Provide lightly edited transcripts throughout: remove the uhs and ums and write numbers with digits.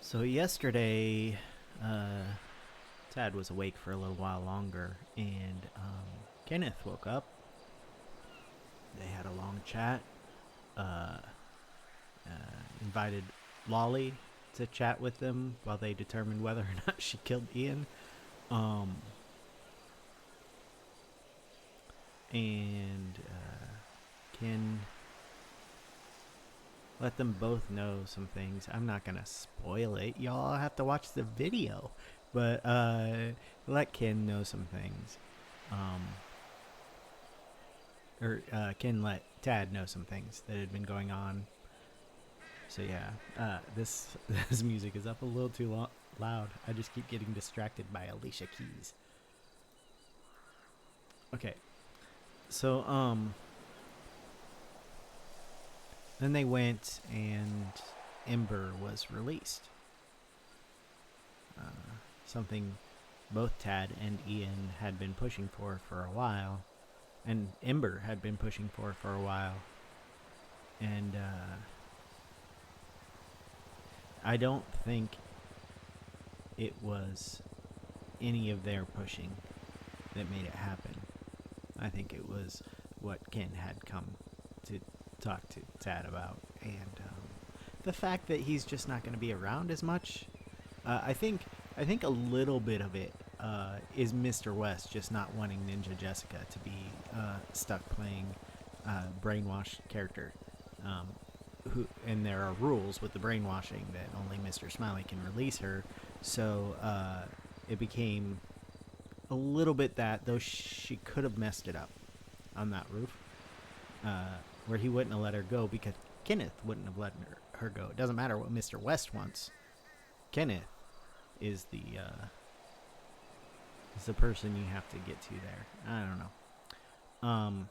So yesterday, Tad was awake for a little while longer, and Kenneth woke up. They had a long chat. Uh, Invited Lolly to chat with them while they determined whether or not she killed Ian. Um, and Ken let them both know some things. I'm not gonna spoil it. Y'all have to watch the video, but let Ken know some things. Um, Ken let Tad know some things that had been going on. So yeah, this this music is up a little too loud. I just keep getting distracted by Alicia Keys. Okay, so then they went and Ember was released. Something both Tad and Ian had been pushing for a while, and Ember had been pushing for a while. And I don't think it was any of their pushing that made it happen. I think it was what Ken had come to talk to Tad about, and the fact that he's just not going to be around as much. I think a little bit of it is Mr. West just not wanting Ninja Jessica to be stuck playing brainwashed character. And there are rules with the brainwashing that only Mr. Smiley can release her. So it became a little bit that, though she could have messed it up on that roof, where he wouldn't have let her go because Kenneth wouldn't have let her go. It doesn't matter what Mr. West wants. Kenneth is the person you have to get to there. I don't know.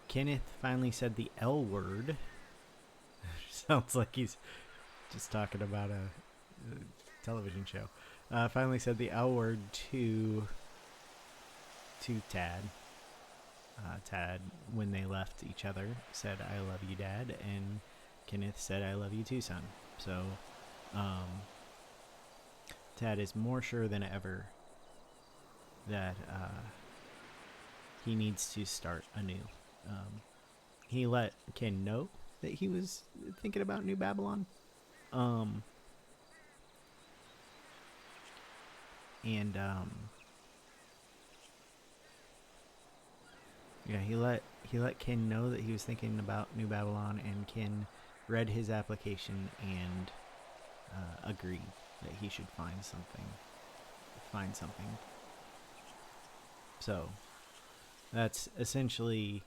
Kenneth finally said the L word. Sounds like he's just talking about a television show. Finally said the L word to Tad. Tad, when they left each other, said, "I love you, Dad," and Kenneth said, "I love you too, son." So, Tad is more sure than ever that he needs to start anew. He let Ken know that he was thinking about New Babylon. And yeah, he let Ken know that he was thinking about New Babylon, and Ken read his application and agreed that he should find something. So that's essentially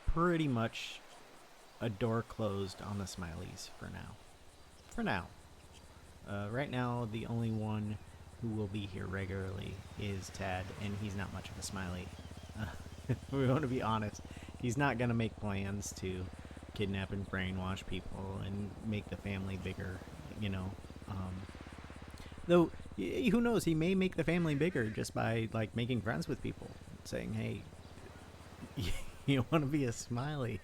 pretty much a door closed on the Smileys for now. Right now, the only one who will be here regularly is Tad, and he's not much of a Smiley. We want to be honest. He's not going to make plans to kidnap and brainwash people and make the family bigger, you know. Though, who knows? He may make the family bigger just by, like, making friends with people. Saying, hey, you want to be a Smiley.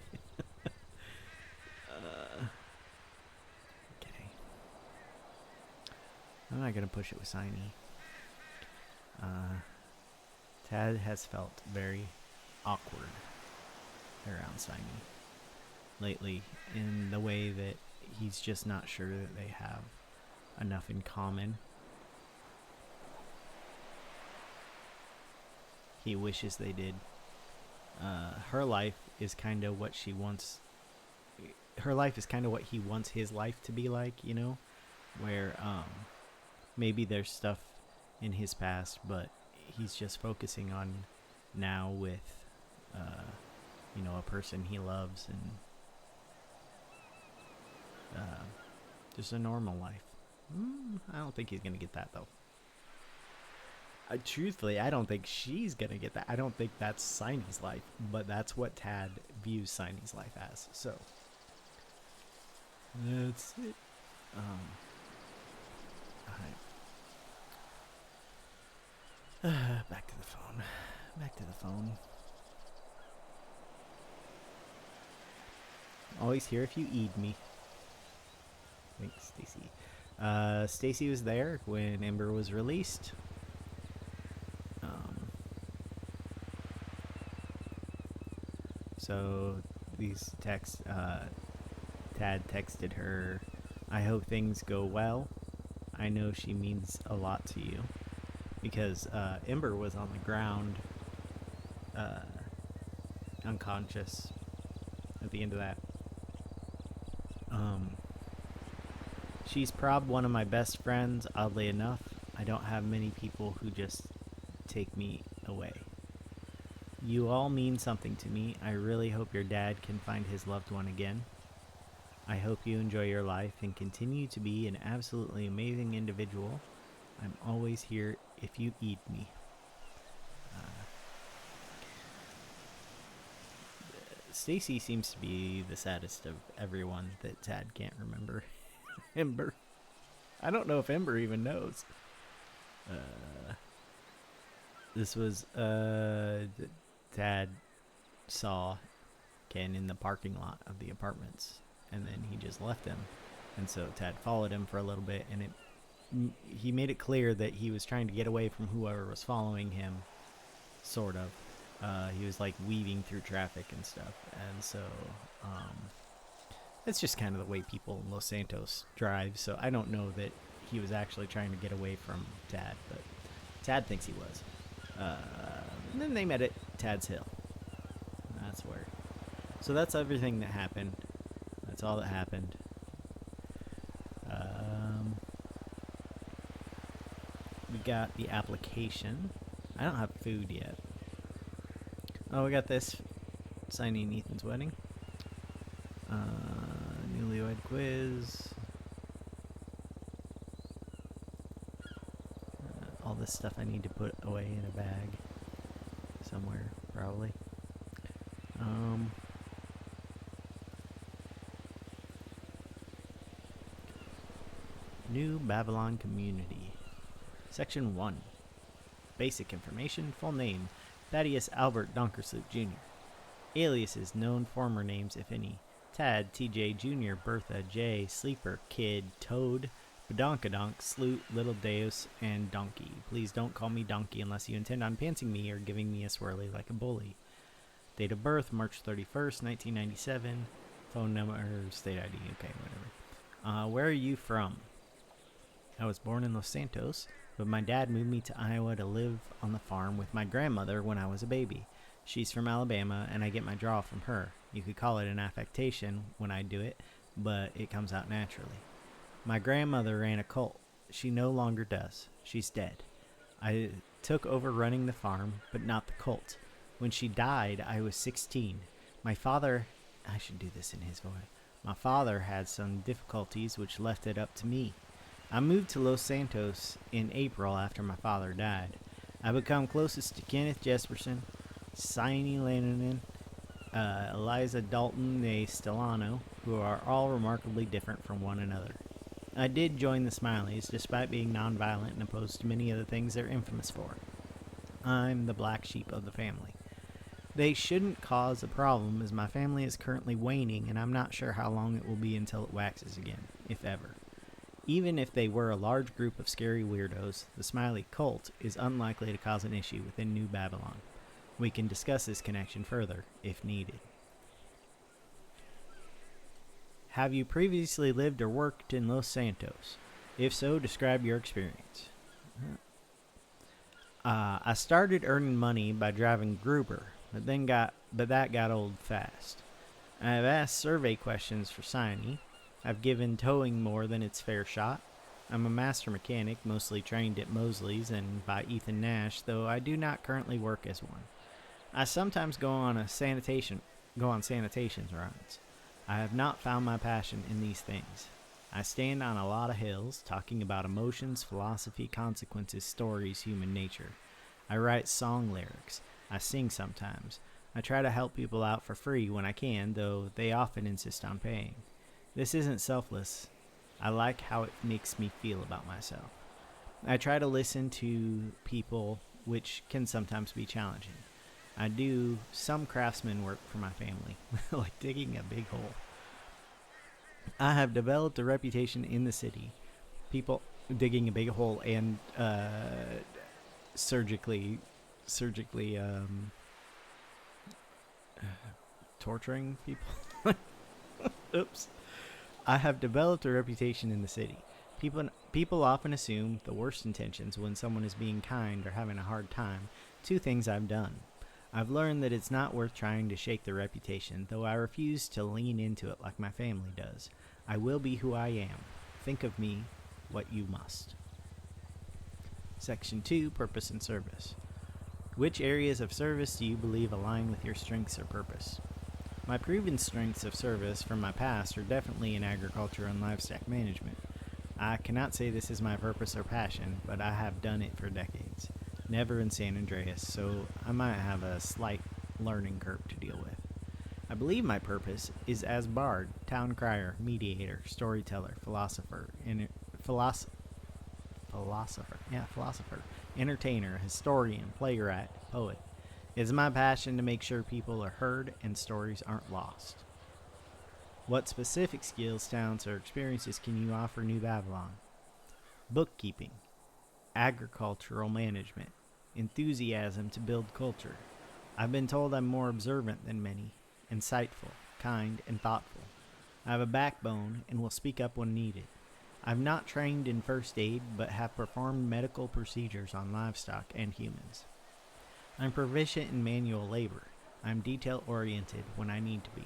Okay. I'm not going to push it with Signy. Tad has felt very awkward around Signy lately, in the way that he's just not sure that they have enough in common. He wishes they did. Her life is kind of what she wants. Her life is kind of what he wants his life to be like, you know, where maybe there's stuff in his past, but he's just focusing on now with, you know, a person he loves, and just a normal life. I don't think he's gonna get that though. Truthfully, I don't think she's gonna get that. I don't think that's Signy's life, but that's what Tad views Signy's life as. So that's it. Alright. Back to the phone. Always here if you need me. Thanks, Stacy. Stacy was there when Ember was released. So these texts, Tad texted her, "I hope things go well. I know she means a lot to you." Because Ember was on the ground, unconscious at the end of that. She's prob one of my best friends, oddly enough. I don't have many people who just take me away. You all mean something to me. I really hope your dad can find his loved one again. I hope you enjoy your life and continue to be an absolutely amazing individual. I'm always here if you need me. Stacy seems to be the saddest of everyone that Tad can't remember. Ember. I don't know if Ember even knows. This was Tad saw Ken in the parking lot of the apartments, and then he just left him. And so Tad followed him for a little bit, and he made it clear that he was trying to get away from whoever was following him, sort of. He was like weaving through traffic and stuff, and so it's just kind of the way people in Los Santos drive. So I don't know that he was actually trying to get away from Tad, but Tad thinks he was. And then they met at Tad's Hill. That's where. So that's everything that happened. That's all that happened. We got the application. I don't have food yet. Oh, we got this. Signing Ethan's wedding. Newlywed quiz. All this stuff I need to put away in a bag somewhere, probably. New Babylon Community. Section 1. Basic information. Full name: Thaddeus Albert Donkersloot Jr. Aliases, known former names, if any: Tad, TJ Jr., Bertha, J, Sleeper, Kid, Toad, Badonkadonk, Sloot, Little Deus, and Donkey. Please don't call me Donkey unless you intend on pantsing me or giving me a swirly like a bully. Date of birth: March 31st, 1997. Phone number, state ID, okay, whatever. Where are you from? I was born in Los Santos, but my dad moved me to Iowa to live on the farm with my grandmother when I was a baby. She's from Alabama, and I get my drawl from her. You could call it an affectation when I do it, but it comes out naturally. My grandmother ran a cult. She no longer does. She's dead. I took over running the farm, but not the cult. When she died, I was 16. My father... I should do this in his voice. My father had some difficulties, which left it up to me. I moved to Los Santos in April after my father died. I become closest to Kenneth Jesperson, Signe Lannonen, Eliza Dalton de Stellano, who are all remarkably different from one another. I did join the Smileys, despite being nonviolent and opposed to many of the things they're infamous for. I'm the black sheep of the family. They shouldn't cause a problem, as my family is currently waning, and I'm not sure how long it will be until it waxes again, if ever. Even if they were a large group of scary weirdos, the Smiley cult is unlikely to cause an issue within New Babylon. We can discuss this connection further, if needed. Have you previously lived or worked in Los Santos? If so, describe your experience. I started earning money by driving Gruber, but that got old fast. I have asked survey questions for Signe. I've given towing more than its fair shot. I'm a master mechanic, mostly trained at Mosley's and by Ethan Nash, though I do not currently work as one. I sometimes go on sanitation runs. I have not found my passion in these things. I stand on a lot of hills, talking about emotions, philosophy, consequences, stories, human nature. I write song lyrics. I sing sometimes. I try to help people out for free when I can, though they often insist on paying. This isn't selfless. I like how it makes me feel about myself. I try to listen to people, which can sometimes be challenging. I do some craftsman work for my family, like digging a big hole. I have developed a reputation in the city. People digging a big hole and surgically, surgically torturing people. Oops. I have developed a reputation in the city. People often assume the worst intentions when someone is being kind or having a hard time. Two things I've done. I've learned that it's not worth trying to shake the reputation, though I refuse to lean into it like my family does. I will be who I am. Think of me what you must. Section 2, Purpose and Service. Which areas of service do you believe align with your strengths or purpose? My proven strengths of service from my past are definitely in agriculture and livestock management. I cannot say this is my purpose or passion, but I have done it for decades. Never in San Andreas, so I might have a slight learning curve to deal with. I believe my purpose is as bard, town crier, mediator, storyteller, philosopher, entertainer, historian, playwright, poet. It is my passion to make sure people are heard and stories aren't lost. What specific skills, talents, or experiences can you offer New Babylon? Bookkeeping, agricultural management, enthusiasm to build culture. I've been told I'm more observant than many, insightful, kind, and thoughtful. I have a backbone and will speak up when needed. I'm not trained in first aid, but have performed medical procedures on livestock and humans. I'm proficient in manual labor. I'm detail-oriented when I need to be.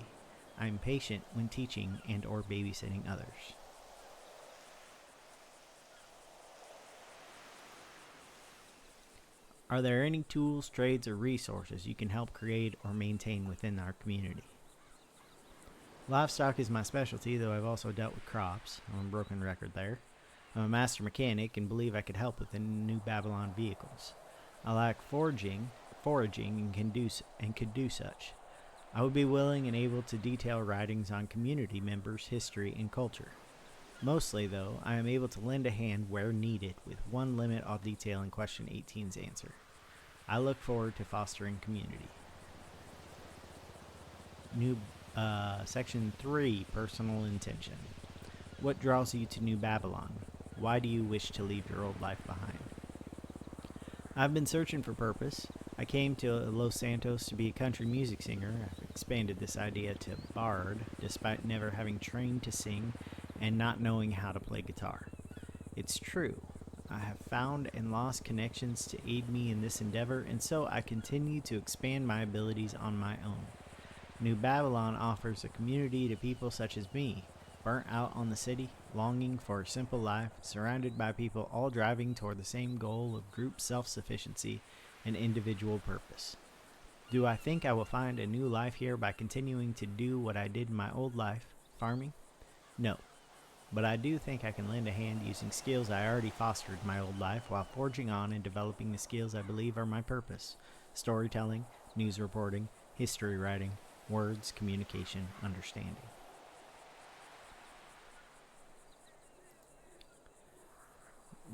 I'm patient when teaching and or babysitting others. Are there any tools, trades, or resources you can help create or maintain within our community? Livestock is my specialty, though I've also dealt with crops. I'm a broken record there. I'm a master mechanic and believe I could help with the New Babylon vehicles. I like foraging and could do such. I would be willing and able to detail writings on community members' history and culture. Mostly, though, I am able to lend a hand where needed, with one limit I'll detail in question 18's answer. I look forward to fostering community. Section 3, Personal Intention. What draws you to New Babylon? Why do you wish to leave your old life behind? I've been searching for purpose. I came to Los Santos to be a country music singer. I've expanded this idea to bard, despite never having trained to sing and not knowing how to play guitar. It's true. I have found and lost connections to aid me in this endeavor, and so I continue to expand my abilities on my own. New Babylon offers a community to people such as me, burnt out on the city, longing for a simple life, surrounded by people all driving toward the same goal of group self-sufficiency and individual purpose. Do I think I will find a new life here by continuing to do what I did in my old life, farming? No. But I do think I can lend a hand using skills I already fostered in my old life while forging on and developing the skills I believe are my purpose: storytelling, news reporting, history writing, words, communication, understanding.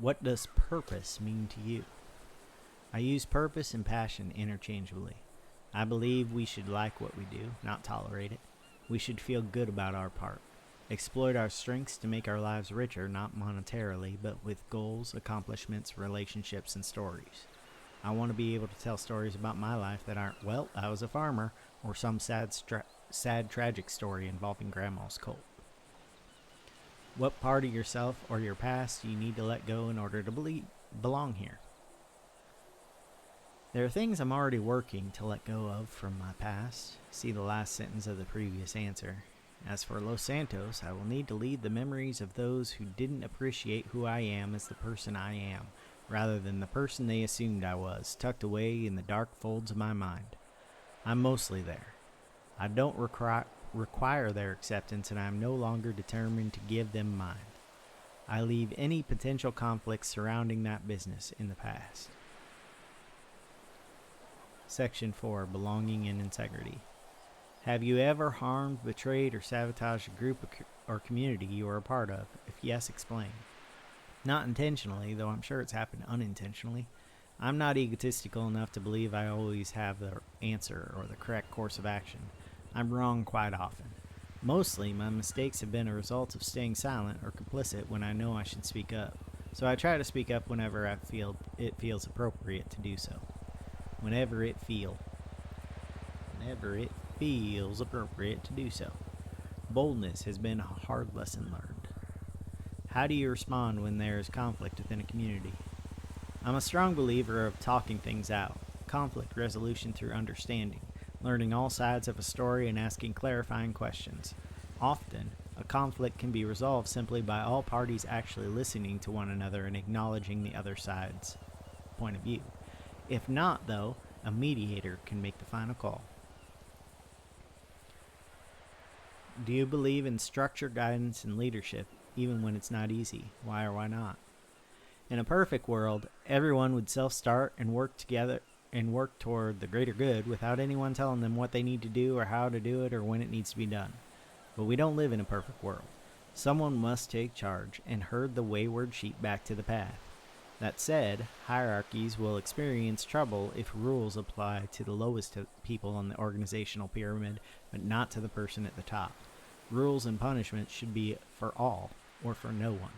What does purpose mean to you? I use purpose and passion interchangeably. I believe we should like what we do, not tolerate it. We should feel good about our part. Exploit our strengths to make our lives richer, not monetarily, but with goals, accomplishments, relationships, and stories. I want to be able to tell stories about my life that aren't, well, I was a farmer, or some sad, tragic story involving Grandma's colt. What part of yourself or your past do you need to let go in order to belong here? There are things I'm already working to let go of from my past. See the last sentence of the previous answer. As for Los Santos, I will need to lead the memories of those who didn't appreciate who I am as the person I am, rather than the person they assumed I was, tucked away in the dark folds of my mind. I'm mostly there. I don't require their acceptance, and I am no longer determined to give them mine. I leave any potential conflicts surrounding that business in the past. Section 4, Belonging and Integrity. Have you ever harmed, betrayed, or sabotaged a group or community you are a part of? If yes, explain. Not intentionally, though I'm sure it's happened unintentionally. I'm not egotistical enough to believe I always have the answer or the correct course of action. I'm wrong quite often. Mostly, my mistakes have been a result of staying silent or complicit when I know I should speak up. So I try to speak up whenever I feel it feels appropriate to do so. Whenever it feel, whenever it feels appropriate to do so. Boldness has been a hard lesson learned. How do you respond when there is conflict within a community? I'm a strong believer of talking things out, conflict resolution through understanding, learning all sides of a story and asking clarifying questions. Often, a conflict can be resolved simply by all parties actually listening to one another and acknowledging the other side's point of view. If not, though, a mediator can make the final call. Do you believe in structure, guidance, and leadership, even when it's not easy? Why or why not? In a perfect world, everyone would self-start and work together and work toward the greater good without anyone telling them what they need to do or how to do it or when it needs to be done. But we don't live in a perfect world. Someone must take charge and herd the wayward sheep back to the path. That said, hierarchies will experience trouble if rules apply to the lowest people on the organizational pyramid, but not to the person at the top. Rules and punishments should be for all, or for no one.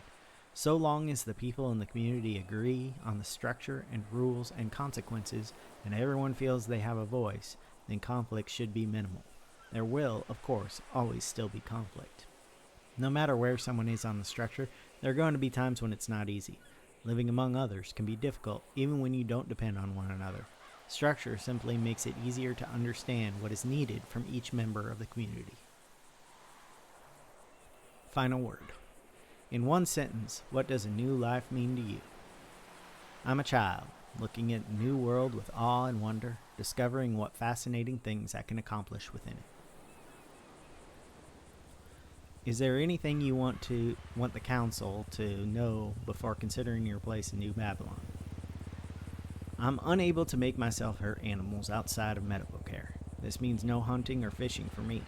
So long as the people in the community agree on the structure and rules and consequences, and everyone feels they have a voice, then conflict should be minimal. There will, of course, always still be conflict. No matter where someone is on the structure, there are going to be times when it's not easy. Living among others can be difficult, even when you don't depend on one another. Structure simply makes it easier to understand what is needed from each member of the community. Final word. In one sentence, what does a new life mean to you? I'm a child, looking at a new world with awe and wonder, discovering what fascinating things I can accomplish within it. Is there anything you want the council to know before considering your place in New Babylon? I'm unable to make myself hurt animals outside of medical care. This means no hunting or fishing for me.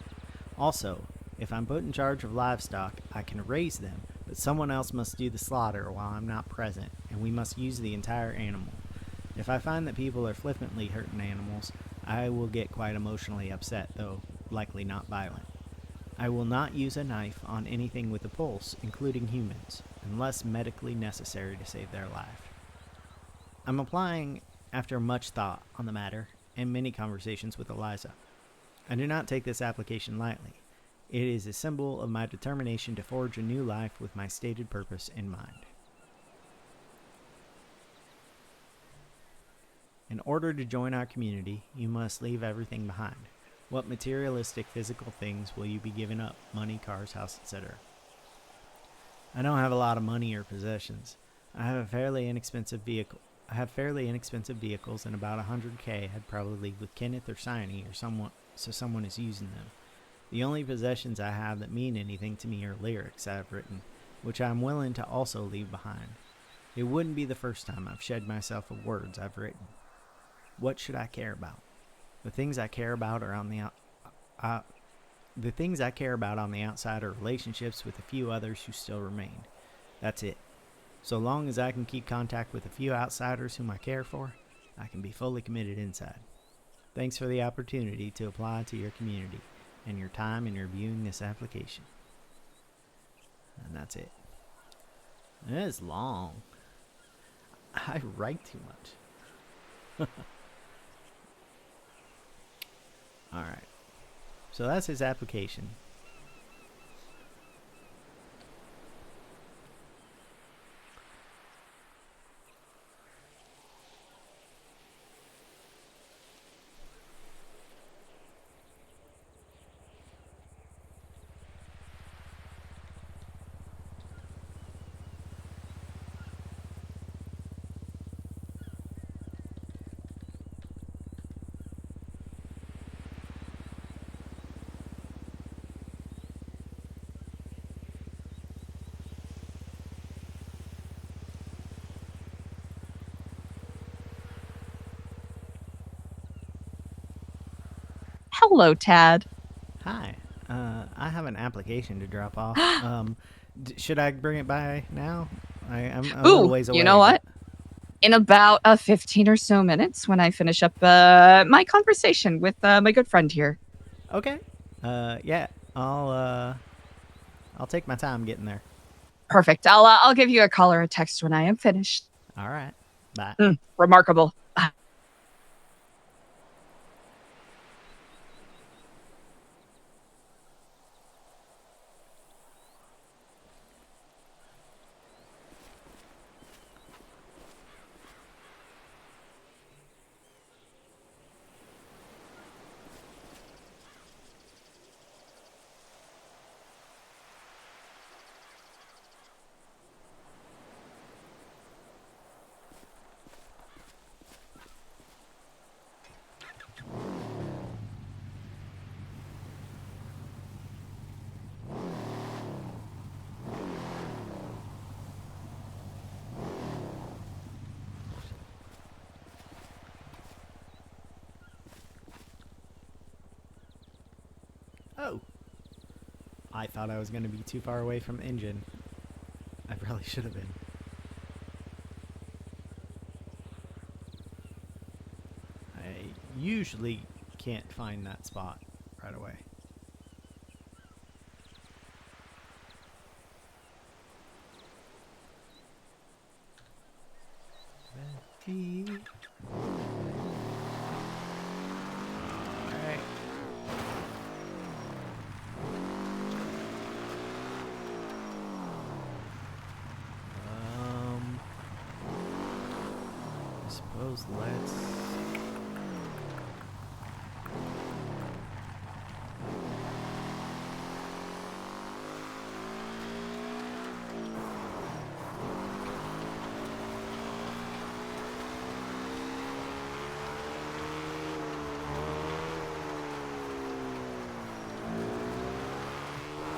Also, if I'm put in charge of livestock, I can raise them, but someone else must do the slaughter while I'm not present, and we must use the entire animal. If I find that people are flippantly hurting animals, I will get quite emotionally upset, though likely not violent. I will not use a knife on anything with a pulse, including humans, unless medically necessary to save their life. I'm applying after much thought on the matter and many conversations with Eliza. I do not take this application lightly. It is a symbol of my determination to forge a new life with my stated purpose in mind. In order to join our community, you must leave everything behind. What materialistic physical things will you be giving up? Money, cars, house, etc. I don't have a lot of money or possessions. I have fairly inexpensive vehicles and about $100K. I'd probably leave with Kenneth or Signe or someone, so someone is using them. The only possessions I have that mean anything to me are lyrics I've written, which I'm willing to also leave behind. It wouldn't be the first time I've shed myself of words I've written. What should I care about? The things I care about are on the outside are relationships with a few others who still remain. That's it. So long as I can keep contact with a few outsiders whom I care for, I can be fully committed inside. Thanks for the opportunity to apply to your community and your time in reviewing this application. And that's it. It is long. I write too much. Alright. So that's his application. Hello, Tad. Hi. I have an application to drop off. Should I bring it by now? I'm a little ways away. You know what? In about 15 or so minutes, when I finish up my conversation with my good friend here. Okay. Yeah. I'll take my time getting there. Perfect. I'll give you a call or a text when I am finished. All right. Bye. Remarkable. Oh. I thought I was going to be too far away from the engine. I probably should have been. I usually can't find that spot right away. Betty. Alright. I suppose let's...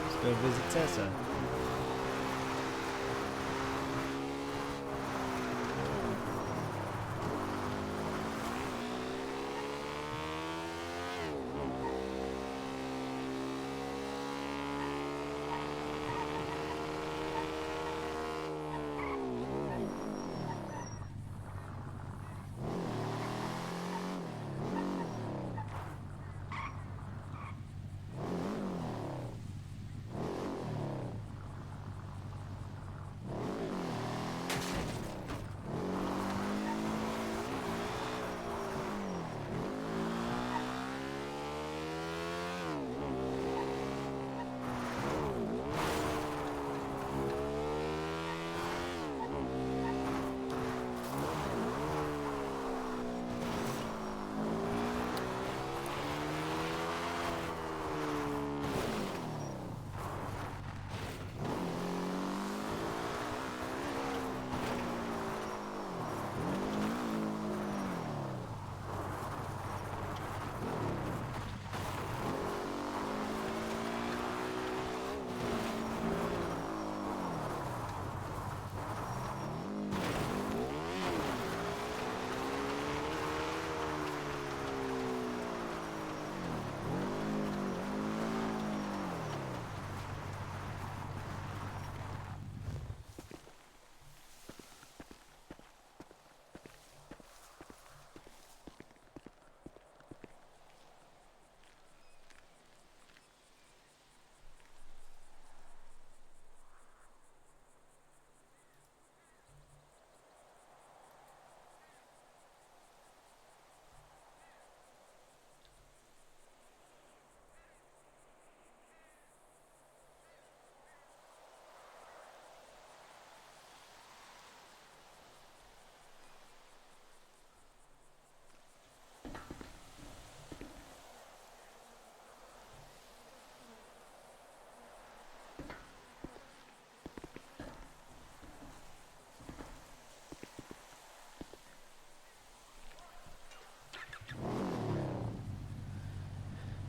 Let's go visit Tessa.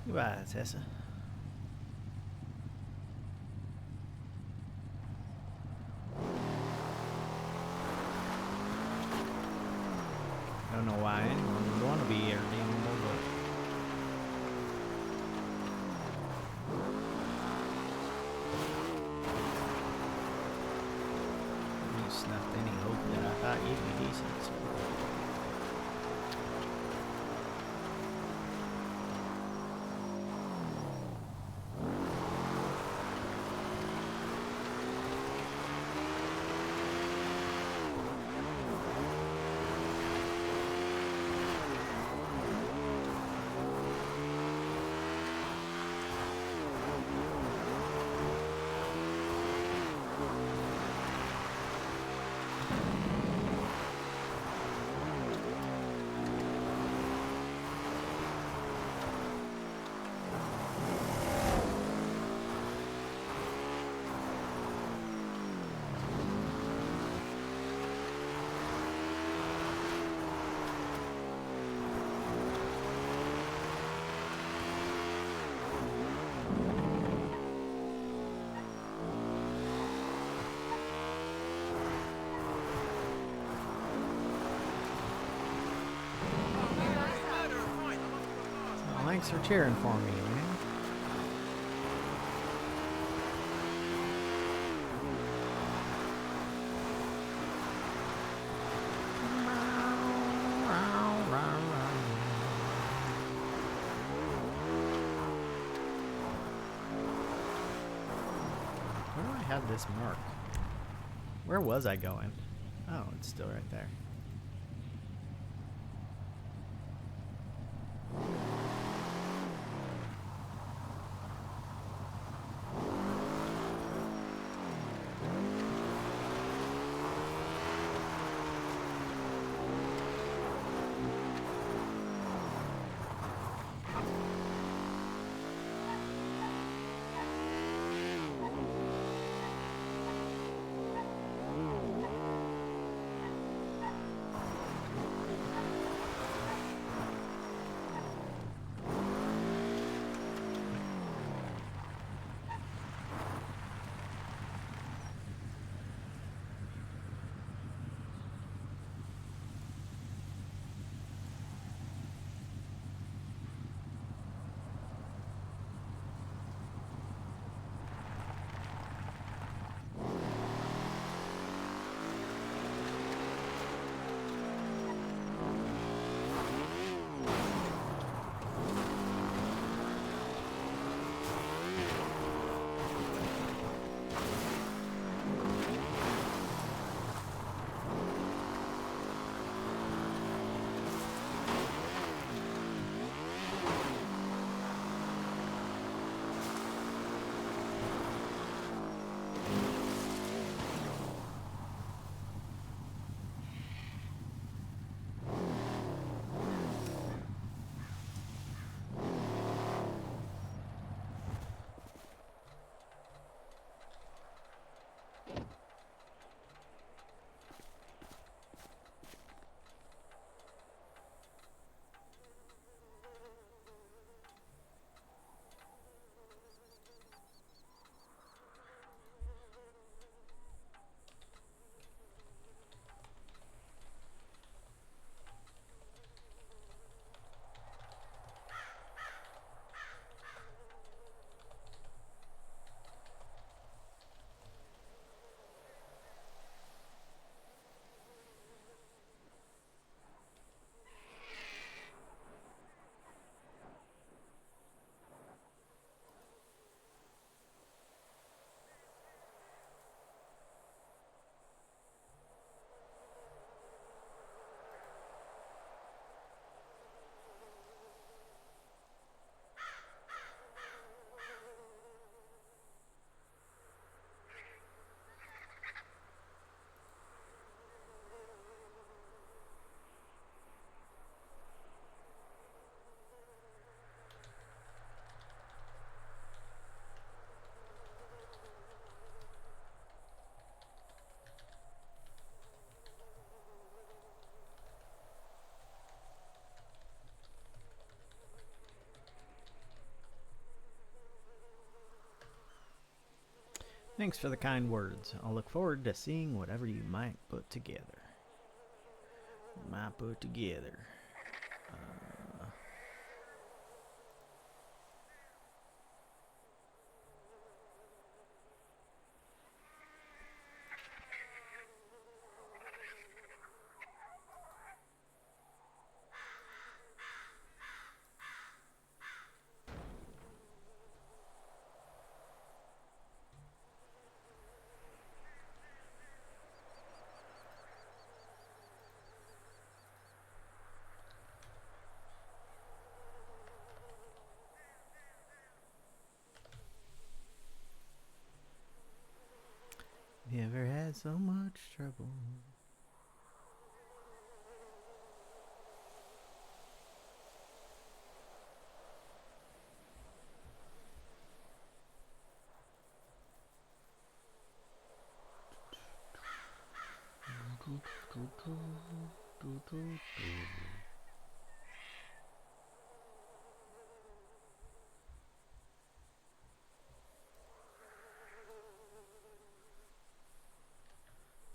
Goodbye, Tessa. I don't know why anyone would want to be here anymore, but... you snuffed any hope that I thought you'd be decent, so... Thanks for cheering for me, man. Where do I have this mark? Where was I going? Oh, it's still right there. Thanks for the kind words. I'll look forward to seeing whatever you might put together. You ever had so much trouble?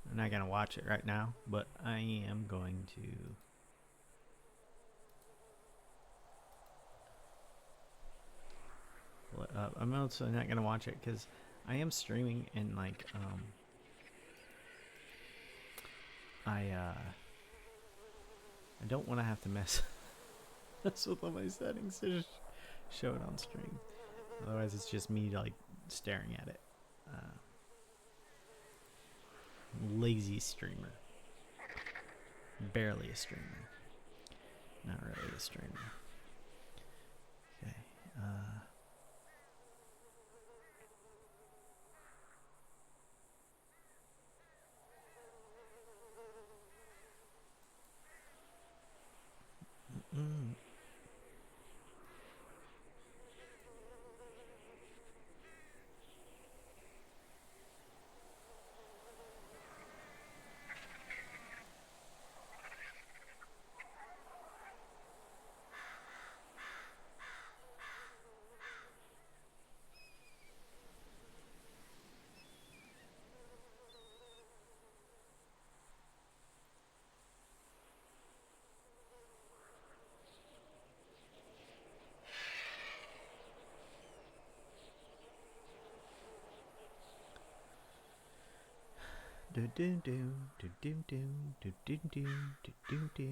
I'm not gonna watch it right now, but I am going to I'm also not gonna watch it because I am streaming and like I don't want to have to mess with all my settings to just show it on stream. Otherwise, it's just me like staring at it. Lazy streamer. Barely a streamer. Not really a streamer. Okay. Do do do do do do do do do do do do.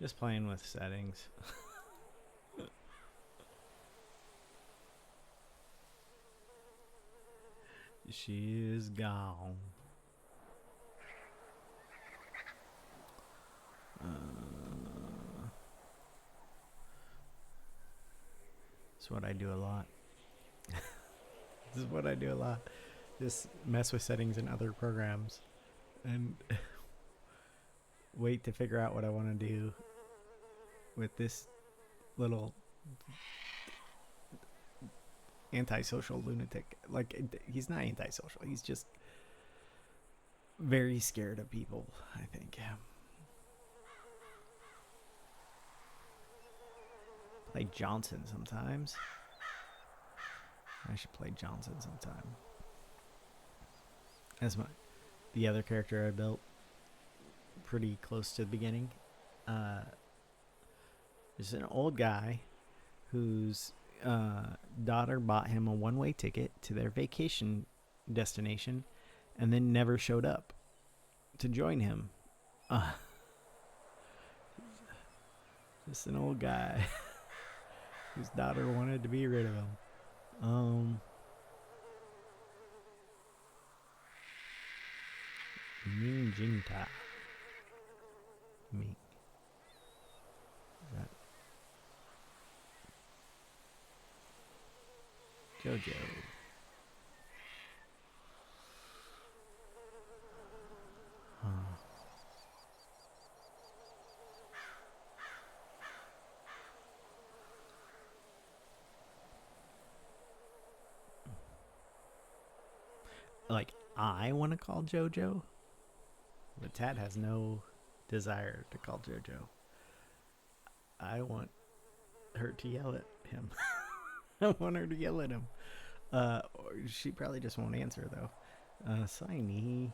Just playing with settings. She is gone. That's what I do a lot. This is what I do a lot. Just mess with settings in other programs and wait to figure out what I want to do with this little antisocial lunatic. Like, he's not antisocial. He's just very scared of people, I think. Play Johnson sometimes. I should play Johnson sometime. As the other character I built pretty close to the beginning. There's an old guy whose daughter bought him a one-way ticket to their vacation destination and then never showed up to join him. Just an old guy whose daughter wanted to be rid of him. Ming Jinta. Ming. That Jojo. Like, I want to call Jojo, but Tad has no desire to call Jojo. I want her to yell at him. I want her to yell at him. Or she probably just won't answer, though. Saini.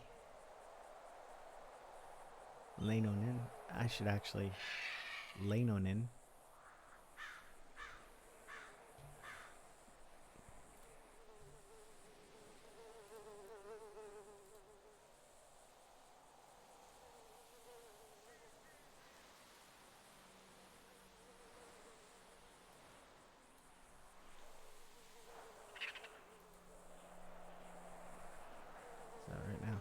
Leinonin. I should actually... Leinonin. Right now.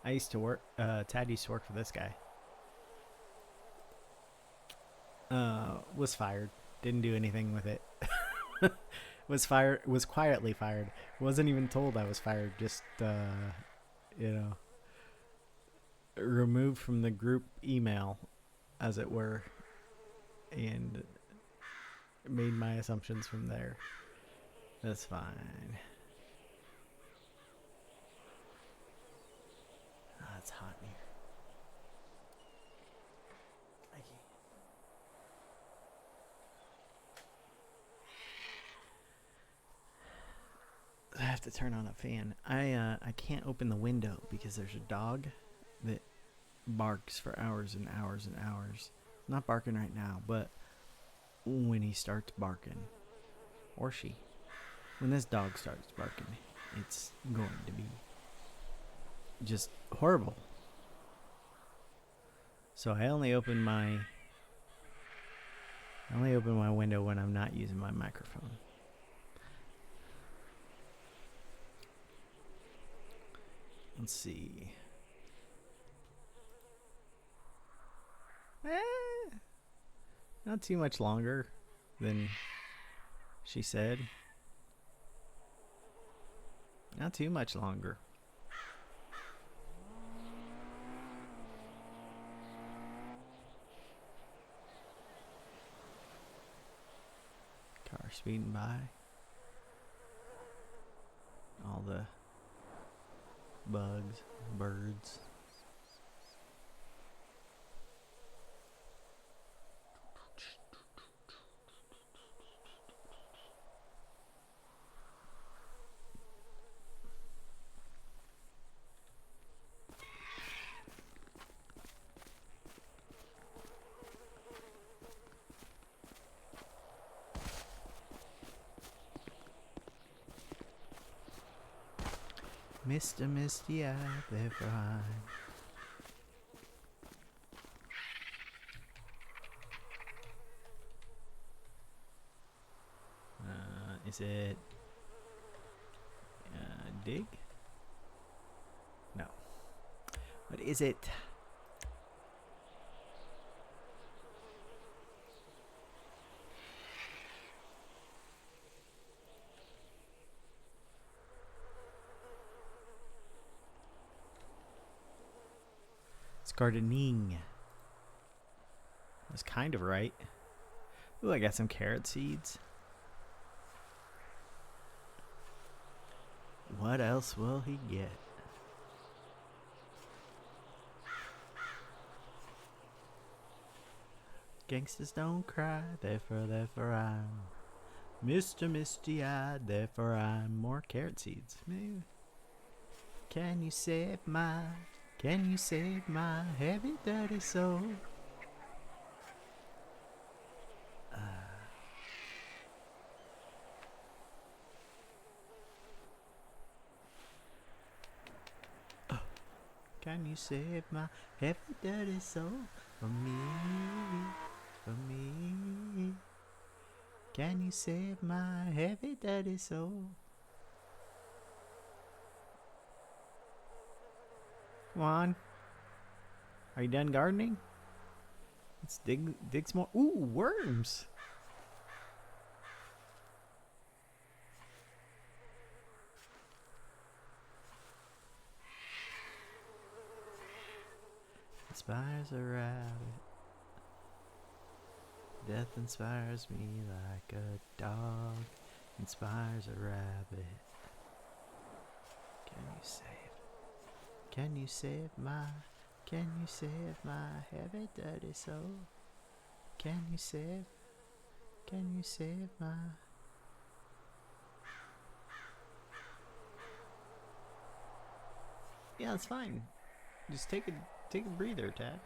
I used to work. Tad used to work for this guy. Was fired. Didn't do anything with it. Was fired. Was quietly fired. Wasn't even told I was fired. Just you know, removed from the group email, as it were, and made my assumptions from there. That's fine. Oh, it's hot in here. I have to turn on a fan. I can't open the window because there's a dog that barks for hours and hours and hours. Not barking right now, but when he starts barking, or she, when this dog starts barking, it's going to be just horrible. So I only open my window when I'm not using my microphone. Let's see. Not too much longer than she said. Not too much longer. Car speeding by. All the bugs, birds. Mr. Misty Eye, therefore I'm. Is it dig? No. What is it? It's gardening. That's kind of right. Ooh, I got some carrot seeds. What else will he get? Gangsters don't cry, therefore I'm Mr. Misty Eyed, therefore I'm more carrot seeds. Maybe. Can you save my heavy dirty soul? Can you save my heavy dirty soul for me? For me? Can you save my heavy dirty soul? Come on. Are you done gardening? Let's dig some more. Ooh, worms. Inspires a rabbit. Death inspires me like a dog. Inspires a rabbit. Can you save my heavy dirty soul? Can you save my... Yeah, it's fine. Just take a breather, Tad.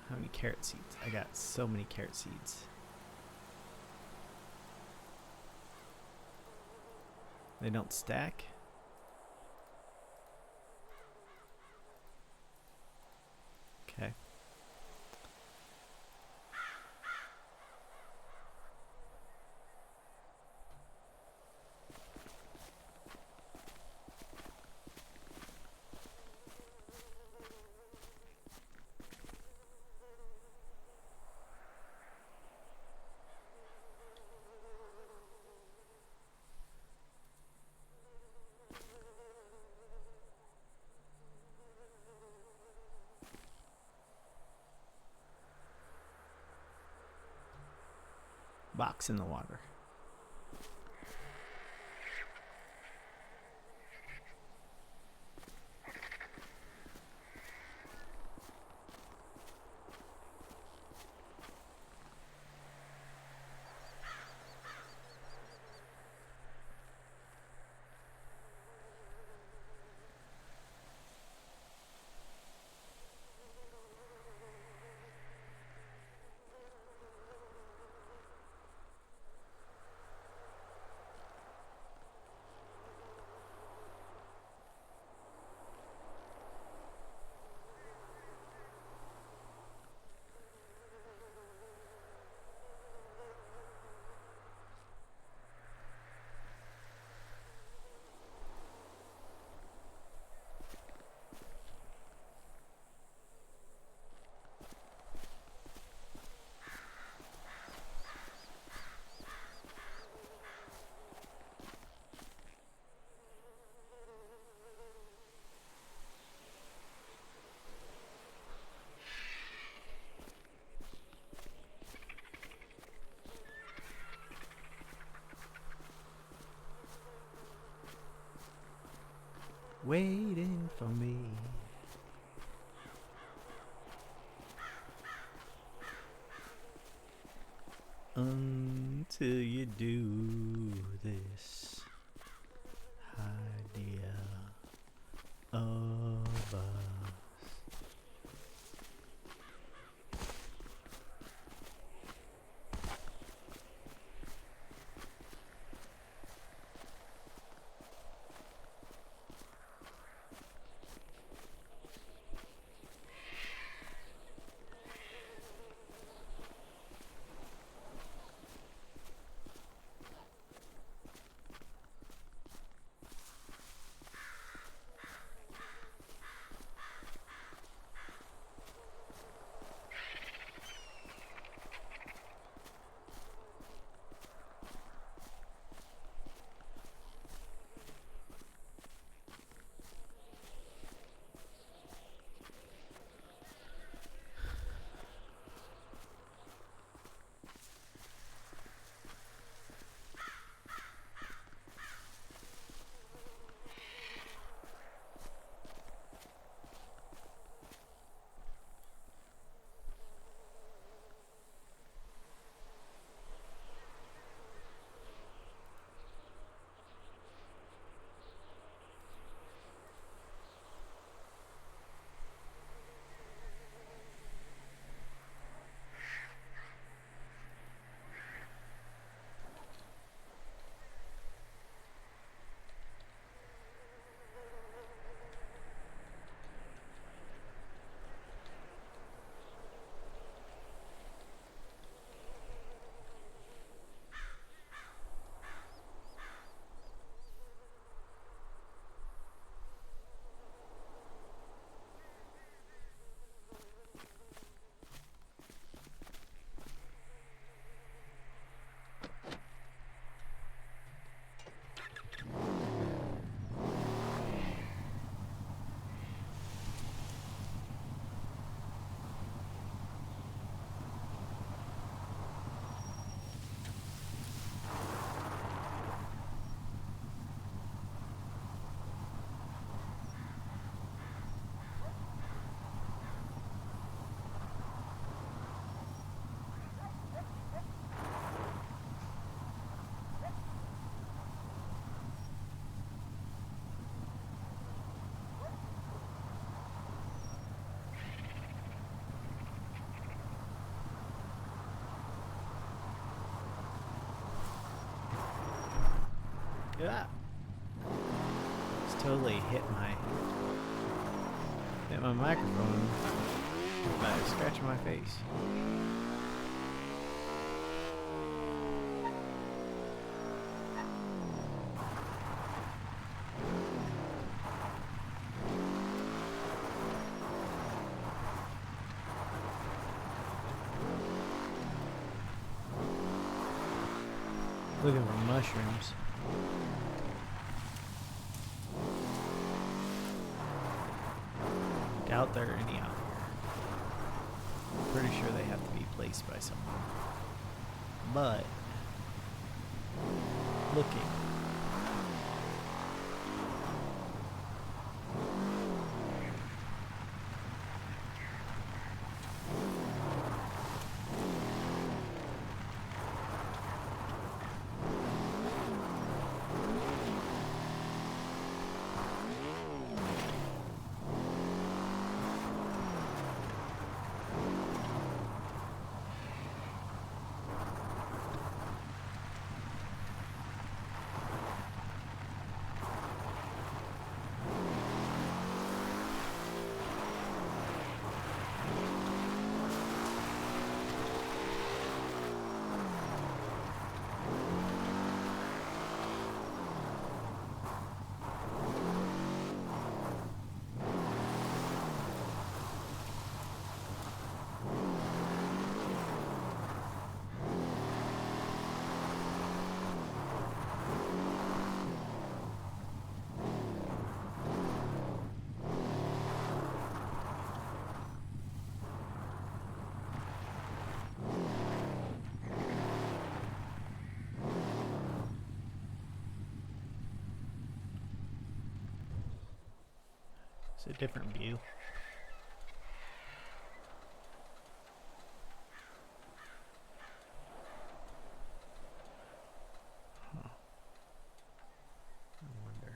How many carrot seeds? I got so many carrot seeds. They don't stack? Okay. Box in the water. Waiting for me. Until you do this idea of us. Yeah. totally hit my microphone by scratching my face. Looking for mushrooms. Doubt there are any out here. I'm pretty sure they have to be placed by someone. But looking. It's a different view. Huh. I wonder.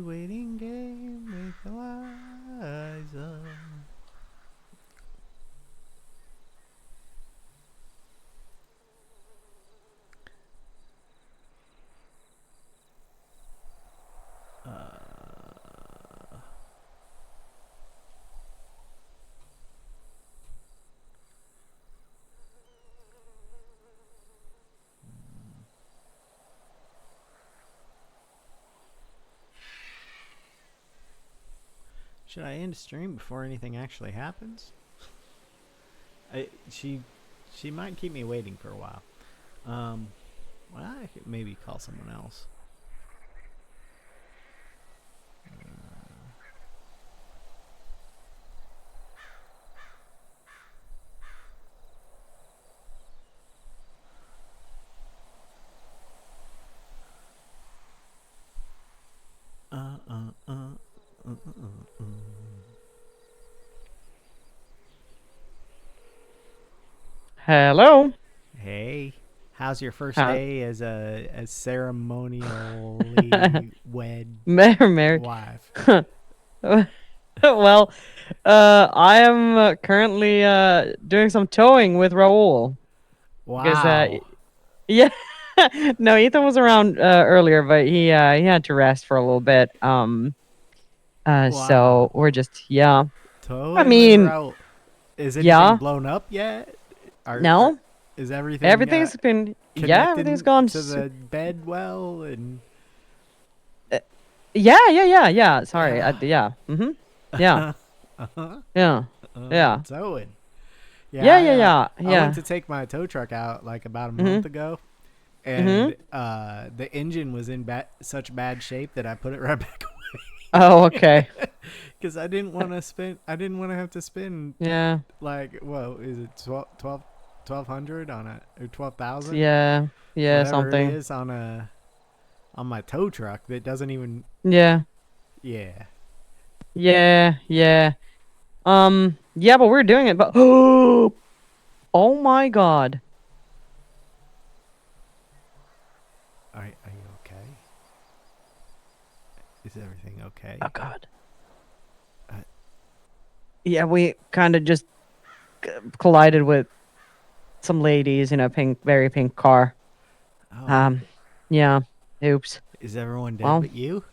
Waiting game with Eliza. Should I end stream before anything actually happens? She might keep me waiting for a while. Well, I could maybe call someone else. Hello. Hey, how's your first How? day as a ceremonially wed Married. wife? Well, I am currently doing some towing with Raul because Wow. yeah. No, Ethan was around earlier, but he had to rest for a little bit. So Wow. we're just yeah. I Towing with mean, Raul. Is anything yeah. blown up yet? Are No, is everything everything's been yeah, everything's connecting gone. to the bed well and Uh, yeah. Sorry. yeah. Yeah. Mhm. Yeah. Yeah. Yeah. Towing. Yeah, Yeah. Yeah. Yeah. I went Yeah. to take my tow truck out like about a Mhm. month ago, Mhm. and the engine was in such bad shape that I put it right back Oh, okay. because I didn't want to spend. I didn't want to have to spend Yeah. like what is it 1200 on a or 12,000 Yeah. Yeah. whatever it Something. is on my tow truck that doesn't even Yeah. yeah. Yeah. Yeah. Yeah, but we're doing it. But oh my God. Are you okay? Is everything okay? Oh God. Uh, Yeah, we kind of just collided with some ladies in a very pink car. oh, Um. Yeah. Oops. is everyone dead Well. but you?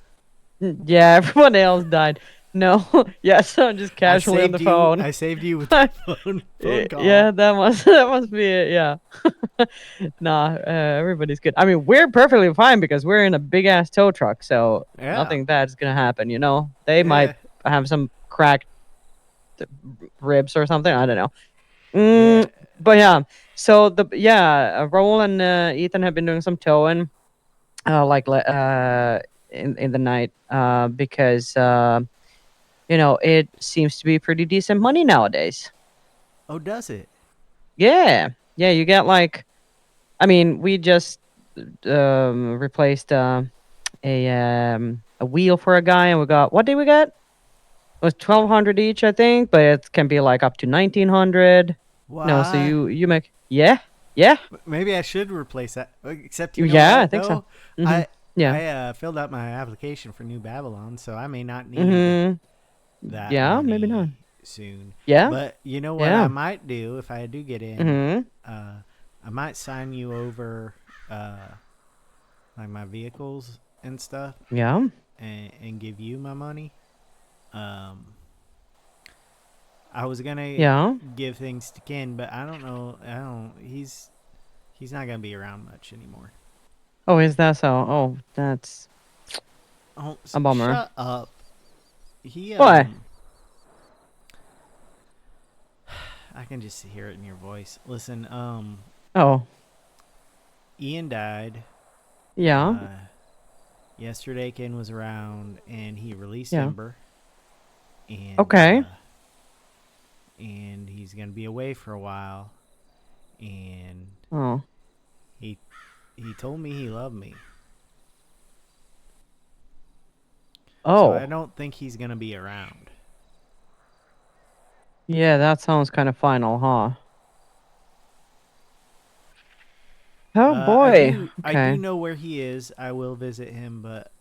Yeah. Everyone else died. No. Yeah. So just I casually on the saved you. phone. I saved you with the phone call. Yeah, that must that must be it. Yeah. Nah, everybody's good. I mean, we're perfectly fine because we're in a big ass tow truck, so Yeah. nothing bad's gonna happen. You know, they might Yeah. have some cracked ribs or something. I don't know. Yeah. But yeah. So Raul and Ethan have been doing some towing, in the night, because it seems to be pretty decent money nowadays. Oh, does it? Yeah, yeah. You get like, I mean, we just replaced a wheel for a guy, and we got what did we get? It was 1,200 each, I think, but it can be like up to 1,900. No, so Why? you make yeah Maybe I should replace that. Except you know yeah, I what think so. though, Mm-hmm. I Yeah. I filled out my application for New Babylon, so I may not need Mm-hmm. that Yeah, maybe money not. soon. Yeah, But you know what I yeah. might do if I do get in? Mm-hmm. Uh, I might sign you over, uh, like my vehicles and stuff, Yeah. and give you my money. Um, I was gonna Yeah. give things to Ken, but I don't know. I don't. He's not gonna be around much anymore. Oh, is that so? Oh, that's Oh, a bummer. shut up. He What? I can just hear it in your voice. Listen, Oh, Ian died. yeah. Uh, yesterday Ken was around and he released Yeah. Ember, and Okay. and he's gonna be away for a while. And Oh. he he told me he loved me, so I Oh. don't think he's gonna be around. Yeah, that sounds kind of final, huh? Oh boy. I do Okay. know where he is. I will visit him, but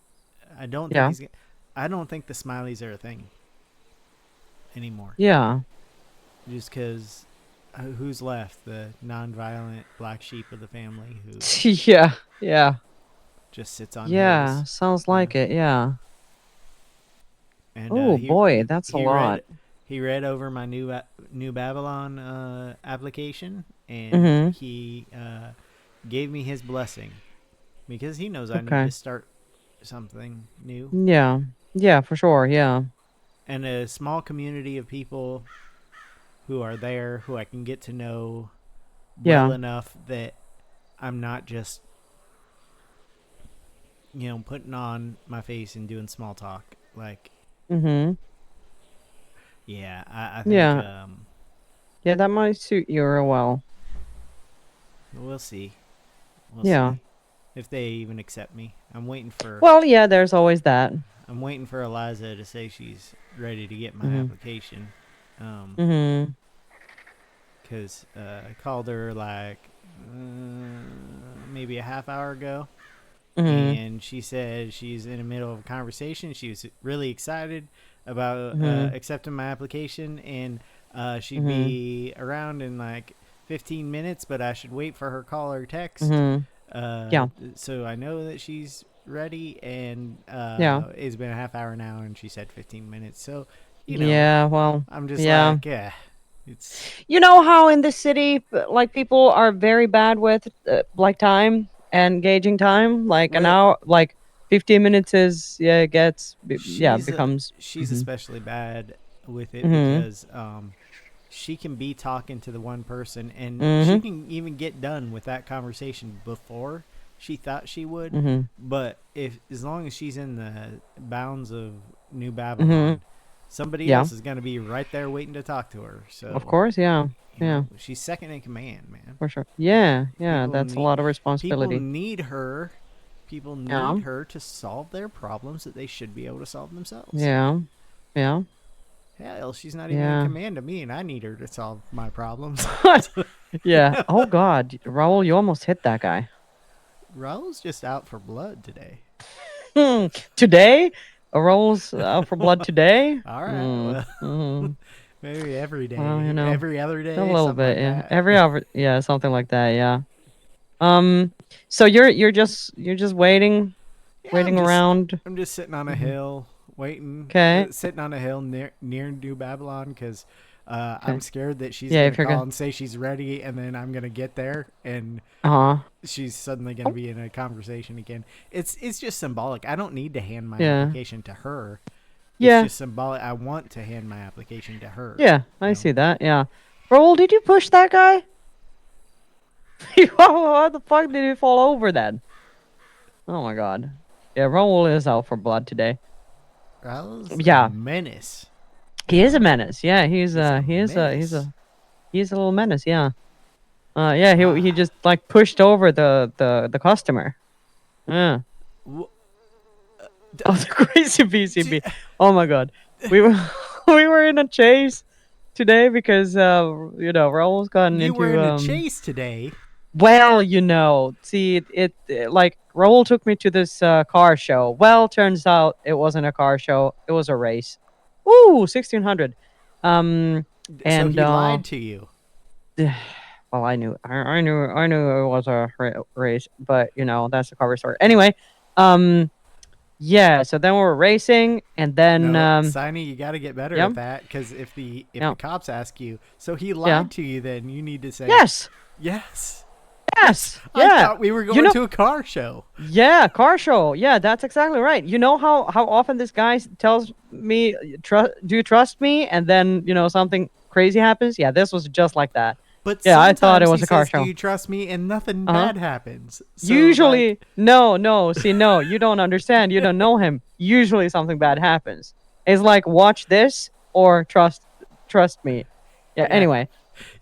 I don't think Yeah. he's. I don't think the smileys are a thing anymore. Yeah. Just because, who's left? The non-violent black sheep of the family who Yeah. Yeah. just sits on Yeah. hills. Sounds Yeah, like it. Yeah. and Oh boy, that's a he read lot. he read over my New Babylon application, and Mm-hmm. he gave me his blessing because he knows I need to Okay. start something new. Yeah. Yeah, for sure. Yeah. And a small community of people who are there who I can get to know well Yeah. enough that I'm not just putting on my face and doing small talk. Like, Mm-hmm. yeah, I think Yeah. Yeah, that might suit you real well. we'll see. We'll Yeah. see if they even accept me. I'm waiting for. Well, yeah, there's always that. I'm waiting for Eliza to say she's ready to get my Mhm. application. Mm-hmm. Because I called her like maybe a half hour ago, Mm-hmm. and she said she's in the middle of a conversation. She was really excited about Mm-hmm. accepting my application, and she'd Mm-hmm. be around in like 15 minutes, but I should wait for her call or text. Mm-hmm. Yeah. So I know that she's ready, and Yeah. it's been a half hour now, and she said 15 minutes. So, Yeah. Well. I'm just Yeah. like, yeah, it's You know how in the city, like people are very bad with like time and gauging time. Like an well, hour, like 15 minutes is it gets she's becomes. she's Mm-hmm. especially bad with it Mm-hmm. because she can be talking to the one person, and she Mm-hmm. can even get done with that conversation before she thought she would. Mm-hmm. But if as long as she's in the bounds of New Mm-hmm. Babylon, somebody Yeah. else is going to be right there waiting to talk to her. Of So course. Yeah. Yeah. she's second in command, man. For sure. Yeah. Yeah. People That's a need lot of people responsibility. need her. People Yeah. need her to solve their problems that they should be able to solve themselves. Yeah. Yeah. Hell, she's not even in Yeah. command of me, and I need her to solve my problems. Yeah. Oh God, Raul, you almost hit that guy. Raul's just out for blood today. Today, Raul's out for blood today. All right, well, Mhm. maybe every day, Well, every other day, a little something bit, like yeah. that. Every hour, yeah, something like that, yeah. So you're just waiting, Yeah, around. I'm just sitting on a Mhm. hill, waiting, Okay. sitting on a hill near New Babylon because I'm Okay. scared that she's Yeah, gonna if you're call gonna. and say she's ready, and then I'm gonna get there and Uh huh. she's suddenly gonna be in a conversation again. It's just symbolic. I don't need to hand my Yeah. application to her. It's Yeah. just symbolic. I want to hand my application to her. Yeah. I know? see that. Yeah. Raul, did you push that guy? How the fuck did he fall over then? Oh my God. Yeah, Raul is out for blood today. Raul's a Yeah. menace. He is a menace. Yeah, he's a he's menace. a little menace. Yeah. Yeah. He Ah. just like pushed over the customer. Yeah. Wh- Oh, the crazy BCB. Oh my God. We were we were in a chase today because Raul's gotten You were into in a chase today. Well, see like Raul took me to this car show. Well, turns out it wasn't a car show. It was a race. Ooh, 1600. So And he lied to you. well, I knew it was a race, but that's a cover story. Anyway, yeah. So then we were racing, and then No, Siney, you got to get better yeah, at that because if the yeah, cops ask you, so he yeah. lied to you, then you need to say Yes, yes. yes, I yeah. thought we were going to a car show. Yeah, car show. Yeah, that's exactly right. You know how often this guy tells me, "Do you trust me?" And then something crazy happens. Yeah, this was just like that. But Yeah, I thought it sometimes was he a car says, "Do show. you trust me?" and nothing Uh-huh. bad happens. So, Usually, like, no. See, no, you don't understand. You don't know him. Usually, something bad happens. It's like watch this or trust me. Yeah. yeah, Anyway,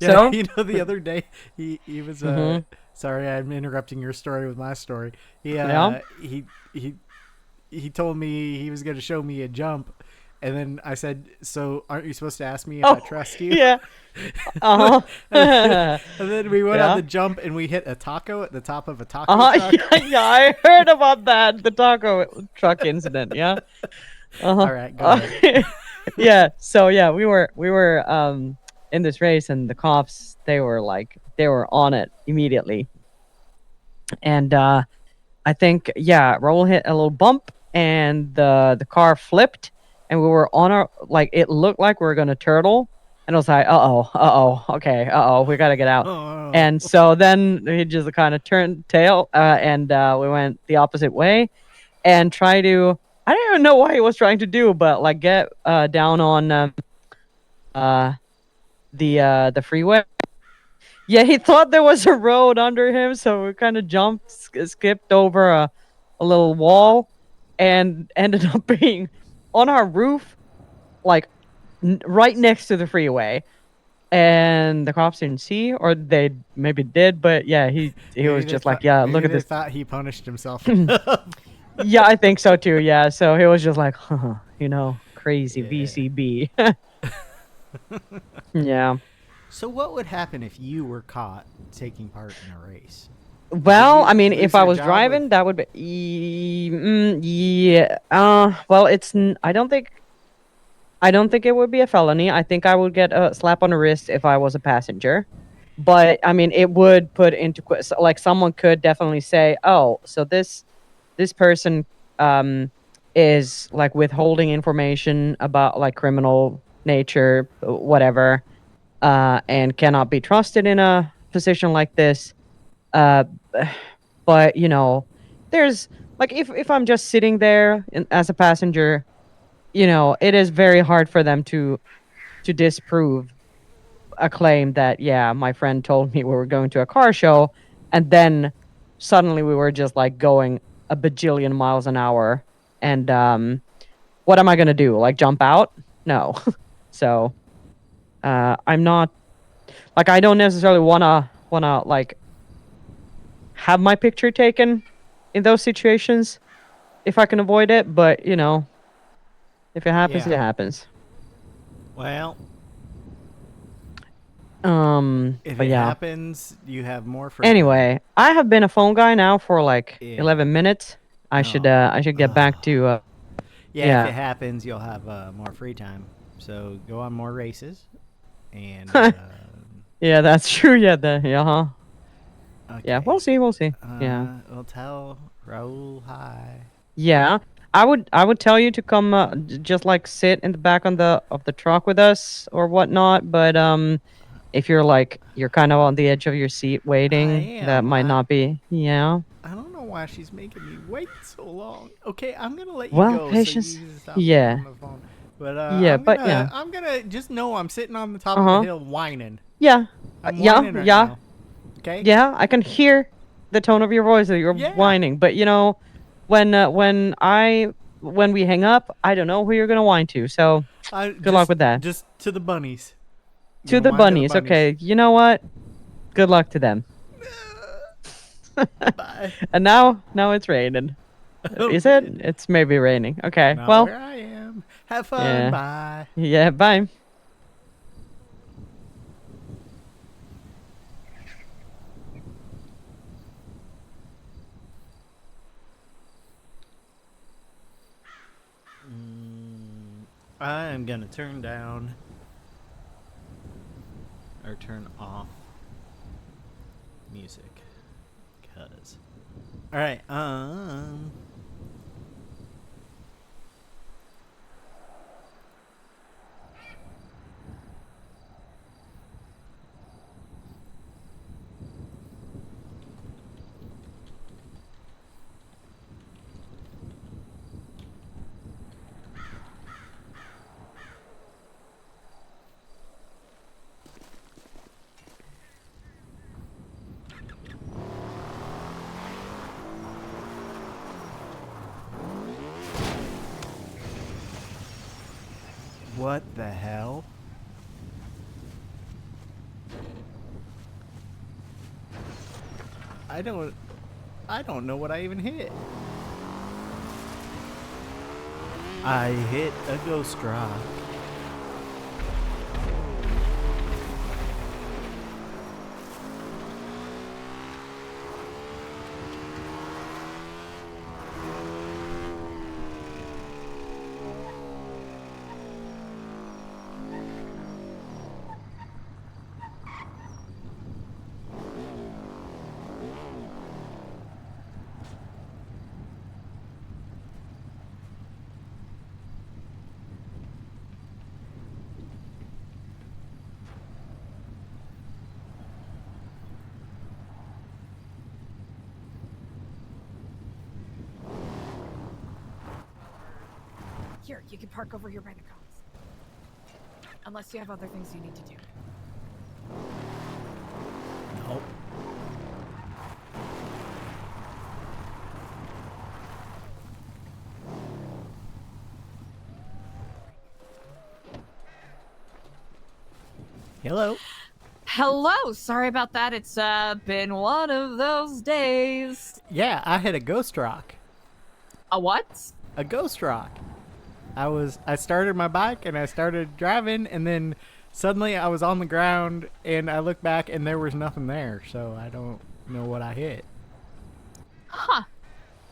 yeah. so The other day he was Mhm. sorry, I'm interrupting your story with my story. Yeah. He told me he was going to show me a jump, and then I said, "So aren't you supposed to ask me if I trust you?" Yeah. Uh huh. And then we went Yeah. on the jump, and we hit a taco at the top of a taco truck. Yeah, I heard about that. The taco truck incident. Yeah. All right, go ahead. Yeah. So yeah, we were in this race, and the cops they were on it immediately, and I think Raul hit a little bump, and the car flipped, and we were on our it looked like we were gonna turtle, and I was like, okay, we gotta get out. Oh. And so then he just kind of turned tail, and we went the opposite way, and try to. I don't even know what he was trying to do, but get down on the freeway. Yeah, he thought there was a road under him, so we kind of skipped over a little wall, and ended up being on our roof, right next to the freeway. And the cops didn't see, or they maybe did, but yeah, he was just like, yeah, look at this. Thought he punished himself. Yeah, I think so too. Yeah, so he was just like, crazy Yeah. VCB. Yeah. So what would happen if you were caught taking part in a race? Would Well, I you mean, if lose I your was job with? driving, that would be yeah. Well, I don't think it would be a felony. I think I would get a slap on the wrist if I was a passenger. But I mean, it would put into like someone could definitely say, "Oh, so this person is like withholding information about like criminal nature, whatever, and cannot be trusted in a position like this." Uh, but there's like if I'm just sitting there as a passenger, it is very hard for them to disprove a claim that, yeah, my friend told me we were going to a car show, and then suddenly we were just like going a bajillion miles an hour, and what am I gonna do, like jump out? No. So I'm not like, I don't necessarily wanna like have my picture taken in those situations if I can avoid it, but if it happens, Yeah. it happens. Well, if But it yeah. happens, you have more free time. Anyway, I have been a phone guy now for like Yeah. 11 minutes. Oh. I should get back to Yeah, if yeah. it happens, you'll have more free time. So go on more races. And Yeah, that's true. Yeah, yeah, okay, we'll see, we'll see. Yeah. we'll tell Raul hi. Yeah. I would tell you to come just like sit in the back on the of the truck with us or whatnot, but if you're kind of on the edge of your seat I waiting, that am. might not be. Yeah. I don't know why she's making me wait so long. Okay, I'm gonna let you Well, go so you patience. can stop being Yeah. on the phone. But Yeah, but yeah. I'm gonna just know I'm sitting on the top of a Uh-huh. hill whining. Yeah. I'm Yeah, whining right yeah. now. Okay. Yeah, I can hear the tone of your voice that you're Yeah. whining. But when we hang up, I don't know who you're gonna whine to. So I good luck with that. just to the bunnies. I'm To gonna the whine to the bunnies. bunnies. Okay, you know what? Good luck to them. Bye. And now it's raining. Oh, Is it? good. It's maybe raining. Okay. Not Well, where I am. Have fun. yeah. Bye. Yeah, bye. I'm gonna turn down or turn off music. Cause. All right. What the hell? I don't know what I even hit. I hit a ghost rock. Here, you can park over here by the cops. Unless you have other things you need to do. Nope. Hello. Hello, sorry about that. It's been one of those days. Yeah, I hit a ghost rock. A what? A ghost rock. I started my bike and I started driving, and then suddenly I was on the ground and I looked back and there was nothing there, so I don't know what I hit. Huh.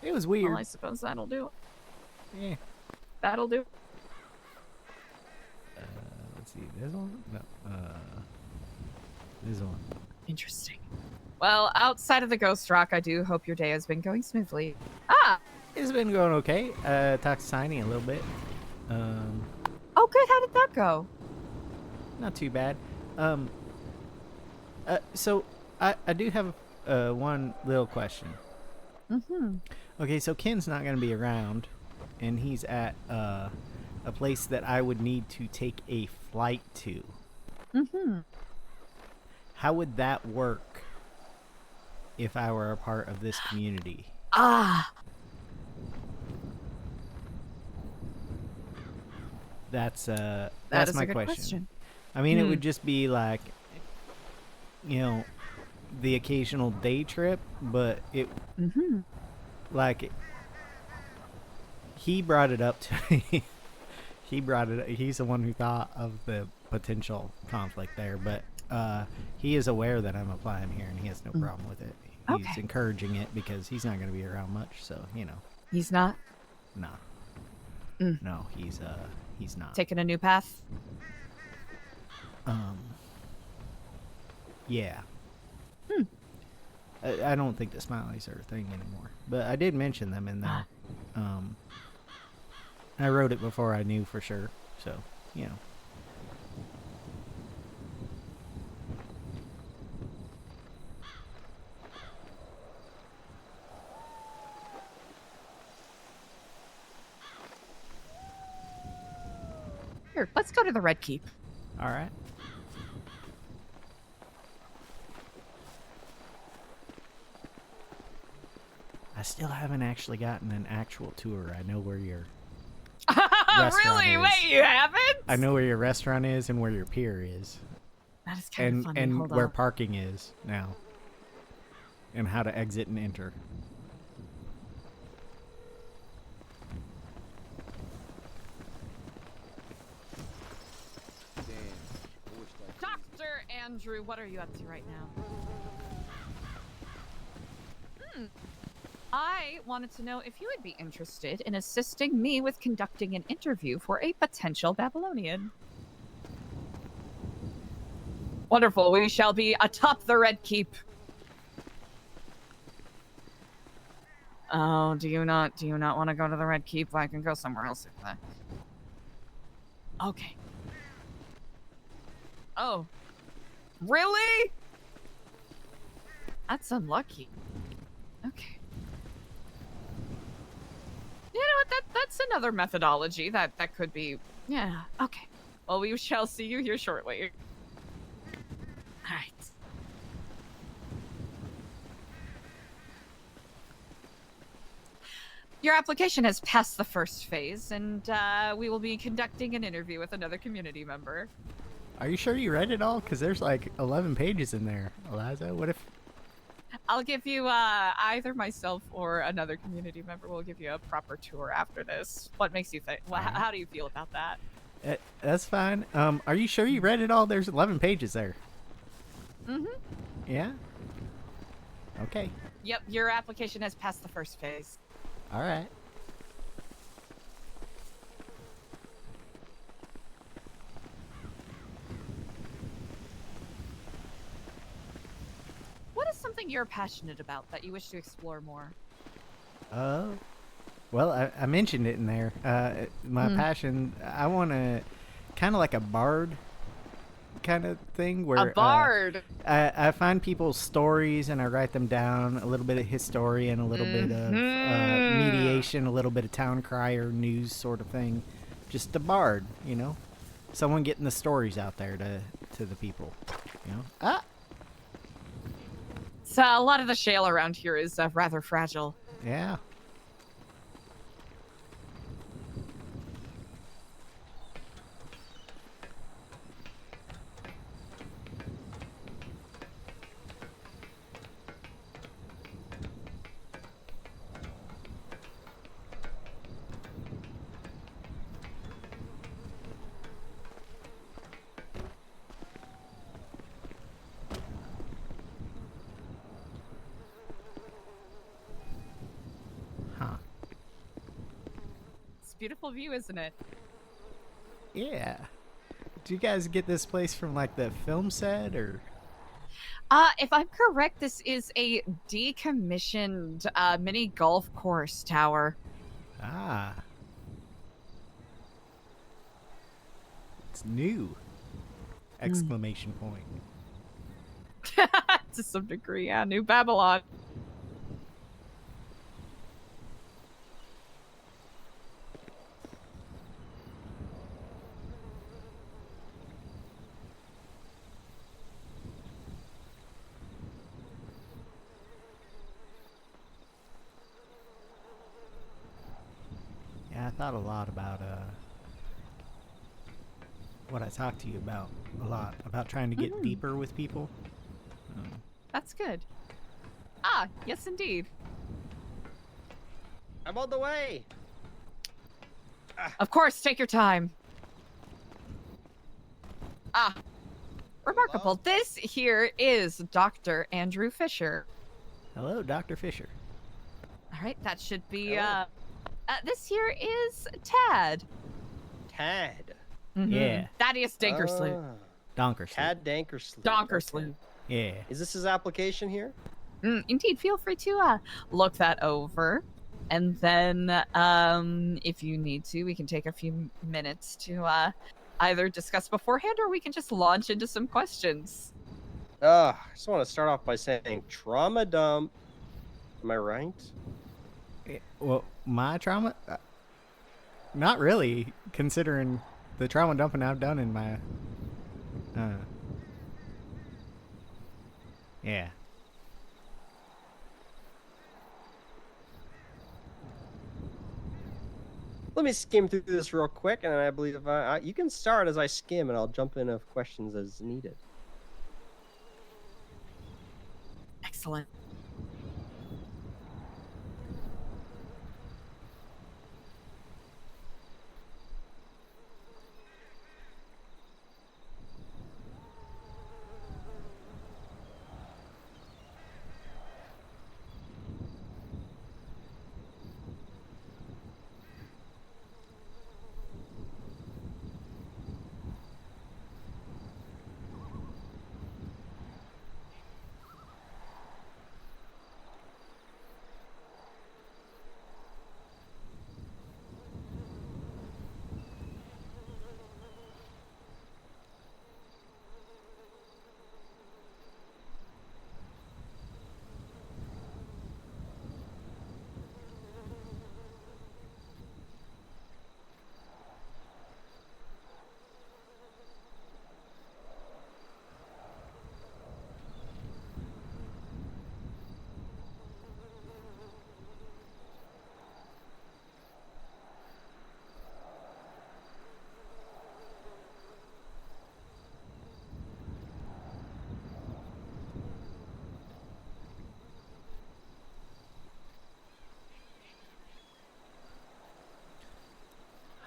It was weird. Well, I suppose that'll do it. Yeah. That'll do. Let's see. This one? No. This one. Interesting. Well, outside of the ghost rock, I do hope your day has been going smoothly. Ah! It's been going okay. Talked to Tiny a little bit. Oh, good. How did that go? Not too bad. So I do have one little question. Mm-hmm. Okay, so Ken's not going to be around, and he's at a place that I would need to take a flight to. Mm-hmm. How would that work if I were a part of this community? Ah! That's That is my a good question. I mean, it would just be like, the occasional day trip, but it like he brought it up to me. He's the one who thought of the potential conflict there, but he is aware that I'm applying here and he has no problem with it. He's Okay. encouraging it because he's not going to be around much, so He's not no. No, he's not. taking a new path. Yeah. I don't think the smileys are a thing anymore, but I did mention them in there. I wrote it before I knew for sure, so Here, let's go to the Red Keep. All right. I still haven't actually gotten an actual tour. I know where your restaurant Really? is. Wait, you haven't? I know where your restaurant is and where your pier is, That is kind of funny. and Hold where on. parking is now, and how to exit and enter. Dr. Andrew, what are you up to right now? I wanted to know if you would be interested in assisting me with conducting an interview for a potential Babylonian. Wonderful. We shall be atop the Red Keep. Oh, do you not want to go to the Red Keep? I can go somewhere else if that. Okay. Oh. Really? That's unlucky. Okay. You know what? That's another methodology that could be. Yeah. Okay. Well, we shall see you here shortly. All right. Your application has passed the first phase, and we will be conducting an interview with another community member. Are you sure you read it all? Because there's like 11 pages in there, Eliza. What if... I'll give you either myself or another community member will give you a proper tour after this. What makes you think? Well, how do you feel about that? That's fine. Are you sure you read it all? There's 11 pages there. Mm-hmm. Yeah? Okay. Yep, your application has passed the first phase. All right. What is something you're passionate about that you wish to explore more? Well, I mentioned it in there. My passion, I want to kind of like a bard kind of thing where A bard. I find people's stories and I write them down, a little bit of historian, a little bit of mediation, a little bit of town crier news sort of thing. Just a bard, someone getting the stories out there to the people, So a lot of the shale around here is rather fragile. Yeah. beautiful view, isn't it? Yeah. Did you guys get this place from like the film set or? If I'm correct, this is a decommissioned mini golf course tower. Ah. It's new. Exclamation point. To some degree, yeah. New Babylon. Yeah, I thought a lot about what I talked to you about a lot about trying to get deeper with people. That's good. Ah, yes, indeed. I'm on the way. Of course, take your time. Ah, remarkable. Hello? This here is Dr. Andrew Fisher. Hello, Dr. Fisher. All right, that should be, Hello. this here is Tad. Tad. Yeah. Thaddeus Donkersloot. Ah, Donkersloot. Tad Donkersloot. Donkersloot. Yeah. Is this his application here? Indeed, feel free to look that over. And then, if you need to, we can take a few minutes to either discuss beforehand or we can just launch into some questions. I just want to start off by saying trauma dump. Am I right? Well, my trauma? Not really, considering the trauma dumping I've done in my. Yeah. Let me skim through this real quick, and I believe you can start as I skim, and I'll jump in with questions as needed. Excellent.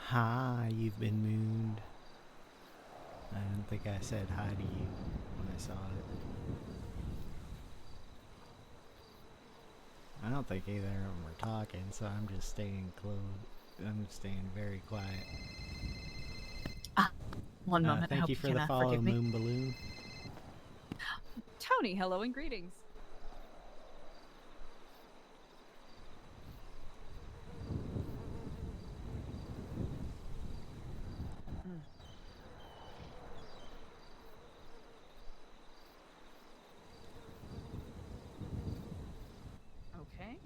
Hi, you've been mooned. I don't think I said hi to you when I saw it. I don't think either of them were talking, so I'm just staying close. I'm staying very quiet. One moment. I Thank hope you for can, the follow, forgive me. Moon Balloon. Tony, hello and greetings. Okay.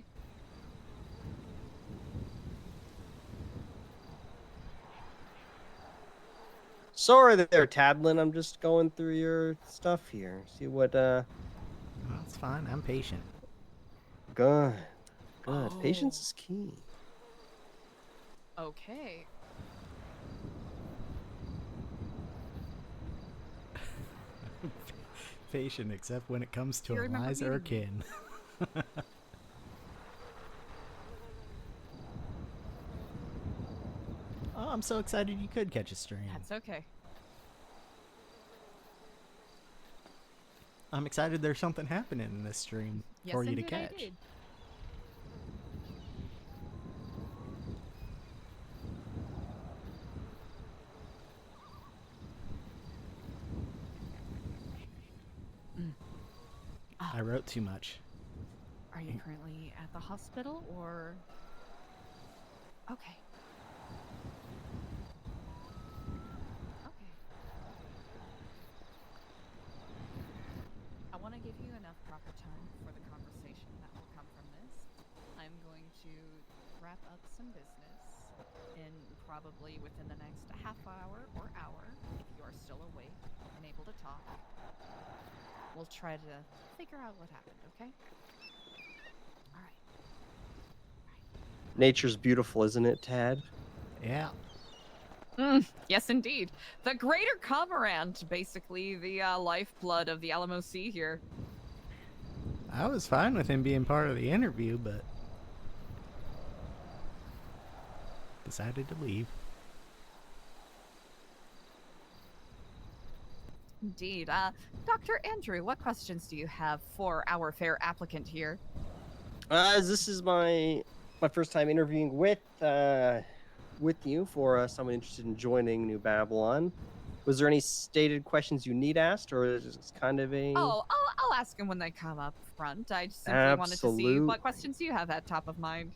Sorry there, Tadlin. I'm just going through your stuff here. See what, Well, it's fine. I'm patient. Good. Good. Oh. Patience is key. Okay. Patient, except when it comes to You remember Eliza or meeting Kin. Oh, I'm so excited you could catch a stream. That's okay. I'm excited there's something happening in this stream Yes, for you to indeed I catch. did. I wrote too much. Are you currently at the hospital or? Okay. Okay. I want to give you enough proper time for the conversation that will come from this. I'm going to wrap up some business in probably within the next half hour or hour, if you're still awake and able to talk. We'll try to figure out what happened, okay? All right. Nature's beautiful, isn't it, Tad? Yeah. Yes, indeed. The Greater Cormorant, basically the lifeblood of the Alamo Sea here. I was fine with him being part of the interview, but decided to leave. Indeed. Dr. Andrew, what questions do you have for our fair applicant here? This is my first time interviewing with you for someone interested in joining New Babylon. Was there any stated questions you need asked, or is it kind of a? Oh, I'll ask them when they come up front. I simply wanted to see what questions you have at top of mind.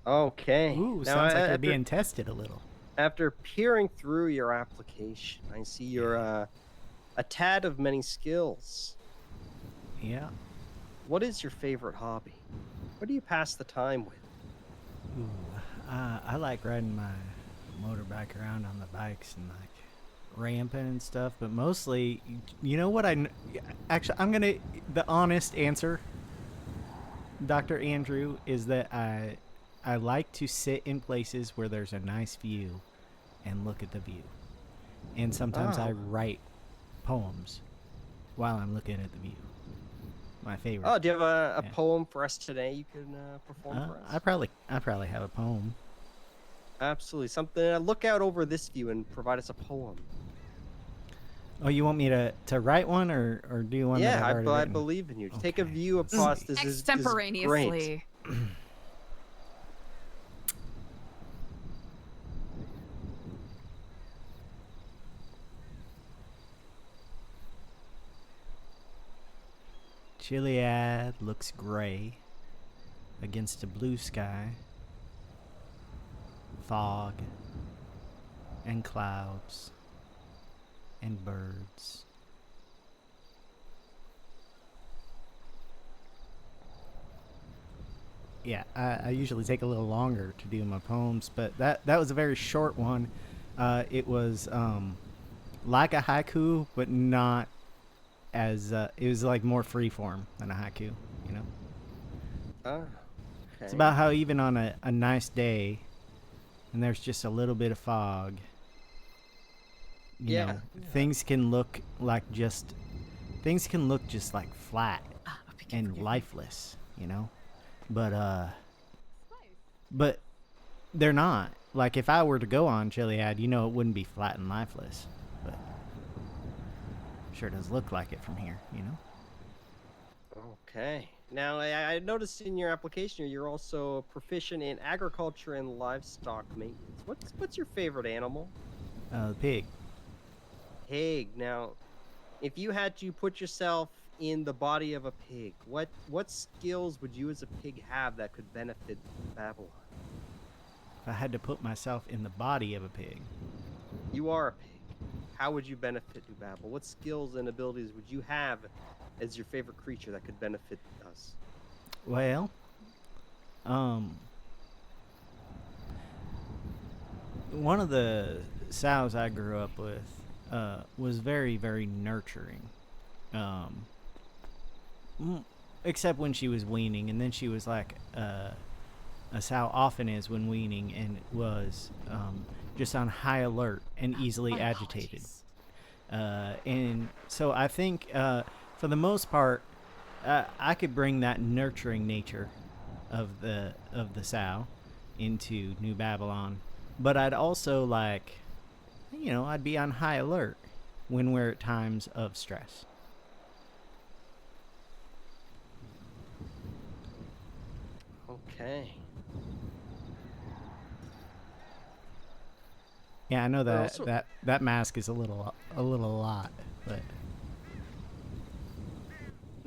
Okay. Ooh, Now, sounds like you're being tested a little. After peering through your application, I see you're a tad of many skills. Yeah. What is your favorite hobby? What do you pass the time with? Ooh, I like riding my motorbike around on the bikes and like ramping and stuff, but mostly, you know what actually, the honest answer, Dr. Andrew, is that I like to sit in places where there's a nice view and look at the view. And sometimes I write poems while I'm looking at the view. My favorite. Oh, do you have a poem for us today you can perform for us? I probably have a poem. Absolutely. Something. Look out over this view and provide us a poem. Oh, you want me to write one or do one? Yeah, that I've I written? believe in you. Okay. Take a view across this is great. Extemporaneously. Chiliad looks gray against a blue sky, fog, and clouds, and birds. Yeah, I usually take a little longer to do my poems, but that was a very short one. It was like a haiku, but not as it was like more freeform than a haiku, you know. Okay. It's about how even on a nice day, and there's just a little bit of fog, you know, things can look just like flat and lifeless, you know. But they're not. Like if I were to go on Chiliad, you know, it wouldn't be flat and lifeless, but sure does look like it from here, you know. Okay. Now, I noticed in your application here, you're also proficient in agriculture and livestock maintenance. What's your favorite animal? The pig. Pig. Now, if you had to put yourself in the body of a pig, what skills would you as a pig have that could benefit Babylon? If I had to put myself in the body of a pig. You are a pig. How would you benefit New Babel? What skills and abilities would you have as your favorite creature that could benefit us? Well, one of the sows I grew up with was very, very nurturing. Except when she was weaning, and then she was like a sow often is when weaning, and was just on high alert and easily agitated. And so I think for the most part, I could bring that nurturing nature of the sow into New Babylon, but I'd also I'd be on high alert when we're at times of stress. Okay. Yeah, I know that mask is a little lot, but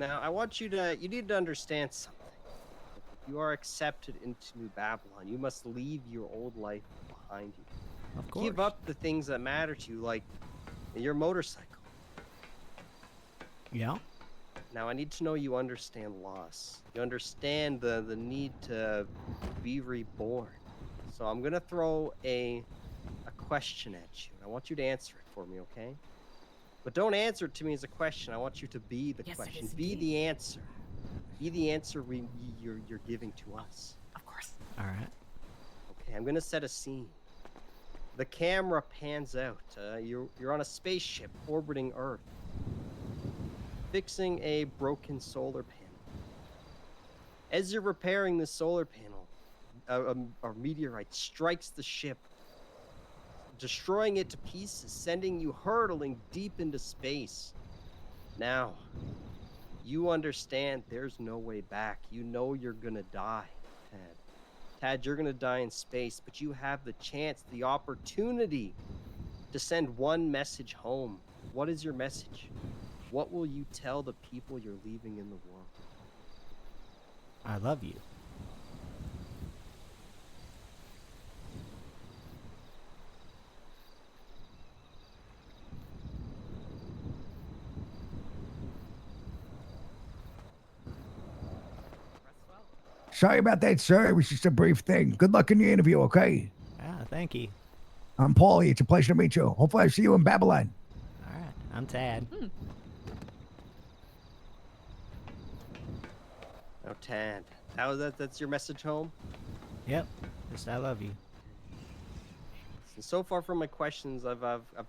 Now, you need to understand something. If you are accepted into New Babylon, you must leave your old life behind you. Of course. Give up the things that matter to you, like your motorcycle. Yeah. Now, I need to know you understand loss. You understand the need to be reborn. So I'm going to throw a question at you, and I want you to answer it for me, okay? But don't answer it to me as a question. I want you to be the Yes, it question. is Be indeed. the answer. Be the answer you're giving to us. Of course. All right. Okay, I'm going to set a scene. The camera pans out. You're on a spaceship orbiting Earth, fixing a broken solar panel. As you're repairing the solar panel, a meteorite strikes the ship, destroying it to pieces, sending you hurtling deep into space. Now, you understand there's no way back. You know you're gonna die, Tad. Tad, you're gonna die in space, but you have the chance, the opportunity to send one message home. What is your message? What will you tell the people you're leaving in the world? I love you. Sorry about that, sir. It was just a brief thing. Good luck in your interview, okay? Ah, thank you. I'm Paulie. It's a pleasure to meet you. Hopefully I see you in Babylon. All right. I'm Tad. Oh, Tad, that's your message home? Yep. Just I love you. And so far from my questions, I've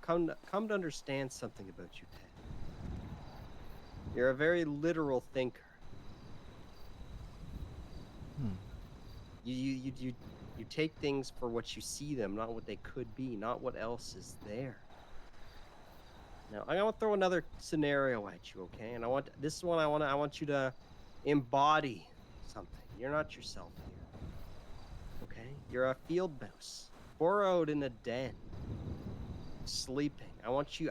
come to understand something about you, Tad. You're a very literal thinker. Hmm. You take things for what you see them, not what they could be, not what else is there. Now, I want to throw another scenario at you, okay? And I want you to embody something. You're not yourself here. Okay? You're a field mouse, burrowed in a den, sleeping. I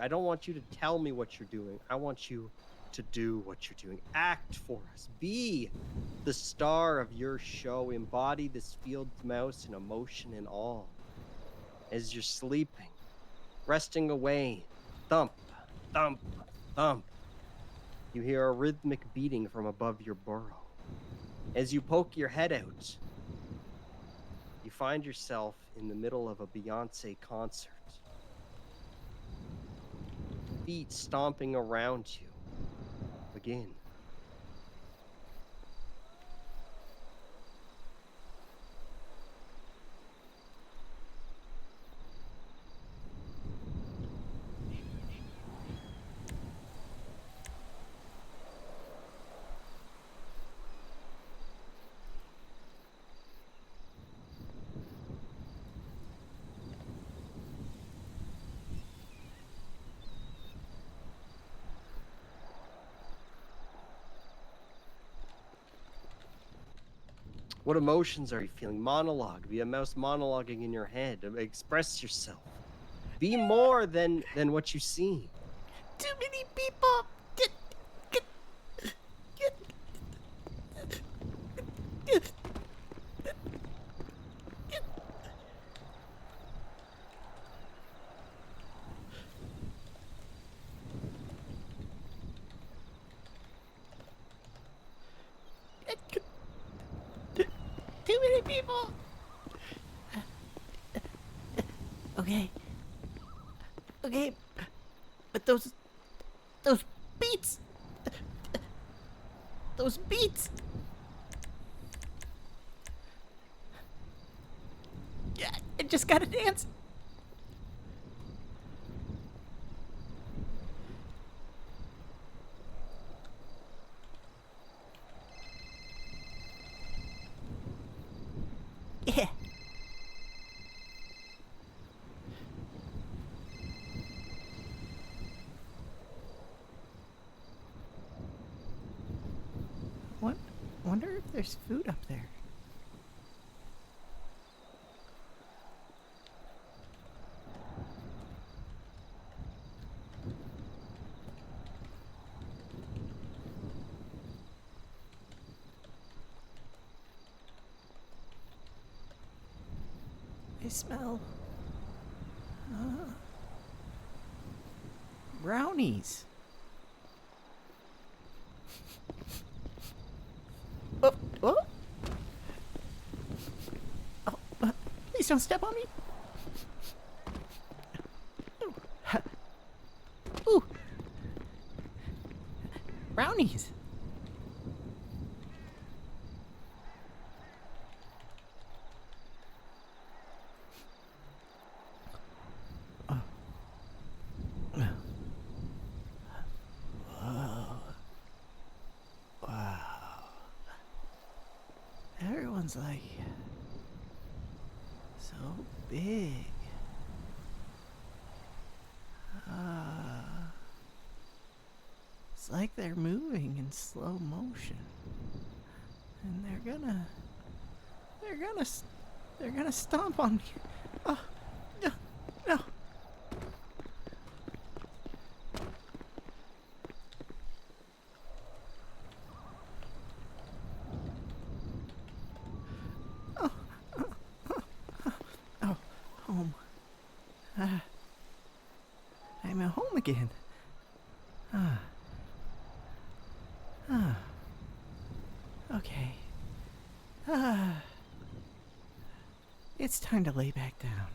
don't want you to tell me what you're doing. I want you to do what you're doing. Act for us. Be the star of your show. Embody this field mouse in emotion and all. As you're sleeping, resting away, thump, thump, thump. You hear a rhythmic beating from above your burrow. As you poke your head out, you find yourself in the middle of a Beyonce concert. Feet stomping around you. Again. What emotions are you feeling? Monologue. Be a mouse monologuing in your head. Express yourself. Be more than what you see. Too many people. Too many people. Okay. Okay. But those beats. Those beats. Yeah, I just gotta dance. Yeah. What? Wonder if there's food up there. smell brownies. Oh, oh. Oh, please don't step on me. Ooh. Ha. Ooh. Brownies. Everyone's like so big. It's like they're moving in slow motion, and they're gonna stomp on me. Oh, no, no. Oh, home. I'm at home again. Okay. It's time to lay back down.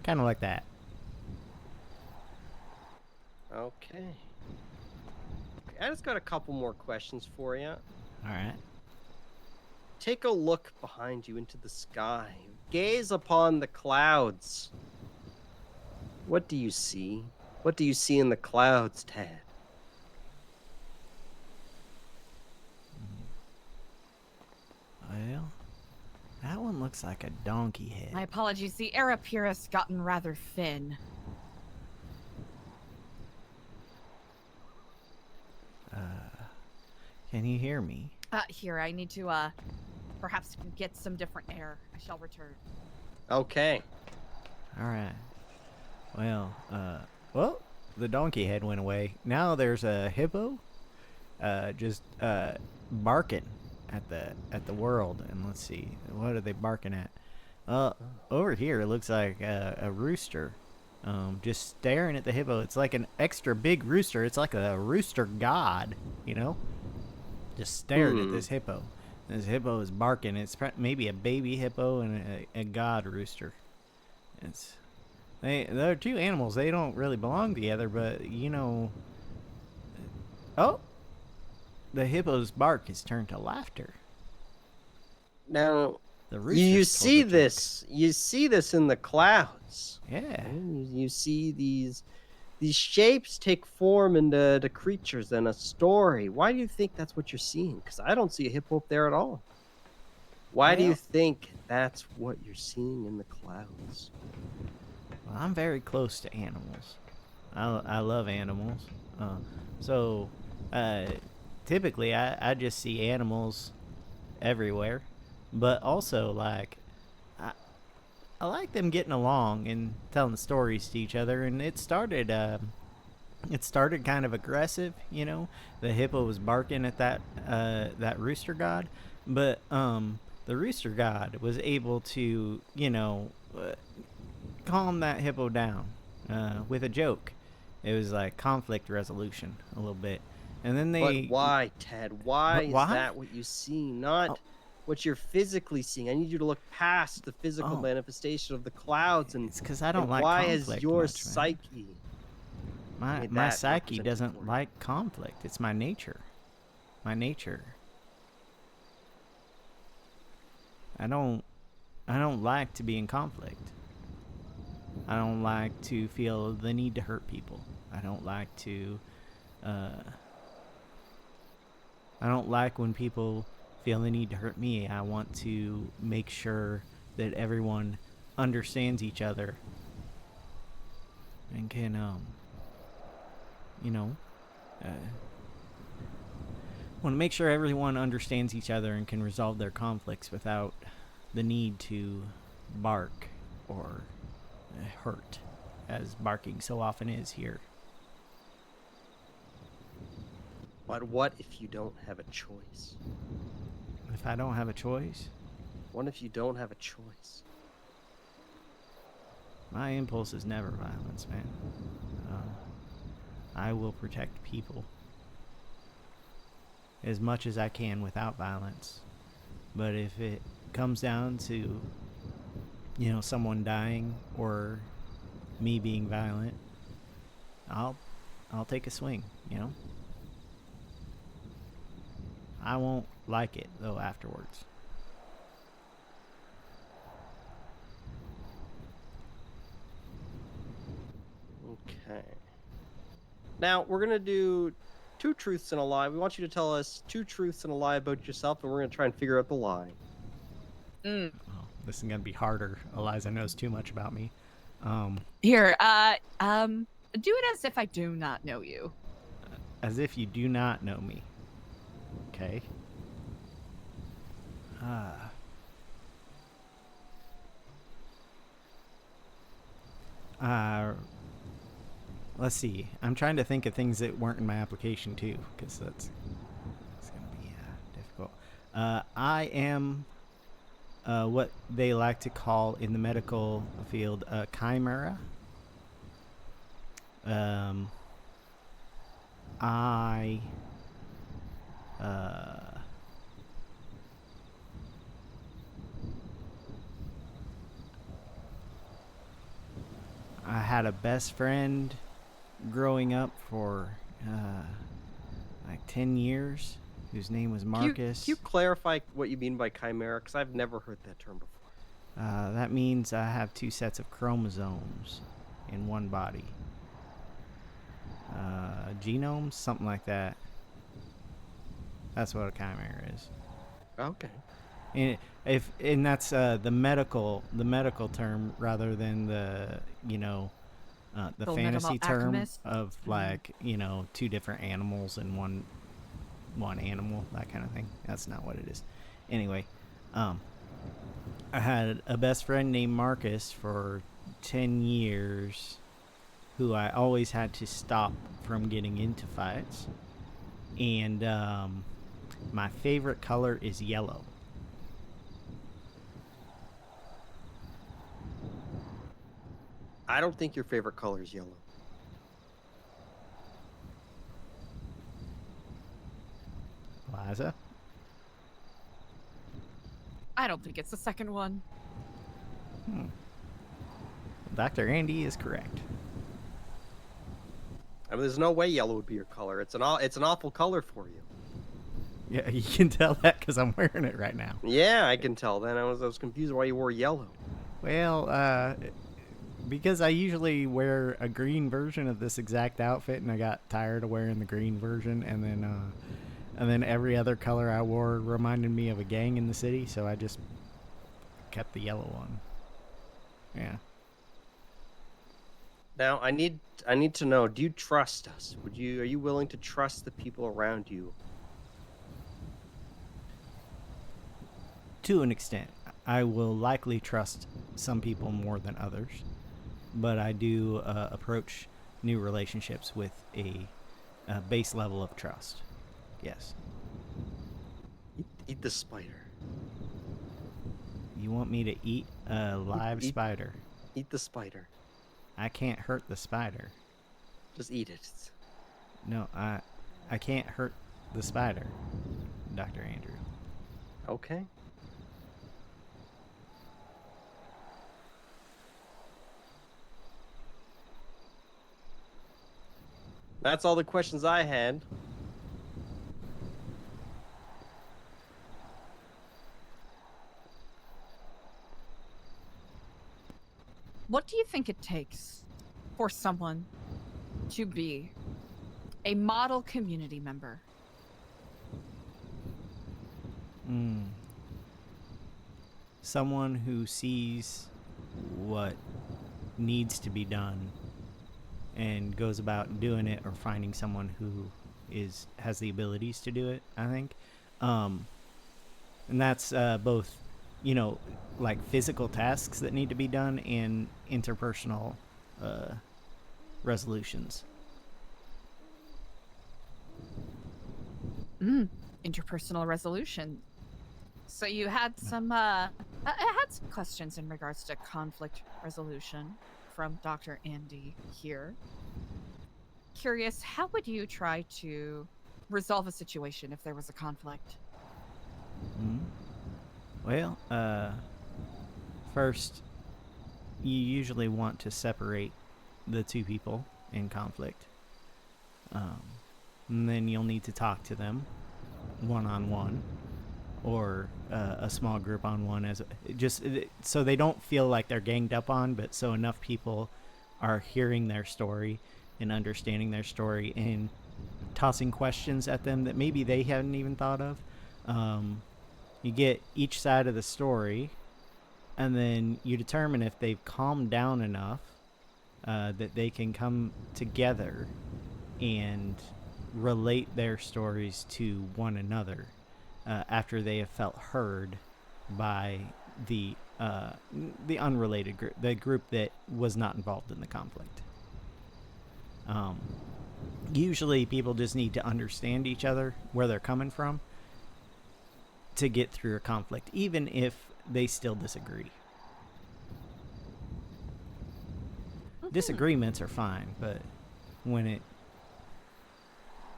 Kind of like that. Okay. I just got a couple more questions for you. All right. Take a look behind you into the sky. Gaze upon the clouds. What do you see? What do you see in the clouds, Tad? Well, that one looks like a donkey head. My apologies, the air up here has gotten rather thin. Can you hear me? Here, I need to, perhaps get some different air. I shall return. Okay. All right. Well, the donkey head went away. Now there's a hippo, just barking at the world. And let's see, what are they barking at? Over here it looks like a rooster, just staring at the hippo. It's like an extra big rooster. It's like a rooster god, you know, just staring at this hippo. This hippo is barking. It's maybe a baby hippo and a god rooster. They're two animals. They don't really belong together, but you know. Oh, the hippo's bark has turned to laughter. Now, The you rooster's told see a joke. this. You see this in the clouds. Yeah. You see these shapes take form into the creatures and a story. Why do you think that's what you're seeing? Because I don't see a hippo up there at all. Why do you Well- think that's what you're seeing in the clouds? Well, I'm very close to animals. I love animals. So typically I just see animals everywhere, but also like I like them getting along and telling stories to each other. And it started kind of aggressive, you know. The hippo was barking at that rooster god, but the rooster god was able to, you know, calm that hippo down with a joke. It was like conflict resolution a little bit. And then they. But why, Ted? Why But is why? that what you see? Not Oh. what you're physically seeing. I need you to look past the physical Oh. manifestation of the clouds and It's because I don't and like why conflict has your much, man. psyche My made my that psyche represented doesn't for you? like conflict. It's my nature. My nature. I don't like to be in conflict. I don't like to feel the need to hurt people. I don't like to I don't like when people feel the need to hurt me. I want to make sure that everyone understands each other and can, you know, want to make sure everyone understands each other and can resolve their conflicts without the need to bark or hurt, as barking so often is here. But what if you don't have a choice? If I don't have a choice, What if you don't have a choice? my impulse is never violence, man. I will protect people as much as I can without violence. But if it comes down to, you know, someone dying or me being violent, I'll take a swing, you know? I won't like it though afterwards. Okay. Now, we're going to do 2 truths and a lie. We want you to tell us 2 truths and a lie about yourself, and we're going to try and figure out the lie. Mm. Oh, this is gonna be harder. Eliza knows too much about me. Here, do it as if I do not know you. As if you do not know me. Okay. Let's see. I'm trying to think of things that weren't in my application too, because it's gonna be difficult. I am what they like to call in the medical field a chimera. I had a best friend growing up for like 10 years whose name was Marcus. Can you clarify what you mean by chimera? Because I've never heard that term before. That means I have 2 sets of chromosomes in one body. Genomes, something like that. That's what a chimera is. Okay. And that's the medical term rather than the the Full fantasy Metal term Alchemist? of like 2 different animals and one animal, that kind of thing. That's not what it is. Anyway, I had a best friend named Marcus for 10 years who I always had to stop from getting into fights. And my favorite color is yellow. I don't think your favorite color is yellow. Liza? I don't think it's the second one. Dr. Andy is correct. I mean, there's no way yellow would be your color. It's an awful color for you. Yeah, you can tell that because I'm wearing it right now. Yeah, I can tell. Then I was confused why you wore yellow. Well, because I usually wear a green version of this exact outfit, and I got tired of wearing the green version, and then every other color I wore reminded me of a gang in the city, so I just kept the yellow one. Yeah. Now, I need to know, do you trust us? Are you willing to trust the people around you? To an extent. I will likely trust some people more than others, but I do approach new relationships with a base level of trust. Yes. Eat the spider. You want me to eat a live spider? Eat the spider. I can't hurt the spider. Just eat it. No, I can't hurt the spider, Dr. Andrew. Okay. That's all the questions I had. What do you think it takes for someone to be a model community member? Mm. Someone who sees what needs to be done and goes about doing it, or finding someone who has the abilities to do it, I think. And that's both, like physical tasks that need to be done and interpersonal resolutions. Interpersonal resolution. So you had some I had some questions in regards to conflict resolution from Dr. Andy here. Curious, how would you try to resolve a situation if there was a conflict? Well, first, you usually want to separate the two people in conflict. And then you'll need to talk to them one-on-one, or a small group on one, so they don't feel like they're ganged up on, but so enough people are hearing their story and understanding their story and tossing questions at them that maybe they hadn't even thought of. You get each side of the story, and then you determine if they've calmed down enough that they can come together and relate their stories to one another after they have felt heard by the unrelated group, the group that was not involved in the conflict. Usually people just need to understand each other, where they're coming from, to get through a conflict, even if they still disagree. Disagreements are fine, but when it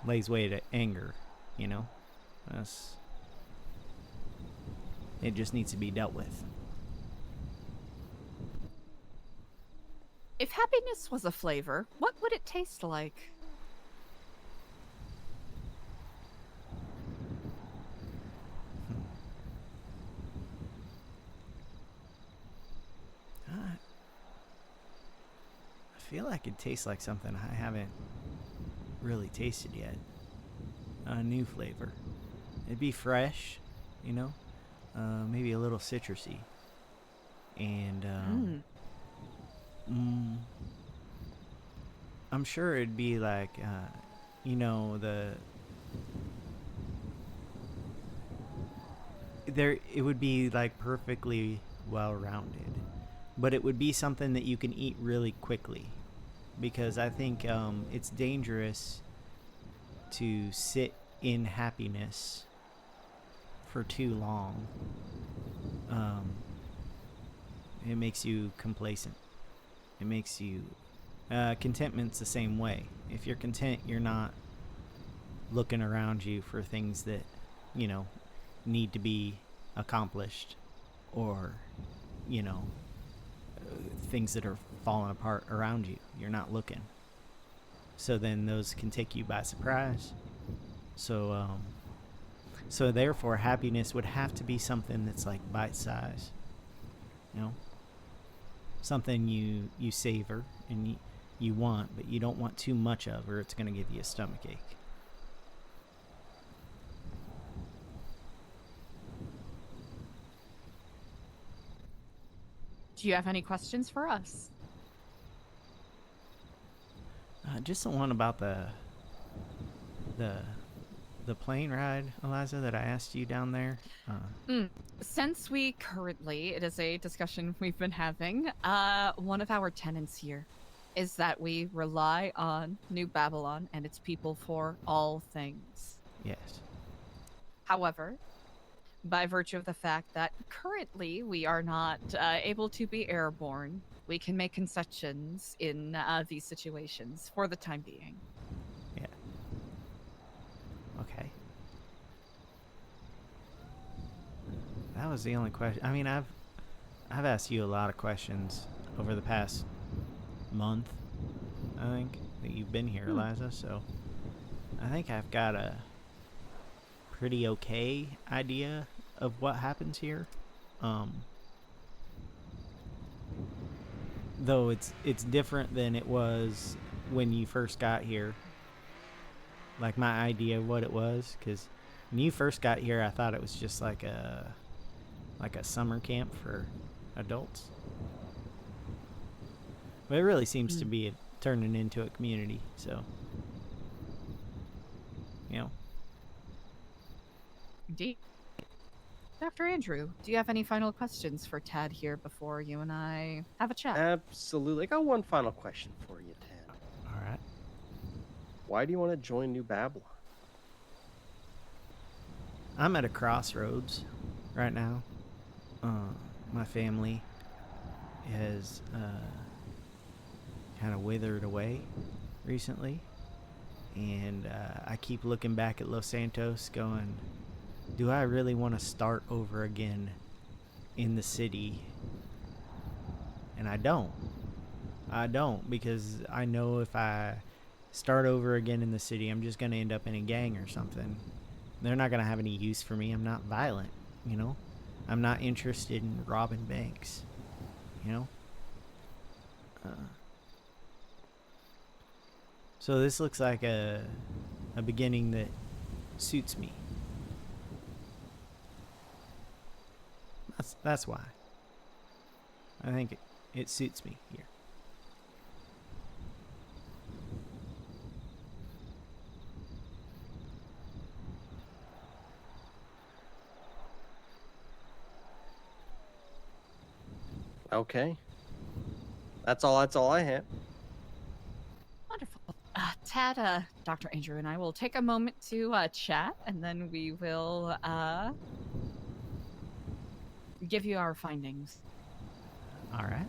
lays way to anger, it just needs to be dealt with. If happiness was a flavor, what would it taste like? I feel like it tastes like something I haven't really tasted yet. A new flavor. It'd be fresh, maybe a little citrusy. And I'm sure it'd be like, it would be like perfectly well-rounded, but it would be something that you can eat really quickly, because I think it's dangerous to sit in happiness for too long. It makes you complacent. It makes you contentment's the same way. If you're content, you're not looking around you for things that need to be accomplished, or things that are falling apart around you. You're not looking. So then those can take you by surprise. So therefore happiness would have to be something that's like bite size. Something you savor and you want, but you don't want too much of, or it's going to give you a stomachache. Do you have any questions for us? Just the one about the plane ride, Eliza, that I asked you down there. Since it is a discussion we've been having, one of our tenets here is that we rely on New Babylon and its people for all things. Yes. However, by virtue of the fact that currently we are not able to be airborne, we can make concessions in these situations for the time being. Yeah. Okay. That was the only question. I mean, I've asked you a lot of questions over the past month, I think, that you've been here, Eliza, so I think I've got a pretty okay idea of what happens here. Though it's different than it was when you first got here. Like my idea of what it was, because When you first got here, I thought it was just like a summer camp for adults. But it really seems to be turning into a community, so you know. Indeed. Dr. Andrew, do you have any final questions for Tad here before you and I have a chat? Absolutely. I got one final question for you, Tad. All right. Why do you want to join New Babylon? I'm at a crossroads right now. My family has kind of withered away recently, and I keep looking back at Los Santos going, do I really want to start over again in the city? And I don't, because I know if I start over again in the city, I'm just going to end up in a gang or something. They're not going to have any use for me. I'm not violent, you know? I'm not interested in robbing banks, you know? So this looks like a beginning that suits me. That's why. I think it suits me here. Okay. That's all I have. Wonderful. Tad, Dr. Andrew and I will take a moment to chat, and then we will give you our findings. All right.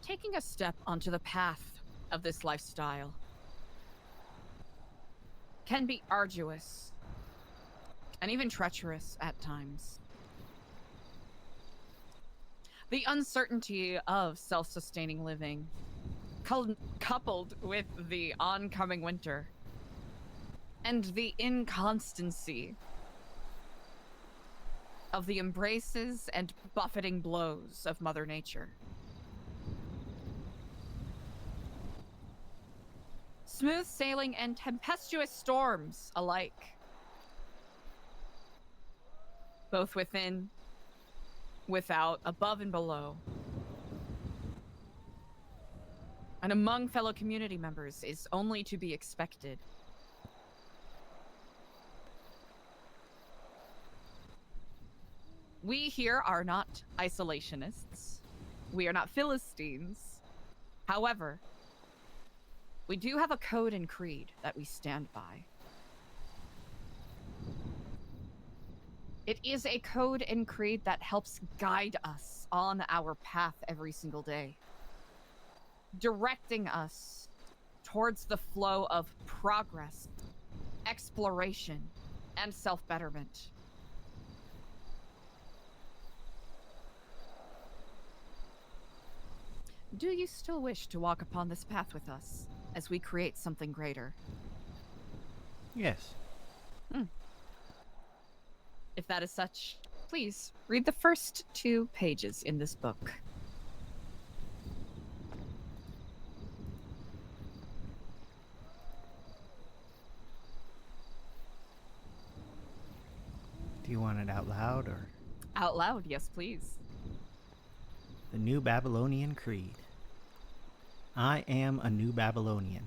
Taking a step onto the path of this lifestyle, can be arduous and even treacherous at times. The uncertainty of self-sustaining living, coupled with the oncoming winter, and the inconstancy of the embraces and buffeting blows of Mother Nature. Smooth sailing and tempestuous storms alike. Both within, without, above and below. And among fellow community members is only to be expected. We here are not isolationists. We are not Philistines. However, we do have a code and creed that we stand by. It is a code and creed that helps guide us on our path every single day, directing us towards the flow of progress, exploration, and self-betterment. Do you still wish to walk upon this path with us as we create something greater? Yes. If that is such, please read the first 2 pages in this book. Do you want it out loud or? Out loud, yes, please. The New Babylonian Creed. I am a New Babylonian.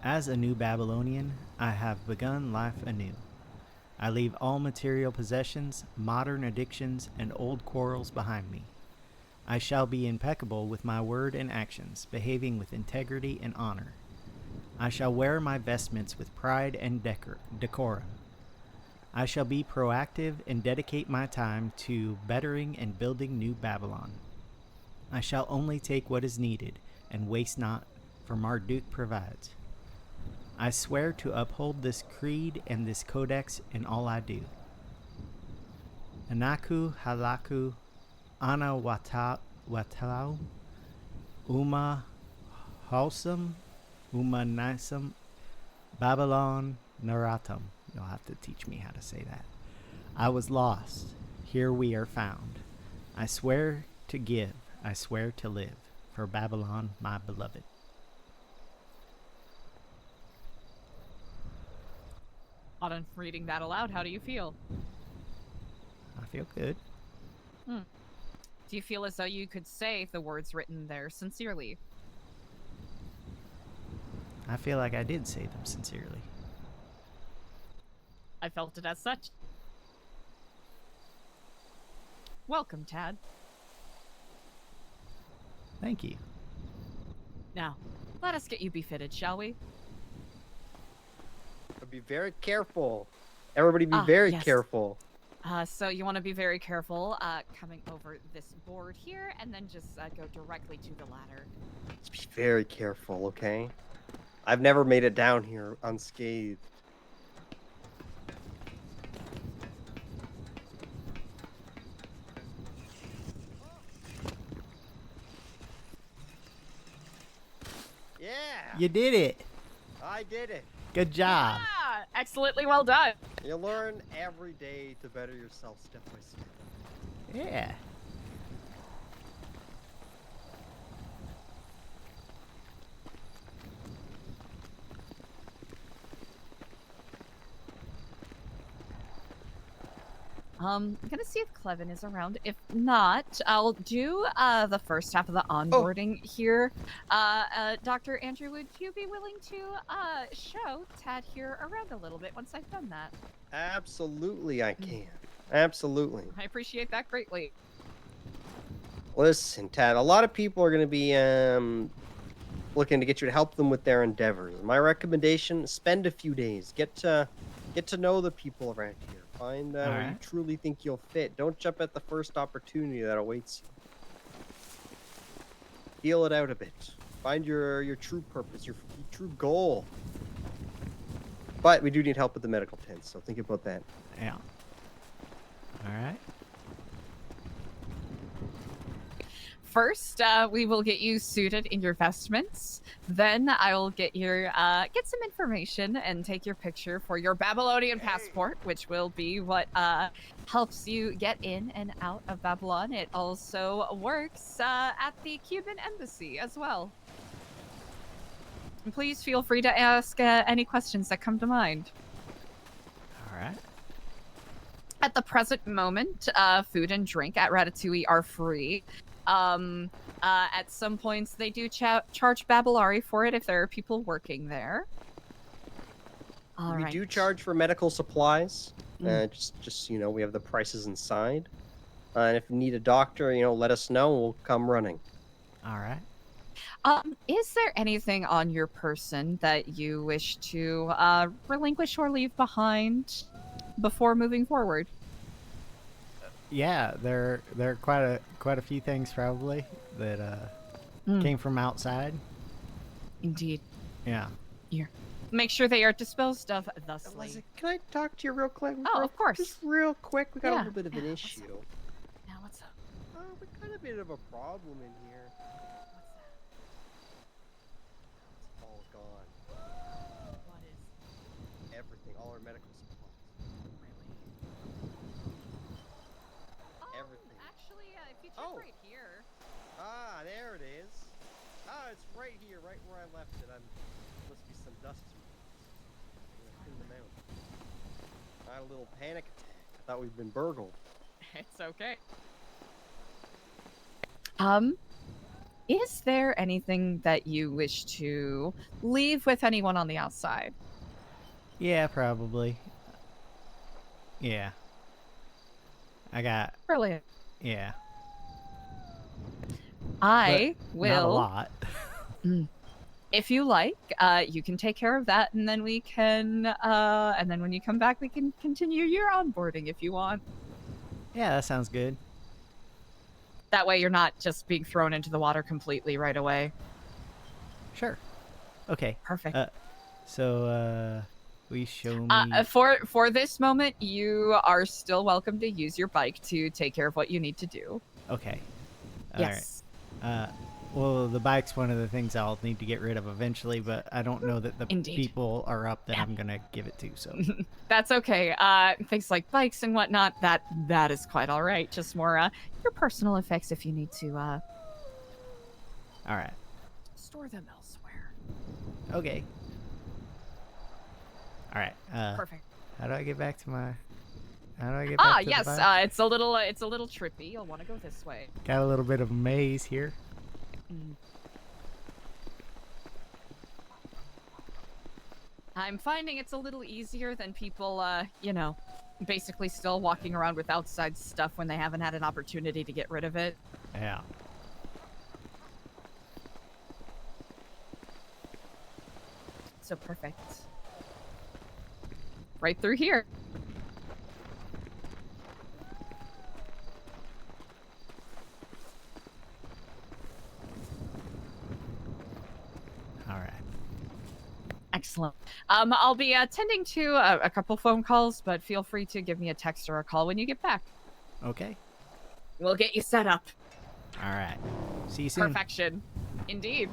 As a New Babylonian, I have begun life anew. I leave all material possessions, modern addictions, and old quarrels behind me. I shall be impeccable with my word and actions, behaving with integrity and honor. I shall wear my vestments with pride and decorum. I shall be proactive and dedicate my time to bettering and building New Babylon. I shall only take what is needed and waste not, for Marduk provides. I swear to uphold this creed and this codex in all I do. Anaku halaku ana watau uma wholesome uma nisam Babylon naratum. You'll have to teach me how to say that. I was lost. Here we are found. I swear to give. I swear to live. For Babylon, my beloved. On reading that aloud, how do you feel? I feel good. Do you feel as though you could say the words written there sincerely? I feel like I did say them sincerely. I felt it as such. Welcome, Tad. Thank you. Now, let us get you befitted, shall we? Be very careful. Everybody be very yes. careful. So you want to be very careful coming over this board here, and then just go directly to the ladder. Just be very careful, okay? I've never made it down here unscathed. Yeah! You did it. I did it. Good job. Ah, excellently well done. You learn every day to better yourself step by step. Yeah. I'm gonna see if Clevin is around. If not, I'll do the first half of the onboarding here. Dr. Andrew, would you be willing to show Tad here around a little bit once I've done that? Absolutely, I can. Absolutely. I appreciate that greatly. Listen, Tad, a lot of people are going to be looking to get you to help them with their endeavors. My recommendation: spend a few days, get to know the people around here. Find where you truly think you'll fit. Don't jump at the first opportunity that awaits you. Feel it out a bit. Find your true purpose, your true goal. But we do need help with the medical tents, so think about that. Yeah. All right. First, we will get you suited in your vestments. Then I will get get some information and take your picture for your Babylonian passport, which will be what helps you get in and out of Babylon. It also works at the Cuban embassy as well. And please feel free to ask any questions that come to mind. All right. At the present moment, food and drink at Ratatouille are free. At some points, they do charge Babylari for it if there are people working there. All we right. do charge for medical supplies. Mm. Just you know, we have the prices inside. And if you need a doctor, you know, let us know. We'll come running. All right. Is there anything on your person that you wish to relinquish or leave behind before moving forward? Yeah, there are quite a few things probably that came from outside. Indeed. Yeah. Here. Make sure they are disposed of thusly. Eliza, can I talk to you real quick? Oh, of course. Just real quick. We got a Yeah, little bit of an yeah, issue. Now what's up? We got a bit of a problem in here. What's that? It's all gone. What is Everything. All our medical supplies. really? Everything. Actually, if you check Oh. right here. Ah, there it is. Ah, it's right here, right where I left it. Must be some dust. Clean them out. I had a little panic attack. I thought we'd been burgled. It's okay. Is there anything that you wish to leave with anyone on the outside? Yeah, probably. Yeah. I got. Brilliant. Yeah. I Not a will. lot. If you like, you can take care of that, and then we can. And then when you come back, we can continue your onboarding if you want. Yeah, that sounds good. That way, you're not just being thrown into the water completely right away. Sure. Okay. Perfect. We show me. For this moment, you are still welcome to use your bike to take care of what you need to do. Okay. Yes. All right. Well, the bike's one of the things I'll need to get rid of eventually, but I don't know that the Indeed. people are up that I'm gonna give it to. So. That's okay. Things like bikes and whatnot, that is quite all right. Just more your personal effects if you need to All right. store them elsewhere. Okay. All right. Perfect. How do I get back to my? How do I get back to yes. the bike? It's a little trippy. You'll want to go this way. Got a little bit of a maze here. I'm finding it's a little easier than people, basically still walking around with outside stuff when they haven't had an opportunity to get rid of it. Yeah. So perfect. Right through here. All right. Excellent. I'll be attending to a couple phone calls, but feel free to give me a text or a call when you get back. Okay. We'll get you set up. All right. See you soon. Perfection. Indeed.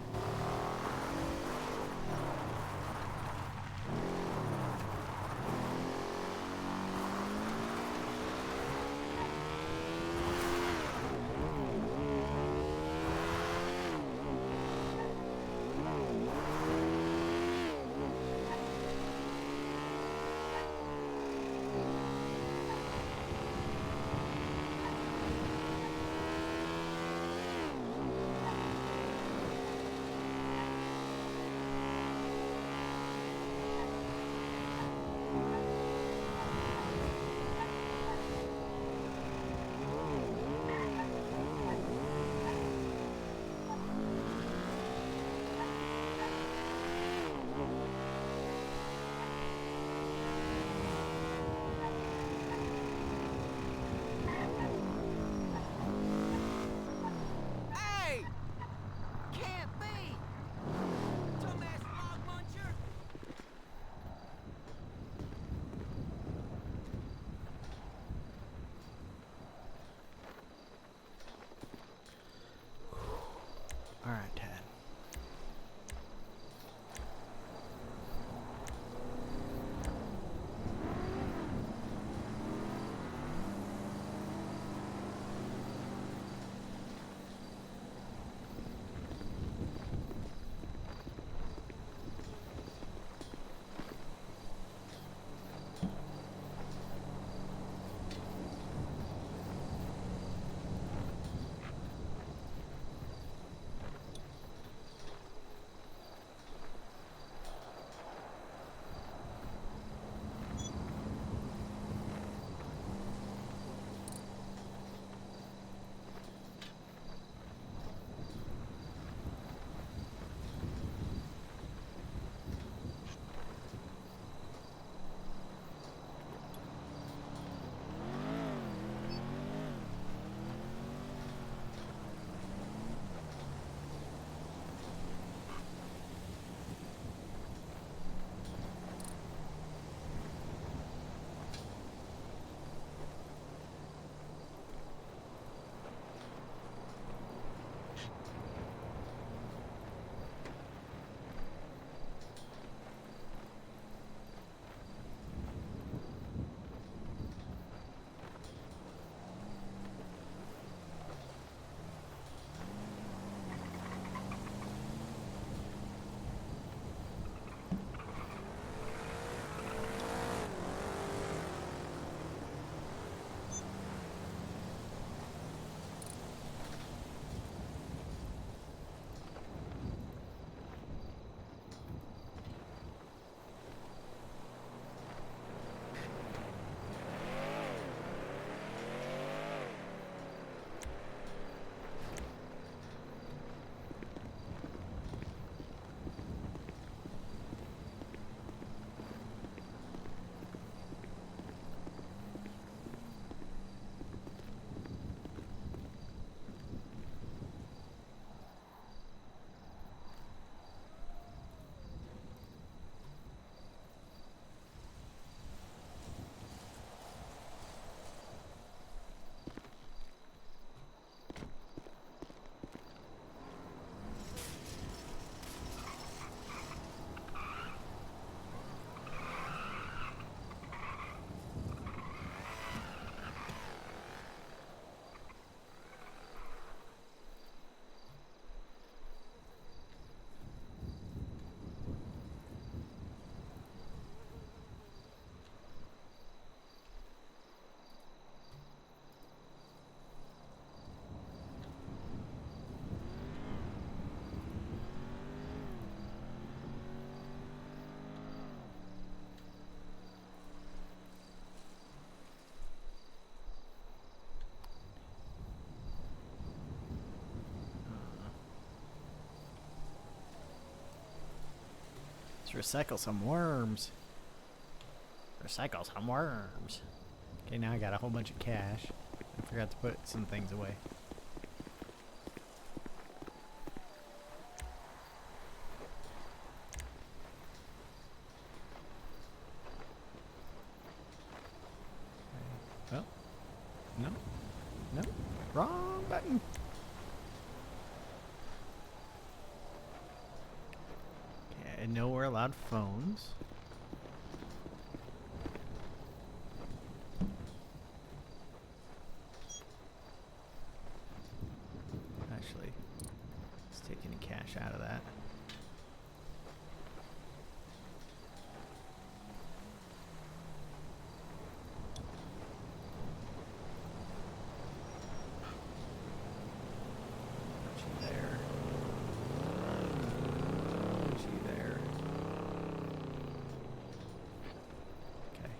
All right, Tad. Let's recycle some worms. Recycle some worms. Okay, now I got a whole bunch of cash. I forgot to put some things away. Okay. Oh. No. No. Wrong button. Okay, I know we're allowed phones. Actually, let's take any cash out of that. Put you there. Put you there. Okay.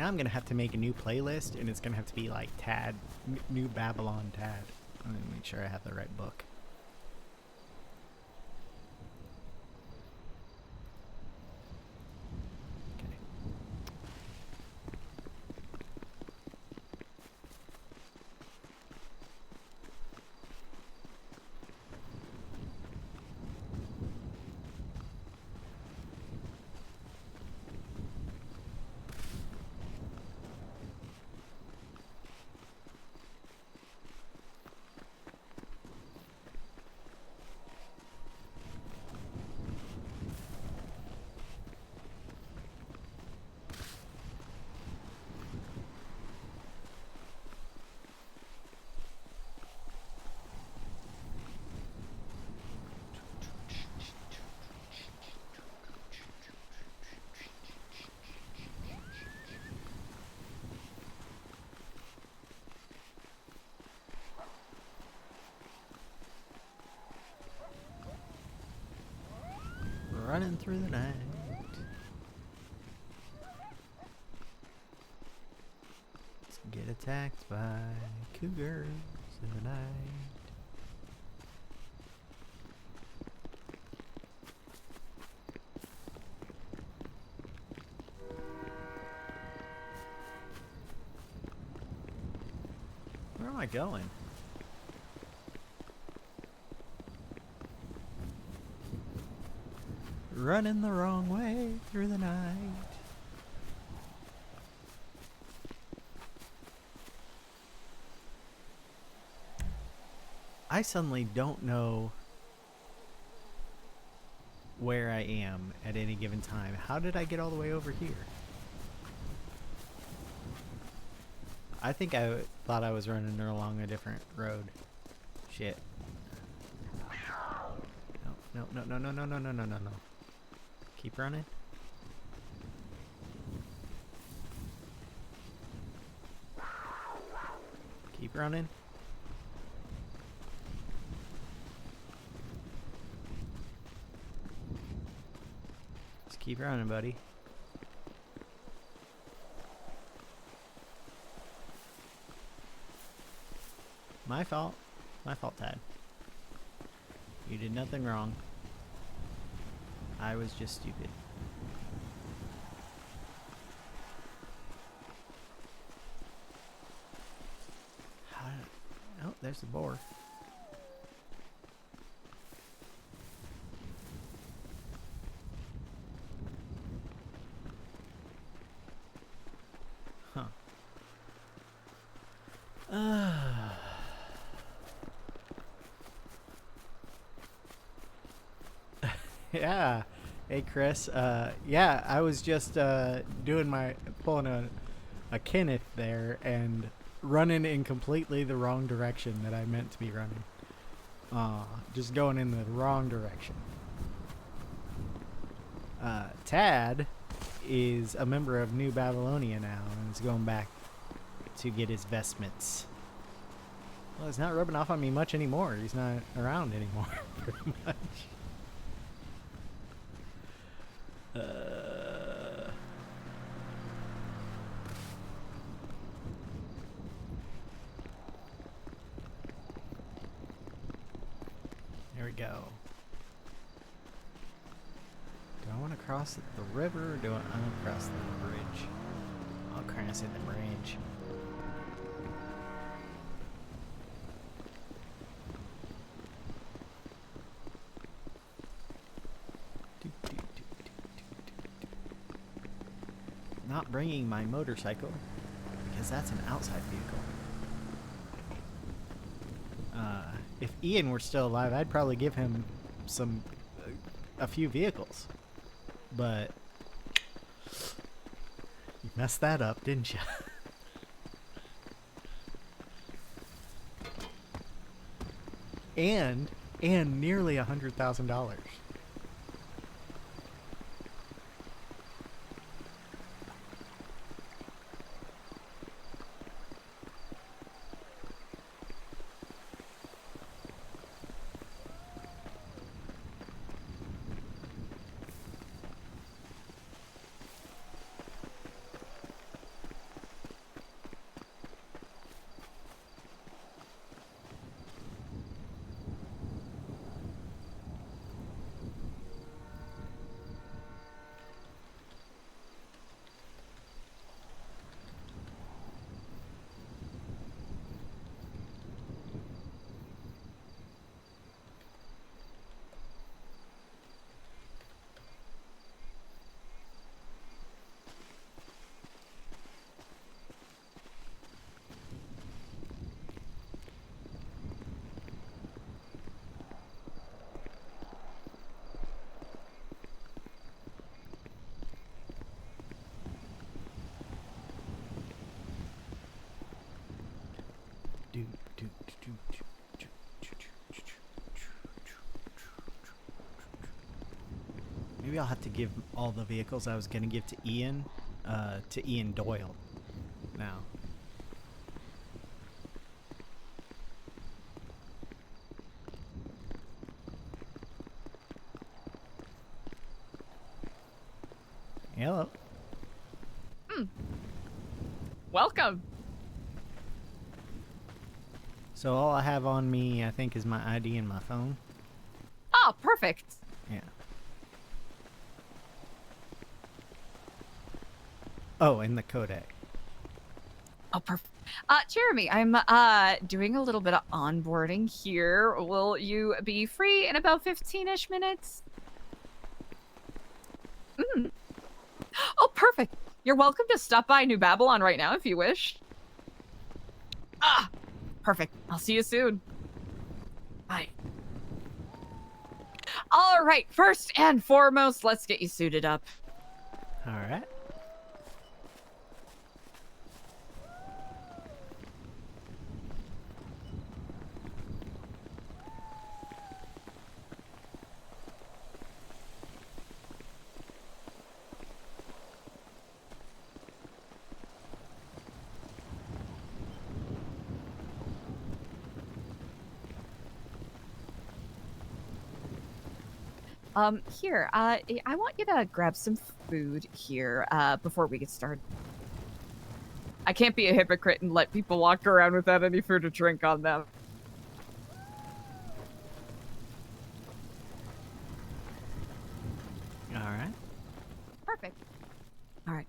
now I'm gonna have to make a new playlist, and it's gonna have to be like Tad, New Babylon Tad. I'm gonna make sure I have the right book. Okay. Running through the night. Let's get attacked by cougars in the night. Where am I going? Running the wrong way through the night. I suddenly don't know where I am at any given time. How did I get all the way over here? I think I thought I was running along a different road. Shit. No, no, no, no, no, no, no, no, no, no. Keep running. Keep running. Just keep running, buddy. My fault. My fault, Tad. You did nothing wrong. I was just stupid. Oh, there's the boar. Huh. Yeah. Hey, Chris. Yeah, I was just pulling a Kenneth there and running in completely the wrong direction that I meant to be running. Just going in the wrong direction. Tad is a member of New Babylonia now and is going back to get his vestments. Well, he's not rubbing off on me much anymore. He's not around anymore, pretty much. There we go. Do I want to cross the river or do I want to cross the bridge? I'll cross the bridge. Not bringing my motorcycle because that's an outside vehicle. If Ian were still alive, I'd probably give him a few vehicles, but you messed that up, didn't you? and nearly $100,000. Maybe I'll have to give all the vehicles I was gonna give to Ian Doyle now. Hello. Welcome. So all I have on me, I think, is my ID and my phone. Oh, perfect. Yeah. Oh, and the codec. Oh, perfect. Jeremy, I'm doing a little bit of onboarding here. Will you be free in about 15-ish minutes? Oh, perfect. You're welcome to stop by New Babylon right now if you wish. Perfect. I'll see you soon. Bye. All right, first and foremost, let's get you suited up. All right. Here, I want you to grab some food here, before we get started. I can't be a hypocrite and let people walk around without any food or drink on them. All right. Perfect. All right.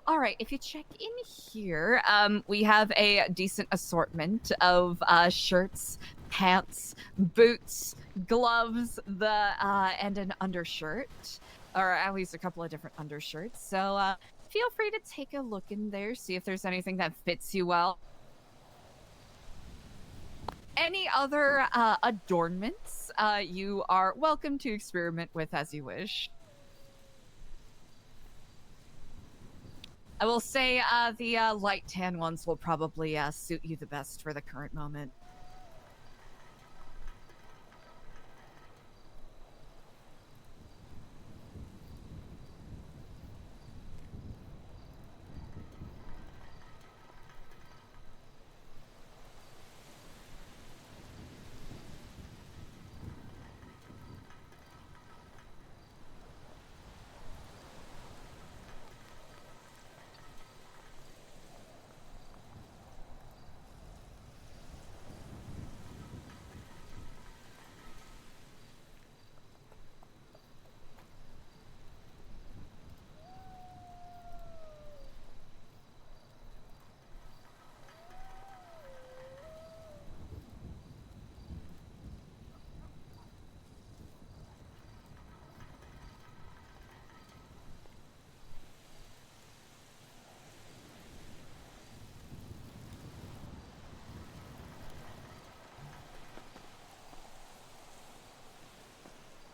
All right, if you check in here, we have a decent assortment of shirts, pants, boots, gloves, and an undershirt, or at least a couple of different undershirts. So feel free to take a look in there, see if there's anything that fits you well. Any other adornments you are welcome to experiment with as you wish. I will say the light tan ones will probably suit you the best for the current moment.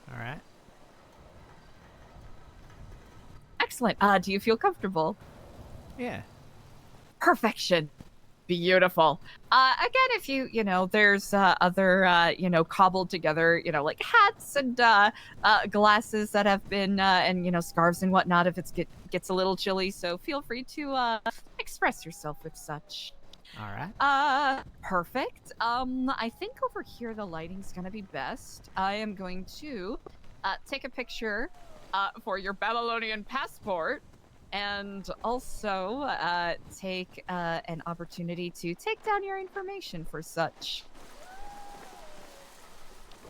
All right. Excellent. Do you feel comfortable? Yeah. Perfection. Beautiful. Again, if you know, there's other, cobbled together, like hats and glasses that have been, and, scarves and whatnot if it gets a little chilly. So feel free to express yourself with such. All right. Perfect. I think over here the lighting's gonna be best. I am going to take a picture for your Babylonian passport, and also take an opportunity to take down your information for such.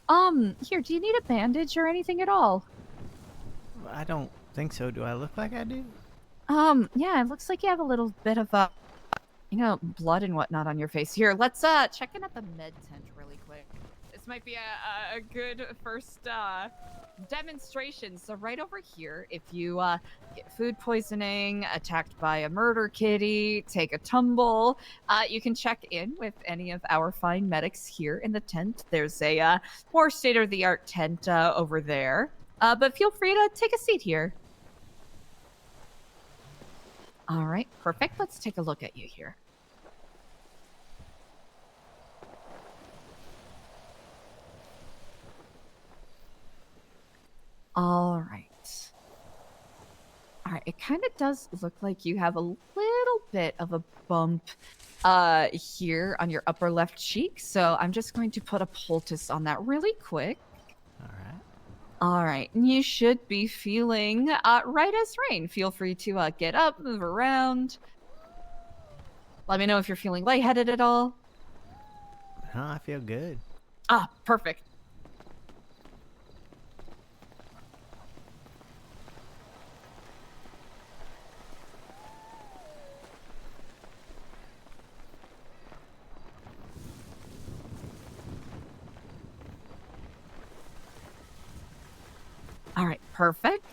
Here, do you need a bandage or anything at all? I don't think so. Do I look like I do? Yeah, it looks like you have a little bit of blood and whatnot on your face. Here, let's check in at the med tent really quick. This might be a good first demonstration. So right over here, if you get food poisoning, attacked by a murder kitty, take a tumble, you can check in with any of our fine medics here in the tent. There's a more state-of-the-art tent over there. But feel free to take a seat here. All right, perfect. Let's take a look at you here. All right. All right, it kind of does look like you have a little bit of a bump here on your upper left cheek. So I'm just going to put a poultice on that really quick. All right. All right, and you should be feeling right as rain. Feel free to get up, move around. Let me know if you're feeling lightheaded at all. No, I feel good. Ah, perfect. All right, perfect.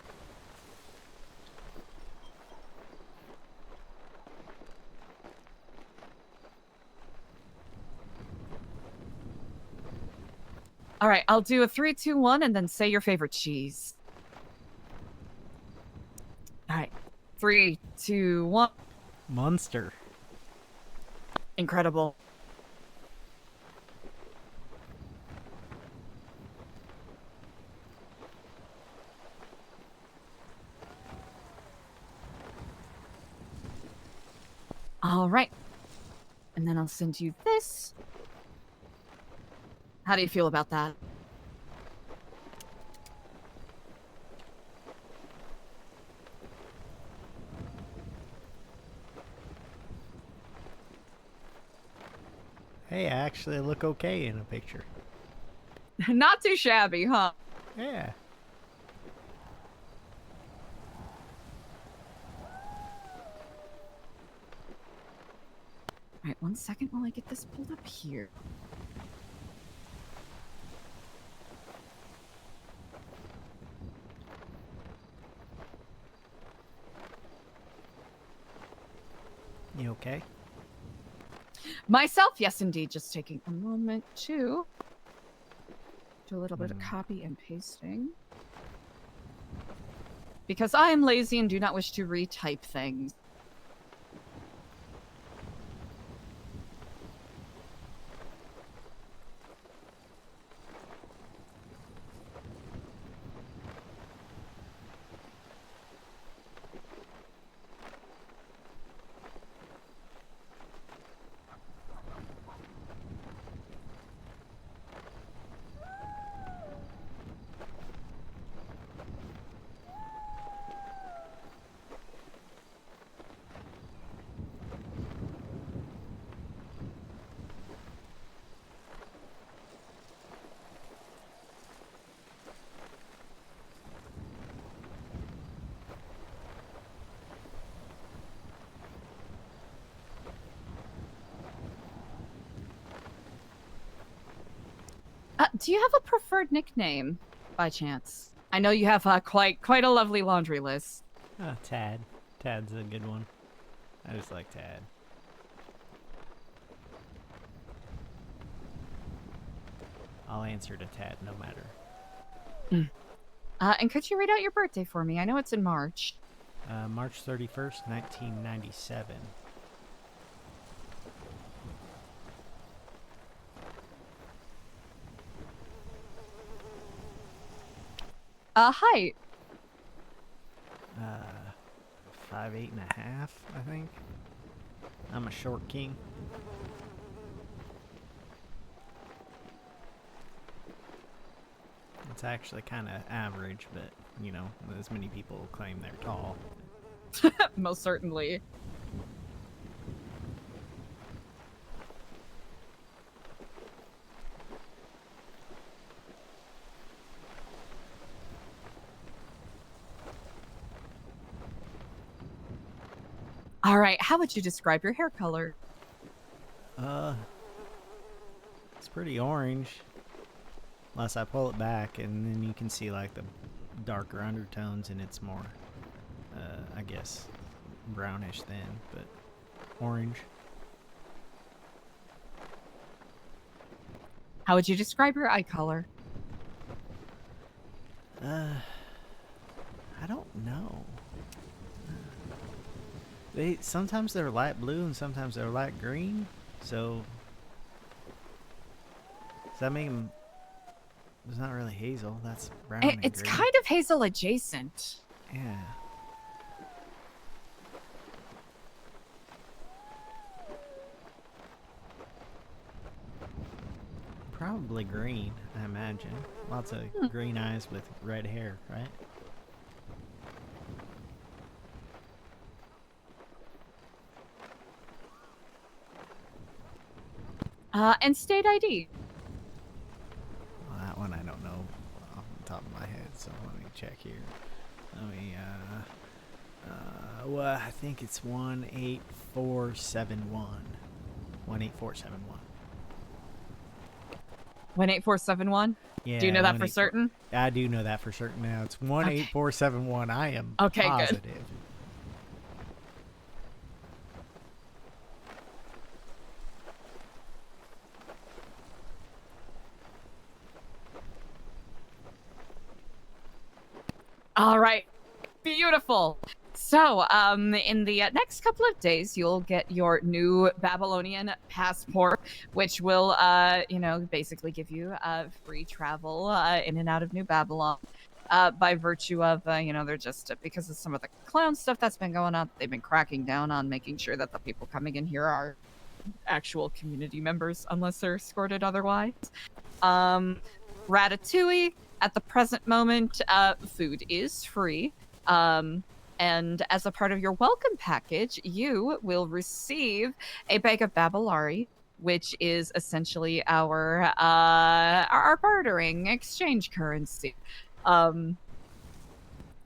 All right, I'll do a 3, 2, 1, and then say your favorite cheese. All right, 3, 2, 1. Monster. Incredible. All right. And then I'll send you this. How do you feel about that? Hey, I actually look okay in a picture. Not too shabby, huh? Yeah. All right, 1 second while I get this pulled up here. You okay? Myself, yes, indeed. Just taking a moment to do a little bit of copy and pasting. Because I am lazy and do not wish to retype things. Do you have a preferred nickname, by chance? I know you have quite a lovely laundry list. Tad. Tad's a good one. I just like Tad. I'll answer to Tad no matter. And could you read out your birthday for me? I know it's in March. March 31st, 1997. Height. 5'8.5", I think. I'm a short king. It's actually kind of average, but, you know, as many people claim they're tall. Most certainly. All right, how would you describe your hair color? It's pretty orange. Unless I pull it back, and then you can see, like, the darker undertones, and it's more, I guess, brownish then, but orange. How would you describe your eye color? I don't know. Sometimes they're light blue and sometimes they're light green. So does that mean it's not really hazel? That's brown and It's green. kind of hazel adjacent. Yeah. Probably green, I imagine. Lots of green eyes with red hair, right? And state ID. Well, that one I don't know off the top of my head, so let me check here. Let me, well, I think it's 18471. 18471. 18471. Yeah. Do you know that for 184 certain? I do know that for certain now. It's 18471. I am Okay, good. positive. All right. Beautiful. So, in the next couple of days, you'll get your new Babylonian passport, which will, basically give you free travel in and out of New Babylon. By virtue of, they're just because of some of the clown stuff that's been going on, they've been cracking down on making sure that the people coming in here are actual community members, unless they're escorted otherwise. Ratatouille, at the present moment, food is free. And as a part of your welcome package, you will receive a bag of Babylari, which is essentially our bartering exchange currency. You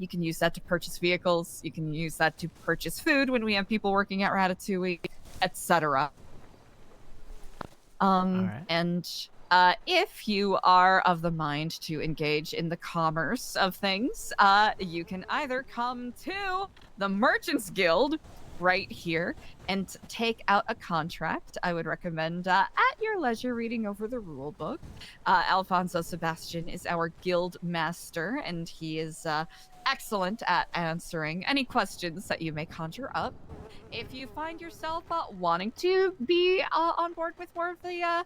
can use that to purchase vehicles. You can use that to purchase food when we have people working at Ratatouille, etc. right. And if you are of the mind to engage in the commerce of things, you can either come to the Merchants Guild right here and take out a contract. I would recommend at your leisure reading over the rule book. Alfonso Sebastian is our guild master, and he is excellent at answering any questions that you may conjure up. If you find yourself wanting to be on board with more of the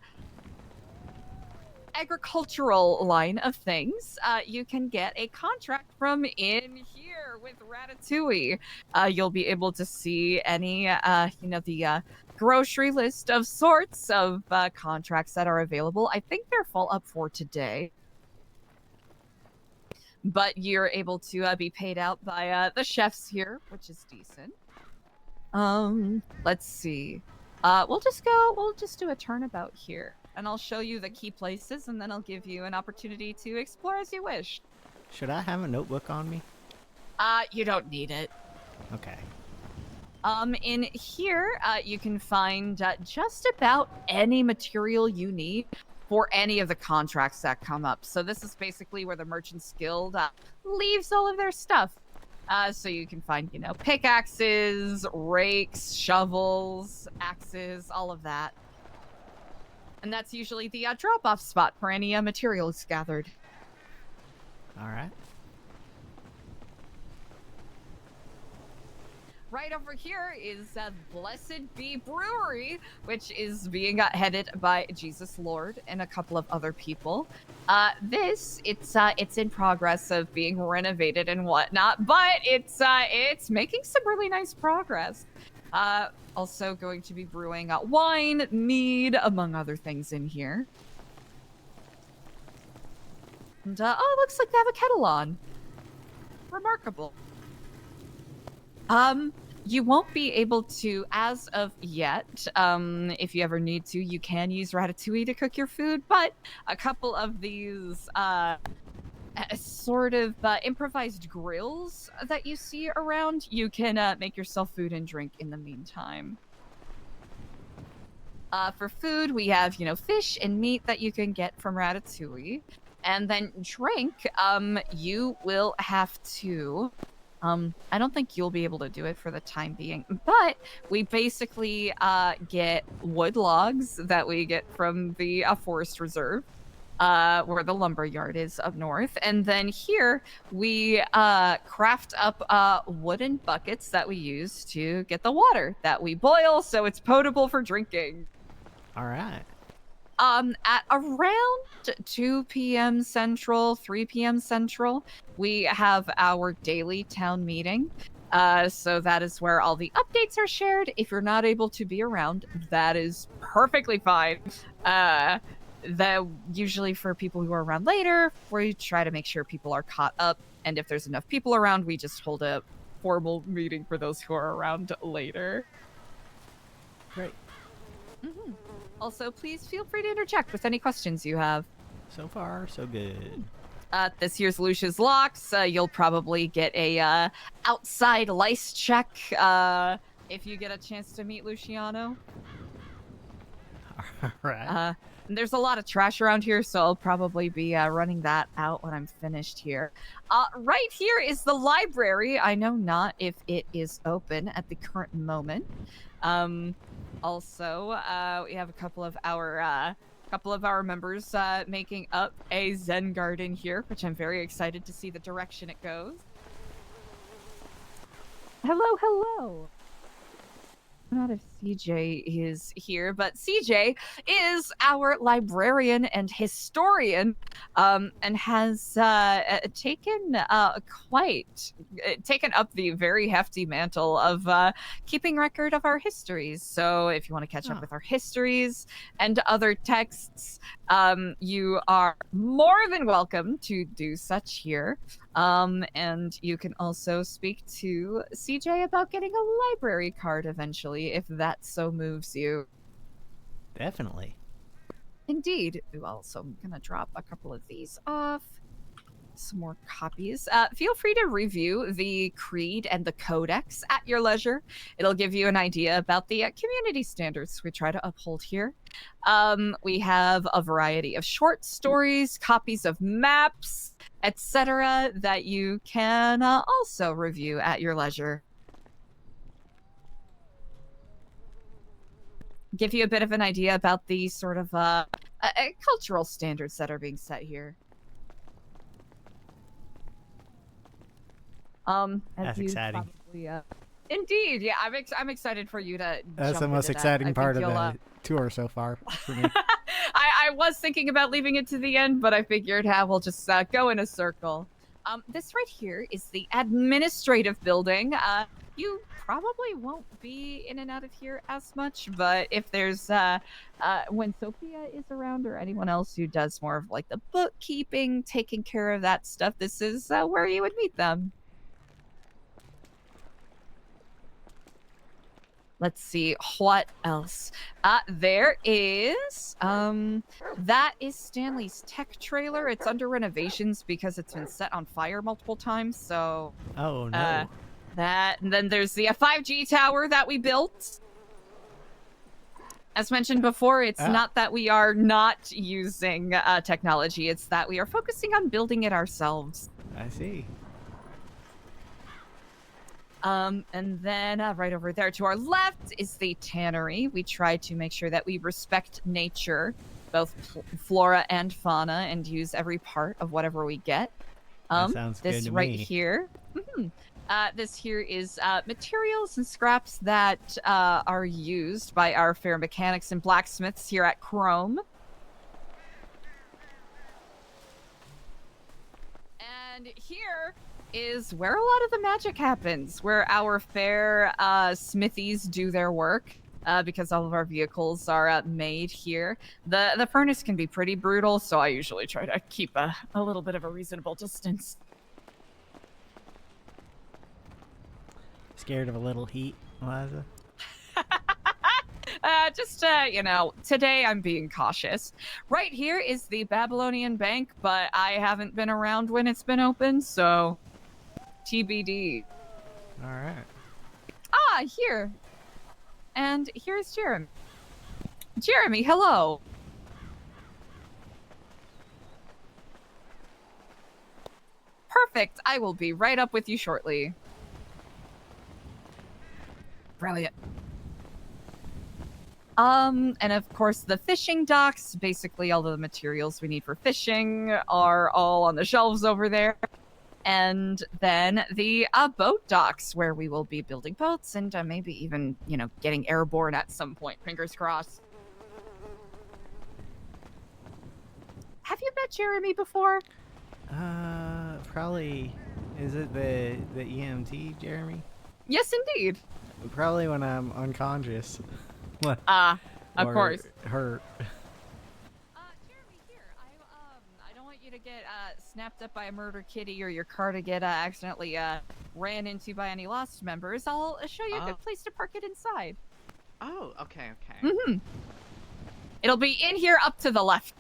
agricultural line of things, you can get a contract from in here with Ratatouille. You'll be able to see any, the grocery list of sorts of contracts that are available. I think they're full up for today. But you're able to be paid out by the chefs here, which is decent. Let's see. We'll just do a turnabout here. And I'll show you the key places, and then I'll give you an opportunity to explore as you wish. Should I have a notebook on me? You don't need it. Okay. In here, you can find just about any material you need for any of the contracts that come up. So this is basically where the Merchants Guild leaves all of their stuff. So you can find, pickaxes, rakes, shovels, axes, all of that. And that's usually the drop-off spot for any materials gathered. All right. Right over here is Blessed Be Brewery, which is being headed by Jesus Lord and a couple of other people. It's in progress of being renovated and whatnot, but it's making some really nice progress. Also going to be brewing wine, mead, among other things in here. And, looks like they have a kettle on. Remarkable. You won't be able to, as of yet, if you ever need to, you can use Ratatouille to cook your food, but a couple of these, sort of improvised grills that you see around, you can make yourself food and drink in the meantime. For food, we have, fish and meat that you can get from Ratatouille. And then drink, you will have to... I don't think you'll be able to do it for the time being, but we basically get wood logs that we get from the forest reserve. where the lumber yard is up north. And then here we craft up wooden buckets that we use to get the water that we boil so it's potable for drinking. All right. At around 2 p.m. Central, 3 p.m. Central, we have our daily town meeting. So that is where all the updates are shared. If you're not able to be around, that is perfectly fine. That usually for people who are around later, we try to make sure people are caught up. And if there's enough people around, we just hold a formal meeting for those who are around later. Great. Mm-hmm. Also, please feel free to interject with any questions you have. So far, so good. This year's Lucia's Locks, you'll probably get a outside lice check if you get a chance to meet Luciano. All right. And there's a lot of trash around here, so I'll probably be running that out when I'm finished here. Right here is the library. I know not if it is open at the current moment. Also, we have a couple of our members making up a Zen garden here, which I'm very excited to see the direction it goes. Hello, hello. Not if CJ is here, but CJ is our librarian and historian, and has taken up the very hefty mantle of keeping record of our histories. So if you want to catch up with our histories and other texts, you are more than welcome to do such here. And you can also speak to CJ about getting a library card eventually, if that so moves you. Definitely. Indeed. Ooh, also, I'm gonna drop a couple of these off. Some more copies. Feel free to review the Creed and the Codex at your leisure. It'll give you an idea about the community standards we try to uphold here. We have a variety of short stories, copies of maps, etc. that you can also review at your leisure. Give you a bit of an idea about the sort of cultural standards that are being set here. That's exciting. Probably, indeed, yeah, I'm excited for you to. That's the jump most into exciting that. part of the tour so far for me. I was thinking about leaving it to the end, but I figured we'll just go in a circle. This right here is the administrative building. You probably won't be in and out of here as much, but if there's when Sophia is around or anyone else who does more of like the bookkeeping, taking care of that stuff, this is where you would meet them. Let's see, what else? There is, that is Stanley's tech trailer. It's under renovations because it's been set on fire multiple times, so... Oh, no. That, and then there's the 5G tower that we built. As mentioned before, it's not that we are not using technology, it's that we are focusing on building it ourselves. I see. And then right over there to our left is the tannery. We try to make sure that we respect nature, both flora and fauna, and use every part of whatever we get. That sounds good this to right me. here. This here is materials and scraps that are used by our fair mechanics and blacksmiths here at Chrome. And here is where a lot of the magic happens, where our fair smithies do their work, because all of our vehicles are made here. The furnace can be pretty brutal, so I usually try to keep a little bit of a reasonable distance. Scared of a little heat, Eliza? You know, today I'm being cautious. Right here is the Babylonian Bank, but I haven't been around when it's been open, so TBD. All right. Here. And here's Jeremy. Jeremy, hello. Perfect. I will be right up with you shortly. Brilliant. And of course, the fishing docks, basically all of the materials we need for fishing are all on the shelves over there. And then the boat docks, where we will be building boats and maybe even, getting airborne at some point. Fingers crossed. Have you met Jeremy before? Probably. Is it the EMT, Jeremy? Yes, indeed. Probably when I'm unconscious. What? Of Or course. hurt. Jeremy, here. I don't want you to get snapped up by a murder kitty or your car to get accidentally ran into by any Lost members. I'll show you a good place to park it inside. Oh, okay. Mm-hmm. It'll be in here up to the left.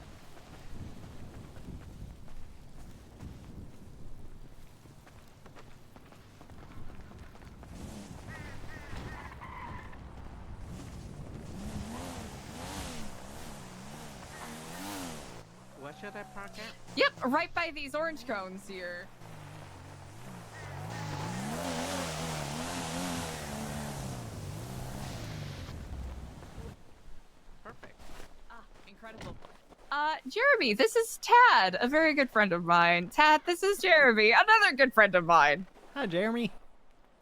Where should I park at? Yep, right by these orange cones here. Perfect. Incredible. Jeremy, this is Tad, a very good friend of mine. Tad, this is Jeremy, another good friend of mine. Hi, Jeremy.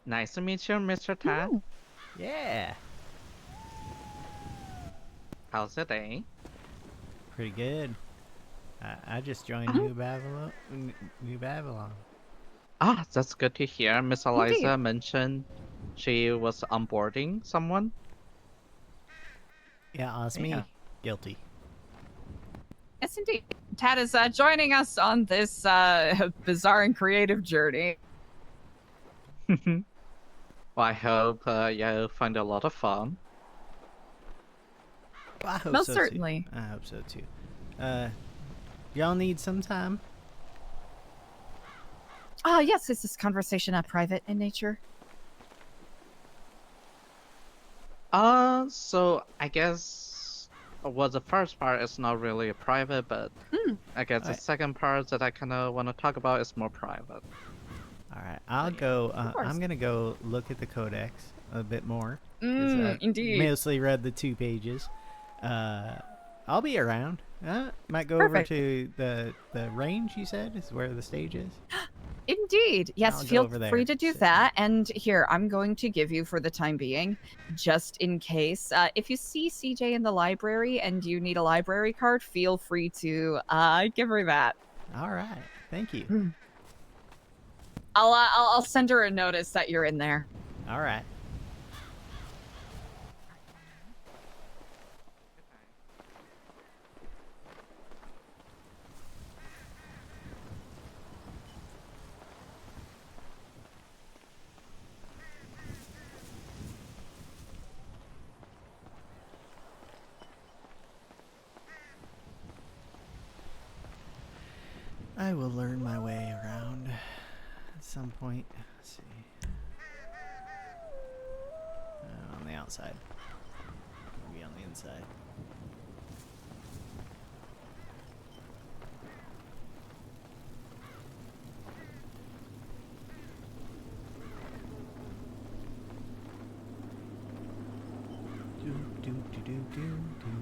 Nice to meet you, Mr. Tad. Ooh. Yeah. How's the day? Pretty good. I just joined New Babylon. New Babylon. Ah, that's good to hear. Miss Eliza Indeed. mentioned she was onboarding someone. Yeah, that's me. Yeah. Guilty. Yes, indeed. Tad is joining us on this bizarre and creative journey. Well, I hope you find a lot of fun. Well, I hope Most so certainly. Too. I hope so too. Y'all need some time? Yes, is this conversation private in nature? So I guess the first part is not really a private, but I guess the Alright. second part that I kind of want to talk about is more private. All right, I'll go. course. I'm gonna go look at the codex a bit more. 'Cause I've Indeed. Mostly read the 2 pages. I'll be around. Might go Perfect. over to the range. You said is where the stage is. Indeed. Yes, I'll go feel over there, free to do sit. that. And here, I'm going to give you, for the time being, just in case, if you see CJ in the library and you need a library card, feel free to give her that. All right. Thank you. I'll send her a notice that you're in there. All right. I will learn my way around at some point. Let's see. On the outside. Maybe on the inside. Do do do do do do.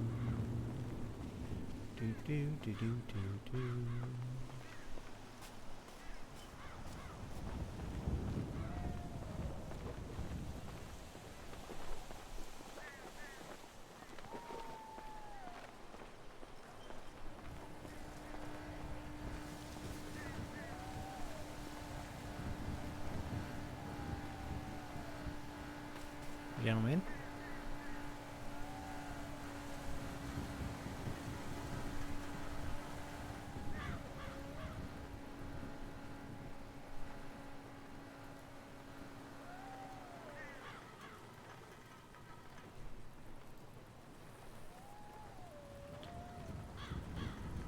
Do do do do do do. Gentlemen.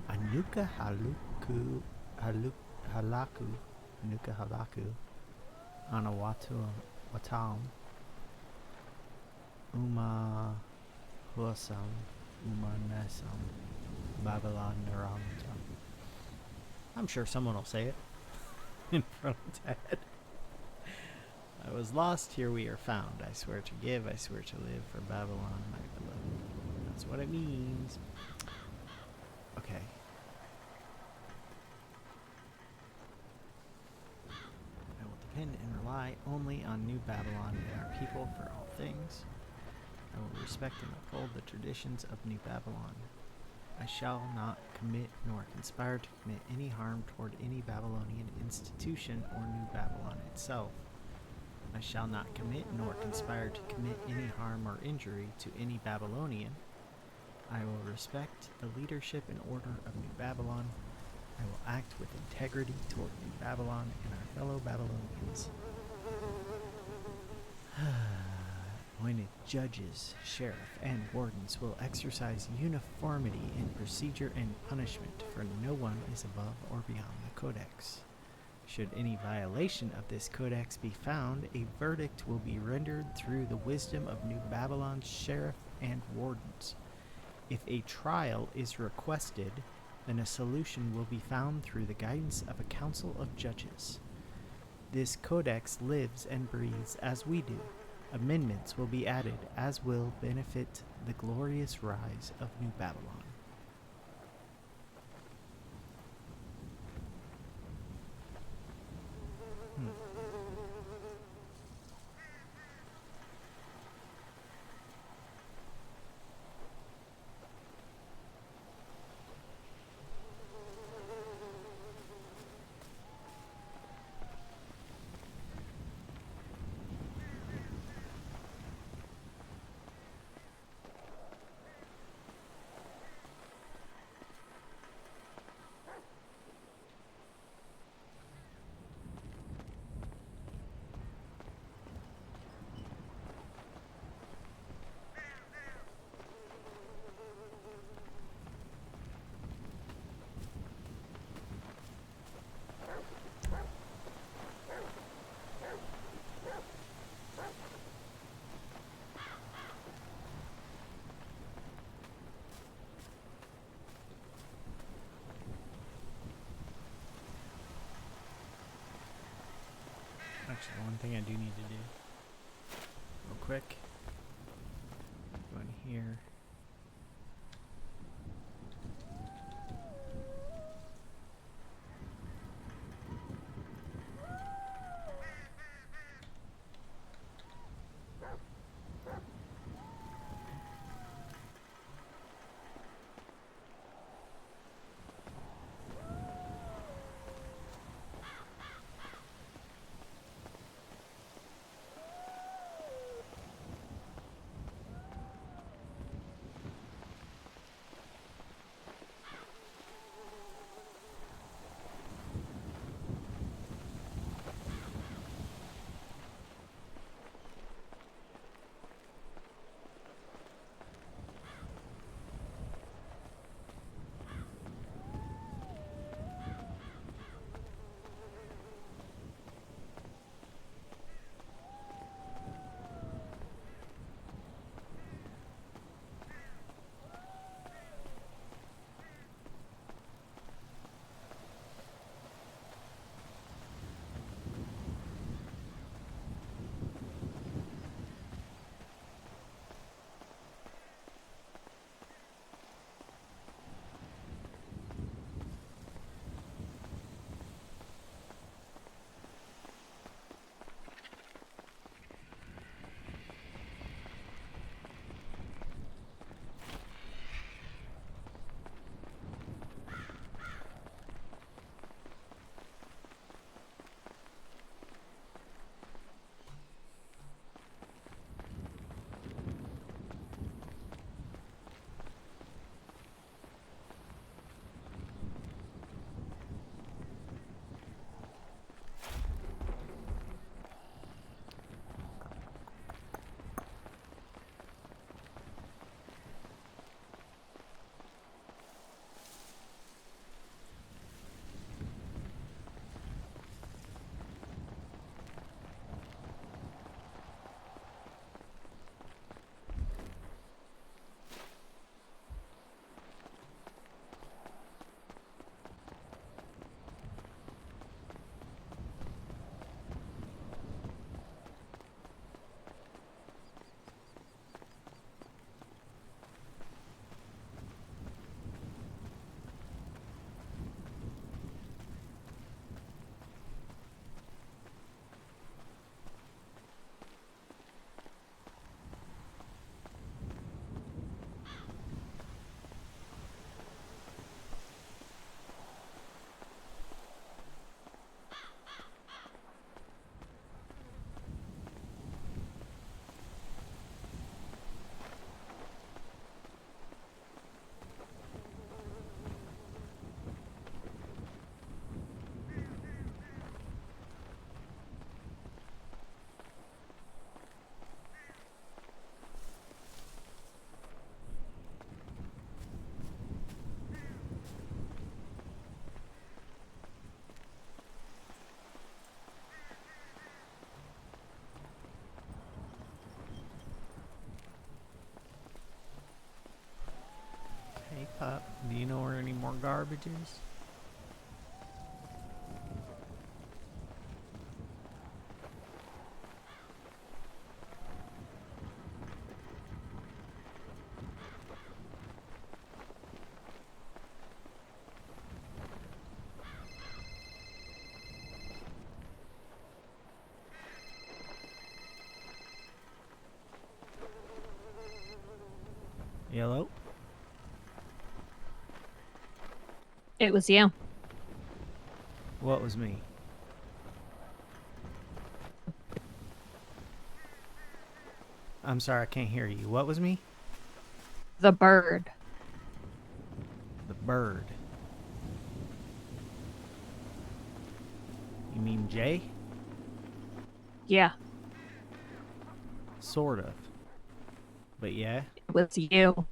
Anuka halaku, Anuka halaku, Anawatu watam, Uma huasam, Uma nesam, Babylon naramtam. I'm sure someone will say it in front of Dad. I was lost, here we are found. I swear to give, I swear to live, for Babylon my beloved. That's what it means. Okay. I will depend and rely only on New Babylon and our people for all things. I will respect and uphold the traditions of New Babylon. I shall not commit nor conspire to commit any harm toward any Babylonian institution or New Babylon itself. I shall not commit nor conspire to commit any harm or injury to any Babylonian. I will respect the leadership and order of New Babylon. I will act with integrity toward New Babylon and our fellow Babylonians. Appointed judges, sheriff, and wardens will exercise uniformity in procedure and punishment, for no one is above or beyond the codex. Should any violation of this codex be found, a verdict will be rendered through the wisdom of New Babylon's sheriff and wardens. If a trial is requested, then a solution will be found through the guidance of a council of judges. This codex lives and breathes as we do. Amendments will be added as will benefit the glorious rise of New Babylon. Actually, one thing I do need to do real quick. Go in here. Do you know where any more garbage is? Yellow? It was you. What was me? I'm sorry, I can't hear you. What was me? The bird. The bird. You mean Jay? Yeah, Sort of. But yeah. it was you.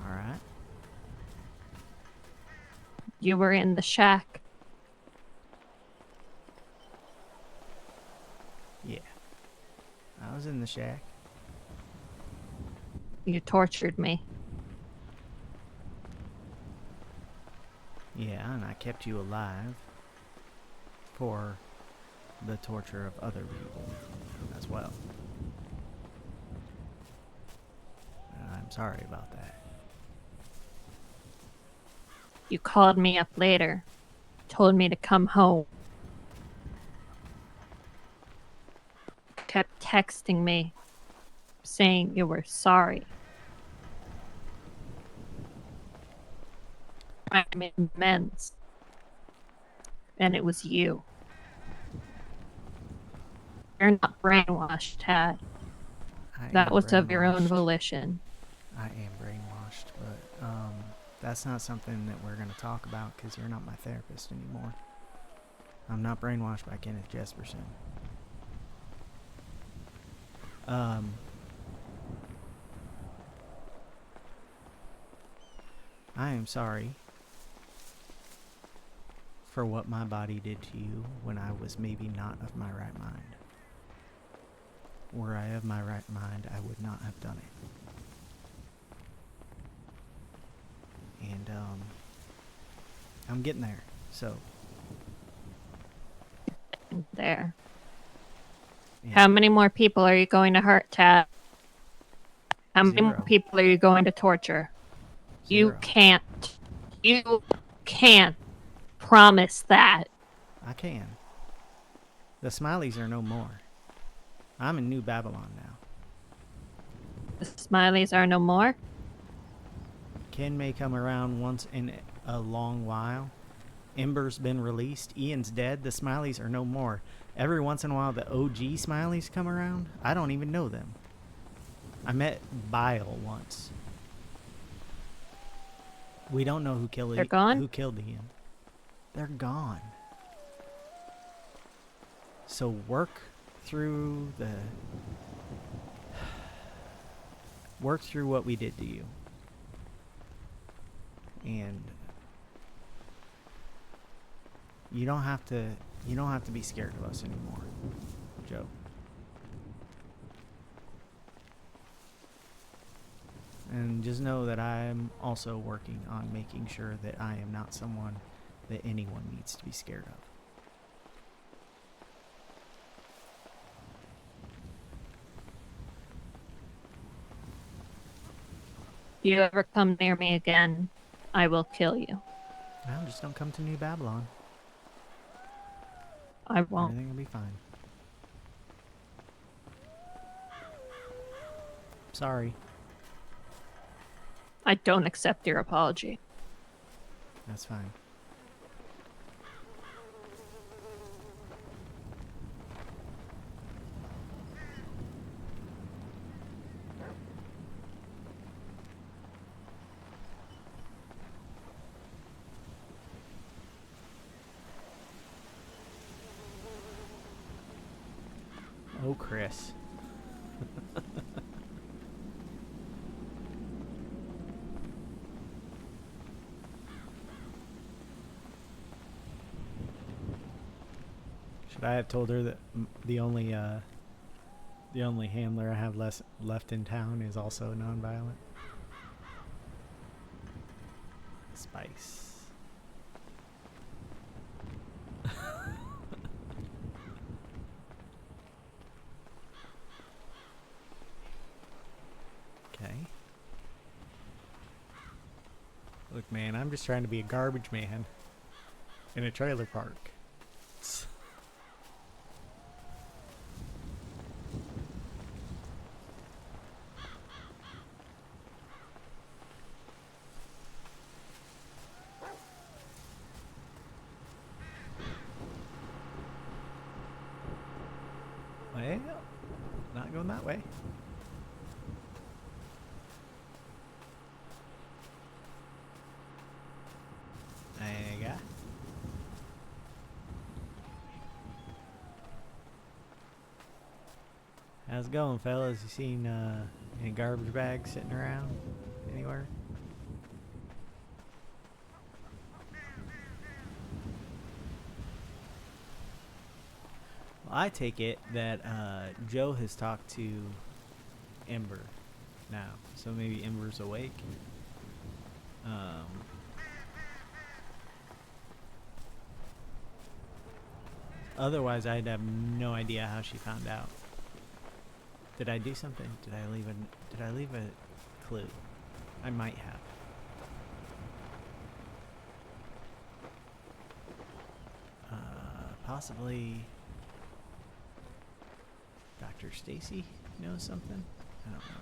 Alright. You were in the shack. Yeah. I was in the shack. You tortured me. Yeah, and I kept you alive for the torture of other people as well. And I'm sorry about that. You called me up later. Told me to come home. Kept texting me. Saying you were sorry. I made amends. And it was you. You're not brainwashed, Tad. That was of your own volition. I am brainwashed, but that's not something that we're going to talk about because you're not my therapist anymore. I'm not brainwashed by Kenneth Jesperson. I am sorry for what my body did to you when I was maybe not of my right mind. Were I of my right mind, I would not have done it. And, I'm getting there, so. There. Yeah. How many more people are you going to hurt, Tad? How many more 0. people are you going to torture? 0. You can't. You can't promise that. I can. The Smileys are no more. I'm in New Babylon now. The Smileys are no more. Ken may come around once in a long while. Ember's been released. Ian's dead. The Smileys are no more. Every once in a while, the OG Smileys come around. I don't even know them. I met Bile once. We don't know who killed They're gone? Who killed Ian. They're gone. So work through what we did to you. And you don't have to be scared of us anymore, Joe. And just know that I'm also working on making sure that I am not someone that anyone needs to be scared of. If you ever come near me again, I will kill you. Well, just don't come to New Babylon. I won't. Everything will be fine. Sorry. I don't accept your apology. That's fine. Oh, Chris. Should I have told her that the only The only handler I have left in town is also non-violent. Spice. Okay. Look, man, I'm just trying to be a garbage man in a trailer park. Well, not going that way. There you go. How's it going, fellas? You seen any garbage bags sitting around anywhere? Well, I take it that Joe has talked to Ember now, so maybe Ember's awake. Otherwise, I'd have no idea how she found out. Did I do something? Did I leave a clue? I might have. Possibly Dr. Stacy knows something? I don't know.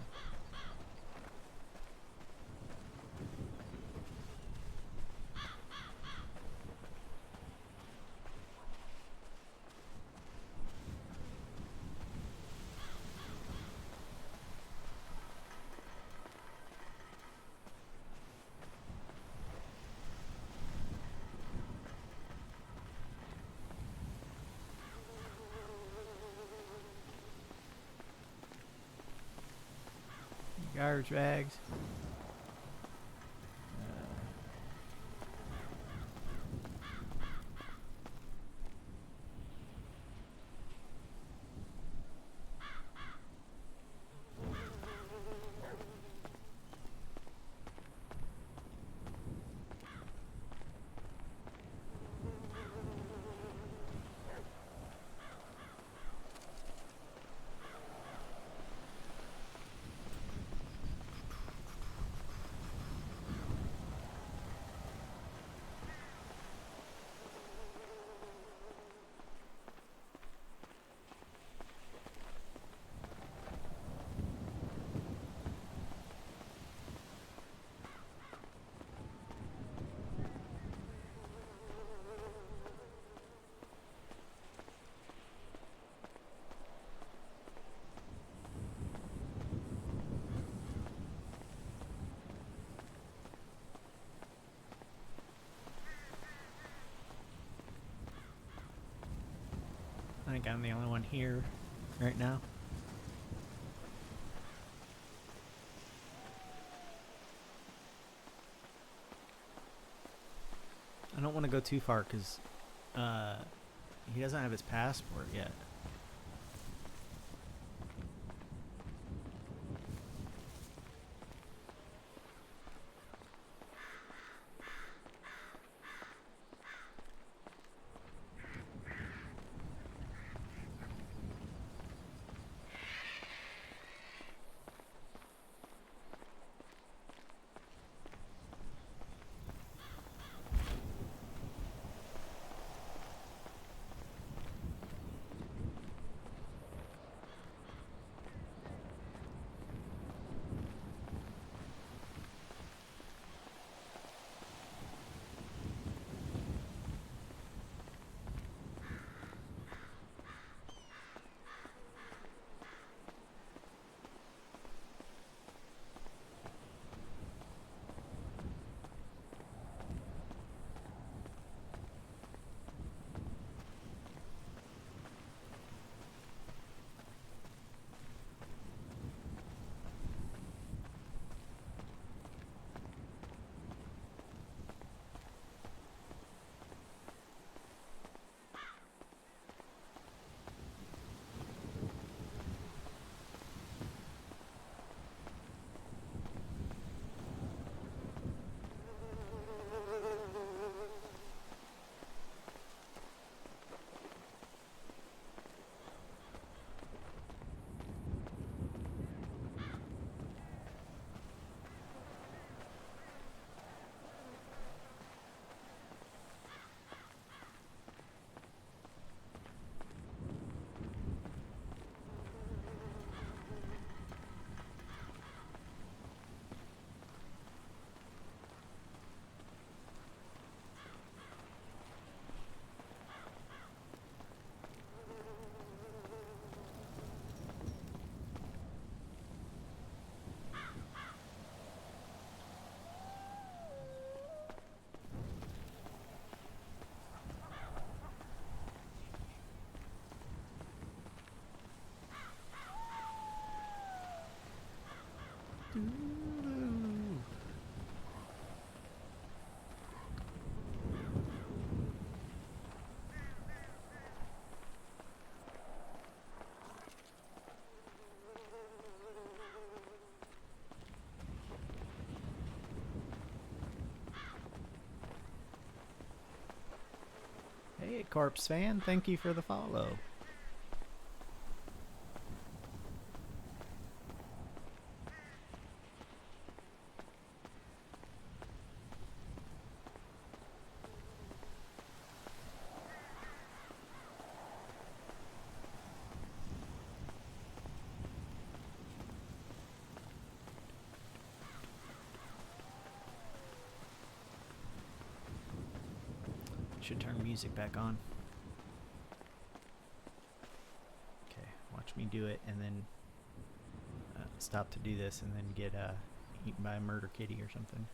Garbage bags. I think I'm the only one here right now. I don't want to go too far because he doesn't have his passport yet. Corpse fan, thank you for the follow. Should turn music back on. Okay, watch me do it and then stop to do this and then get eaten by a murder kitty or something.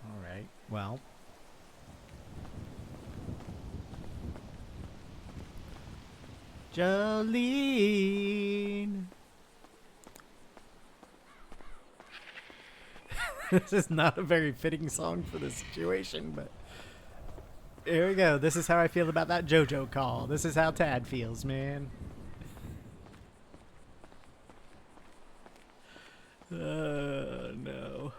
Alright, well. Jolene! This is not a very fitting song for the situation, but here we go. This is how I feel about that Jojo call. This is how Tad feels, man. No.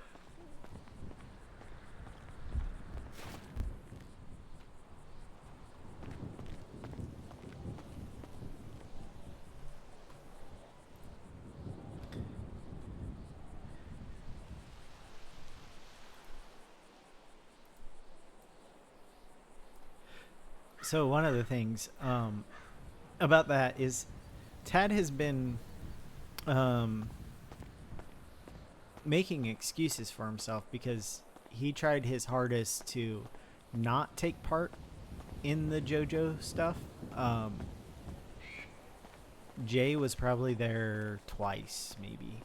So one of the things about that is Tad has been making excuses for himself because he tried his hardest to not take part in the Jojo stuff. Jay was probably there twice, maybe.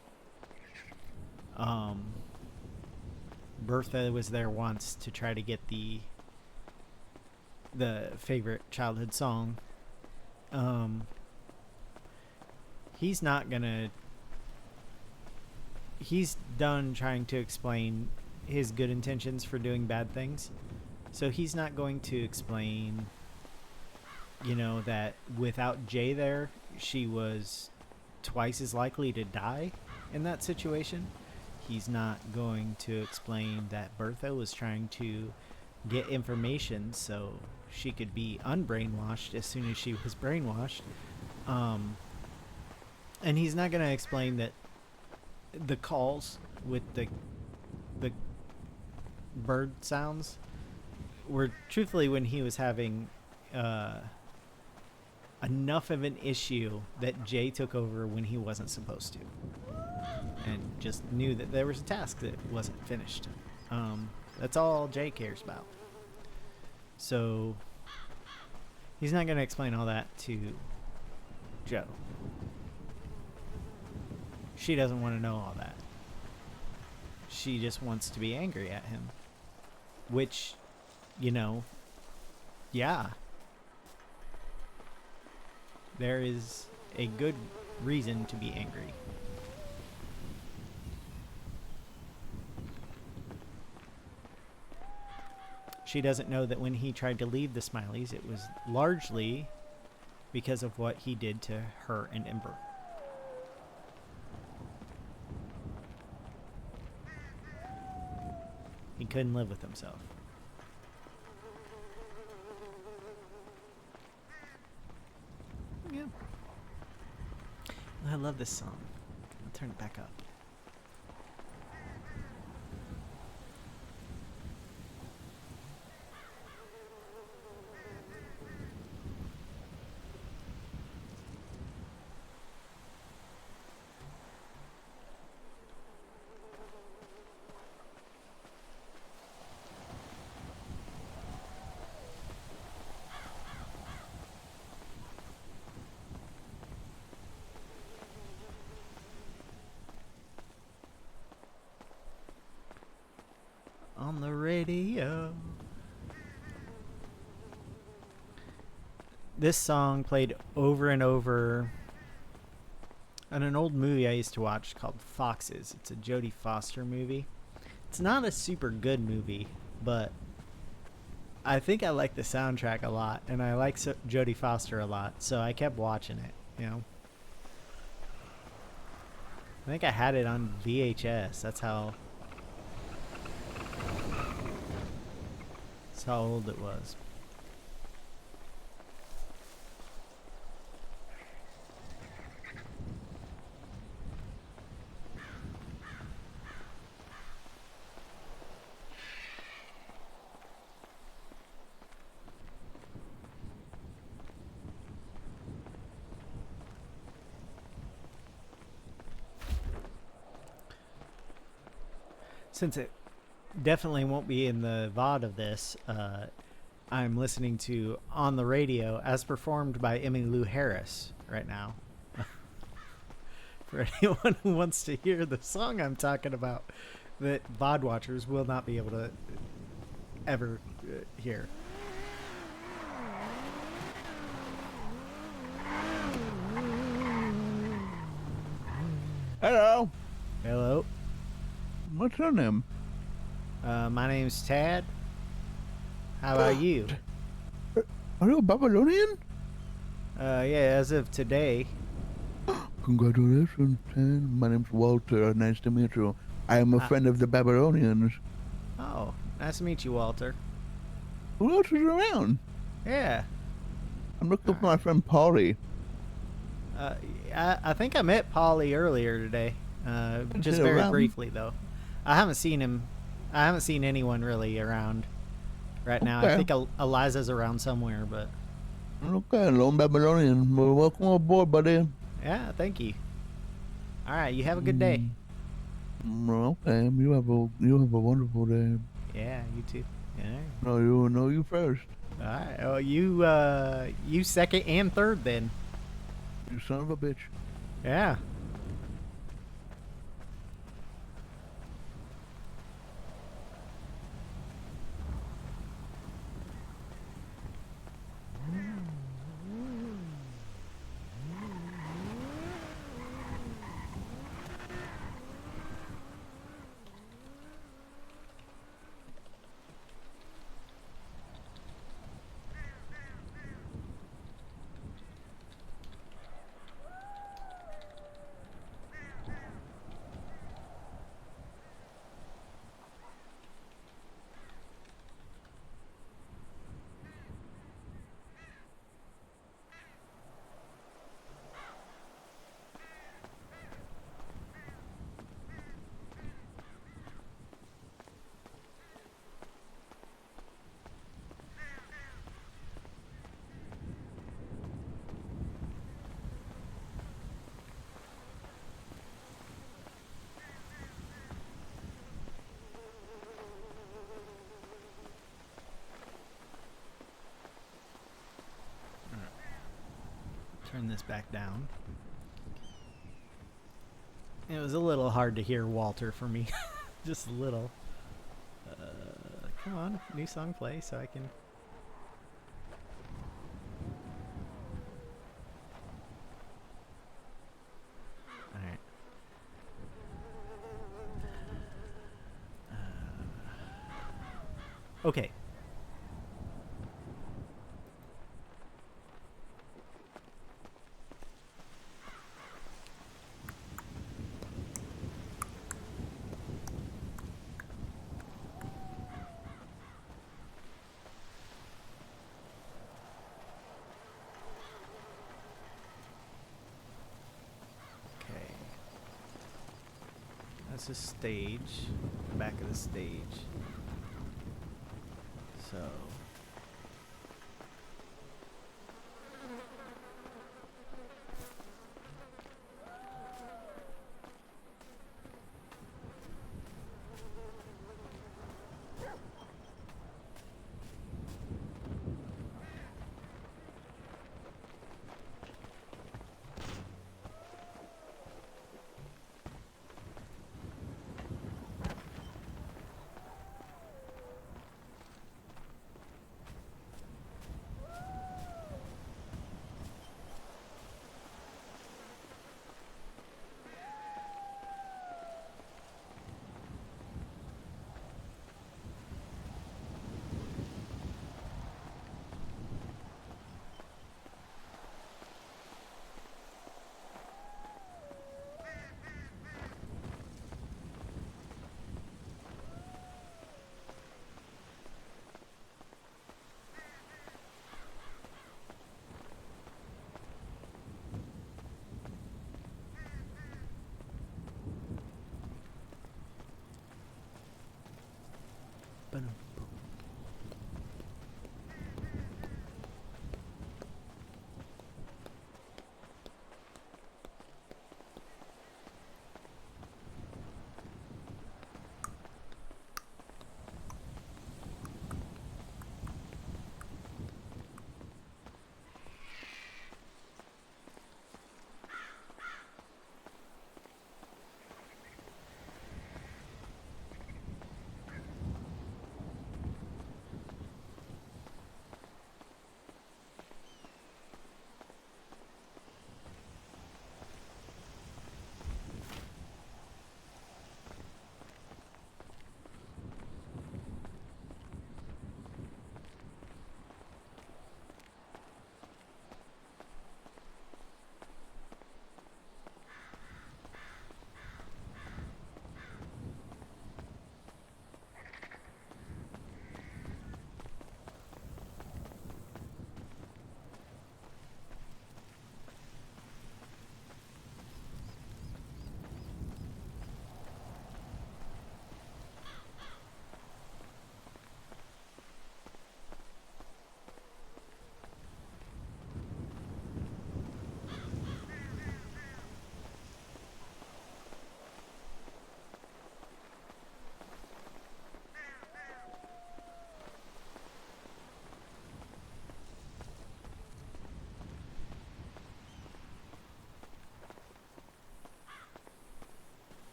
Bertha was there once to try to get the favorite childhood song. He's not gonna. He's done trying to explain his good intentions for doing bad things. So he's not going to explain, you know, that without Jay there, she was twice as likely to die in that situation. He's not going to explain that Bertha was trying to get information so she could be unbrainwashed as soon as she was brainwashed. And he's not going to explain that the calls with the bird sounds were truthfully when he was having enough of an issue that Jay took over when he wasn't supposed to, and just knew that there was a task that wasn't finished. That's all Jay cares about. So he's not going to explain all that to Joe. She doesn't want to know all that. She just wants to be angry at him. Which, you know, yeah. There is a good reason to be angry. She doesn't know that when he tried to leave the Smileys, it was largely because of what he did to her and Ember. He couldn't live with himself. Yeah. I love this song. I'll turn it back up. On the radio. This song played over and over on an old movie I used to watch called Foxes. It's a Jodie Foster movie. It's not a super good movie, but I think I like the soundtrack a lot, and I like Jodie Foster a lot, so I kept watching it. You know, I think I had it on VHS. That's how old it was. Since it definitely won't be in the VOD of this, I'm listening to On the Radio as performed by Emmylou Harris right now. For anyone who wants to hear the song I'm talking about, that VOD watchers will not be able to ever hear. Hello. Hello. What's your name? My name's Tad. How about you? Are you a Babylonian? Yeah, as of today. Congratulations, Tad. My name's Walter. Nice to meet you. I am a friend of the Babylonians. Oh, nice to meet you, Walter. Who else is around? Yeah. I'm looking for my friend Polly. I think I met Polly earlier today. Just very briefly, though. I haven't seen him. I haven't seen anyone really around right now. I think Eliza's around somewhere, but... Okay, lone Babylonian. Well, welcome aboard, buddy. Yeah, thank you. All right, you have a good day. Okay, you have a wonderful day. Yeah, you too. Yeah. No, you first. All right. Oh, you second and third then. You son of a bitch. Yeah. Turn this back down. It was a little hard to hear Walter for me. Just a little. Come on, new song play so I can... Alright. Okay. That's a stage, the back of the stage. So...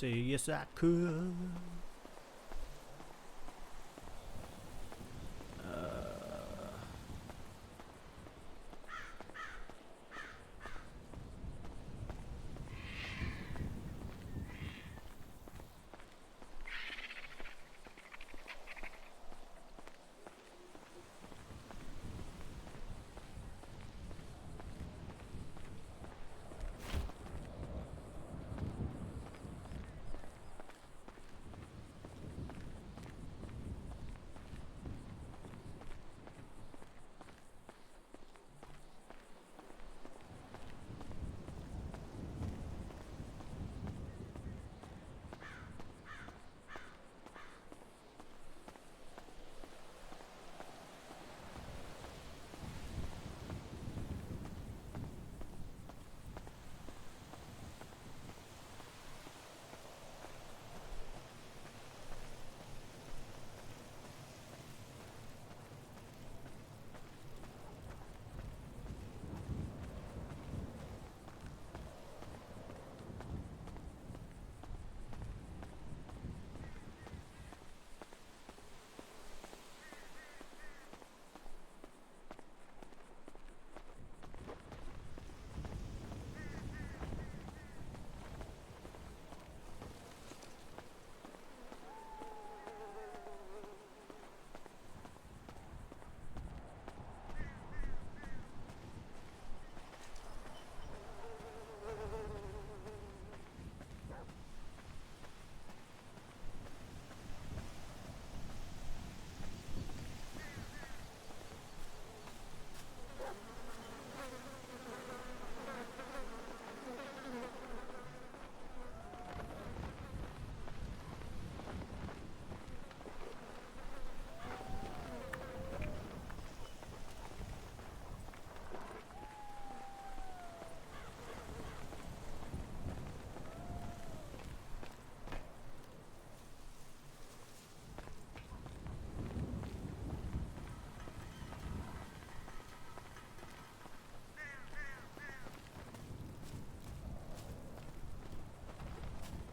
say yes I could.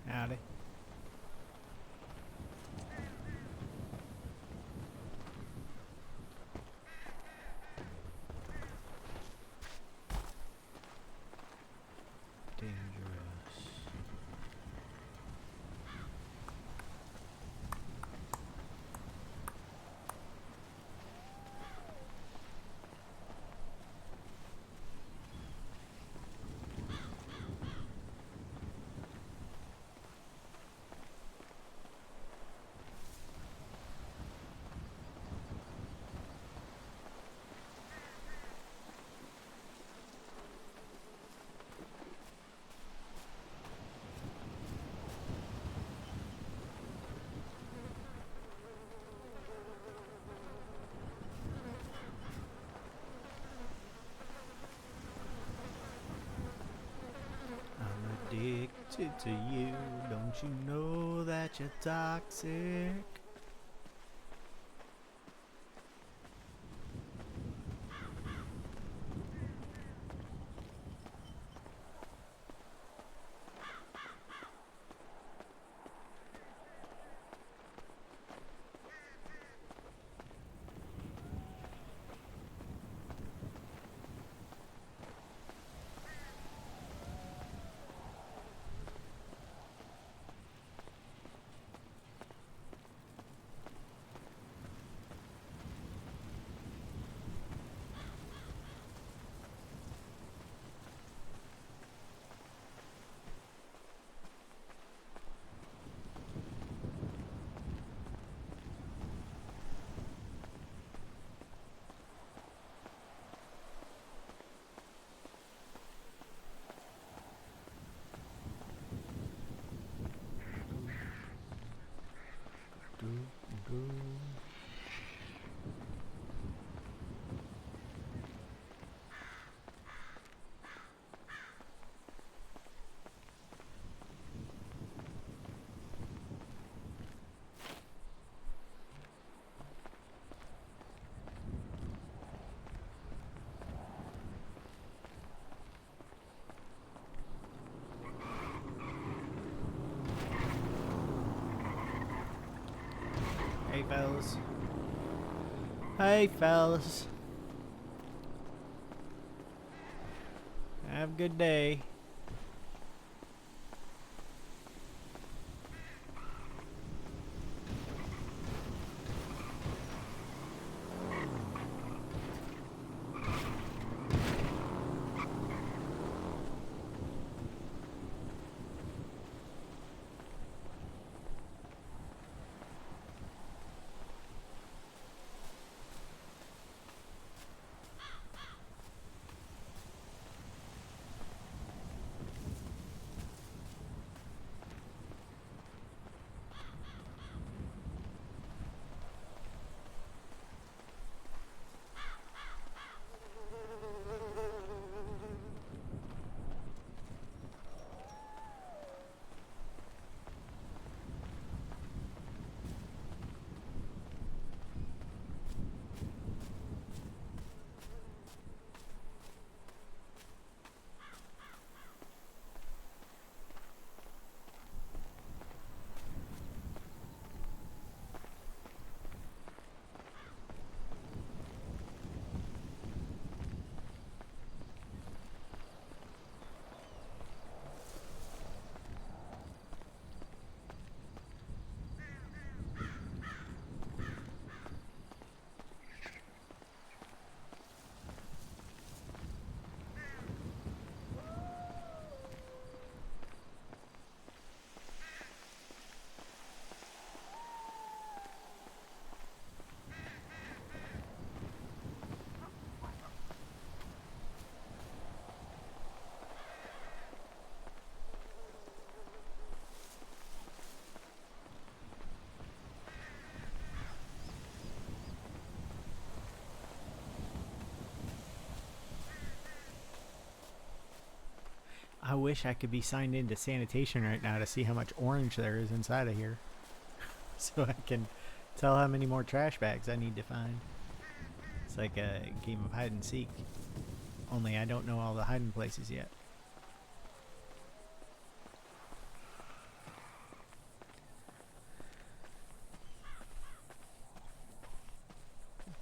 Howdy. Dangerous. I'm addicted to you. Don't you know that you're toxic? fellas. Hey, fellas. Have a good day. I wish I could be signed into sanitation right now to see how much orange there is inside of here. So I can tell how many more trash bags I need to find. It's like a game of hide and seek. Only I don't know all the hiding places yet.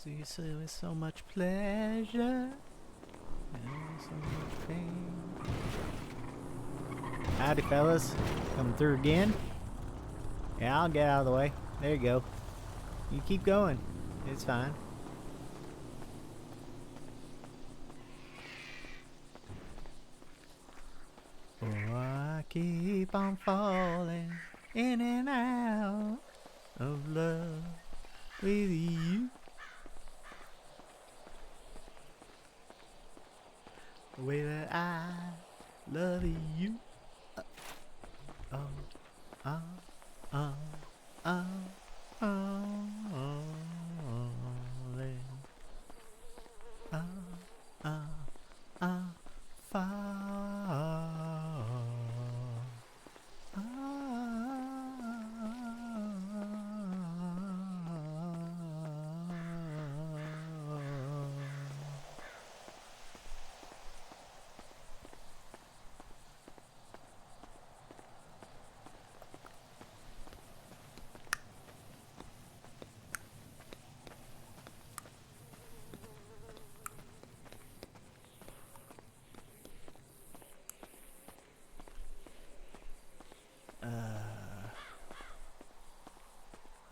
Do you see with so much pleasure and so much pain? Howdy, fellas. Coming through again? Yeah, I'll get out of the way. There you go. You keep going. It's fine. Oh, I keep on falling in and out of love with you. The way that I love you. Oh, oh, oh, oh, oh, oh,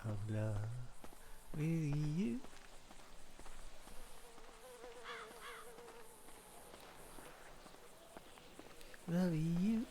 of love with you. Love you.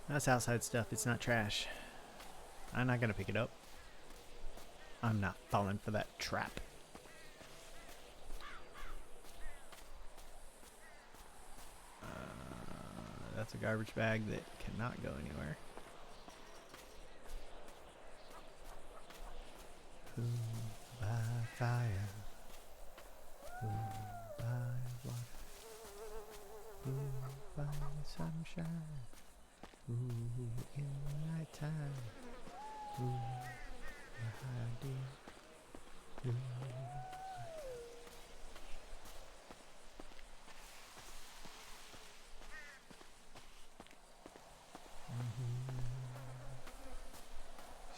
That's outside stuff. It's not trash. I'm not gonna pick it up. I'm not falling for that trap. That's a garbage bag that cannot go anywhere. Who by fire? Who by water? Who by sunshine? Who in the night time? Who my dear? Who?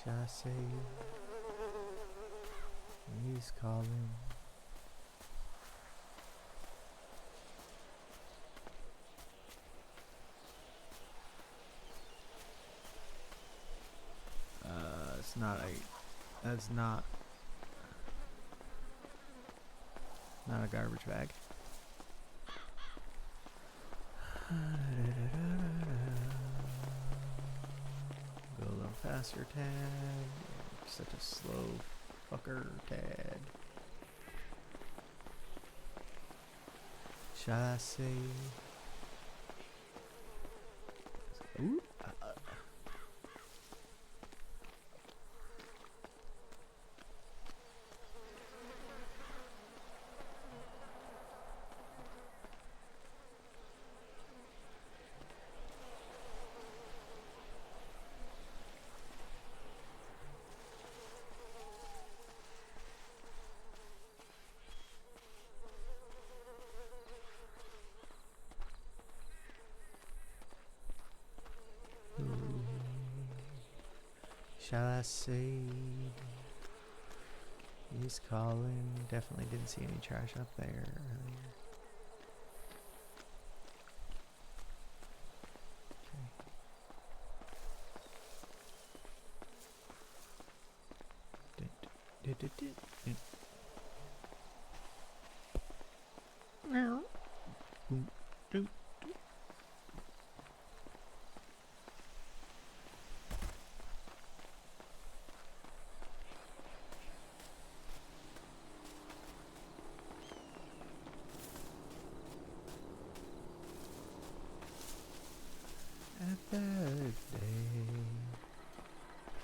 Shall I say he's calling? It's not a. That's not a garbage bag. Go a little faster, Tad. You're such a slow fucker, Tad. Shall I say? Ooh. Shall I say he's calling? Definitely didn't see any trash up there earlier. Okay. No. Thursday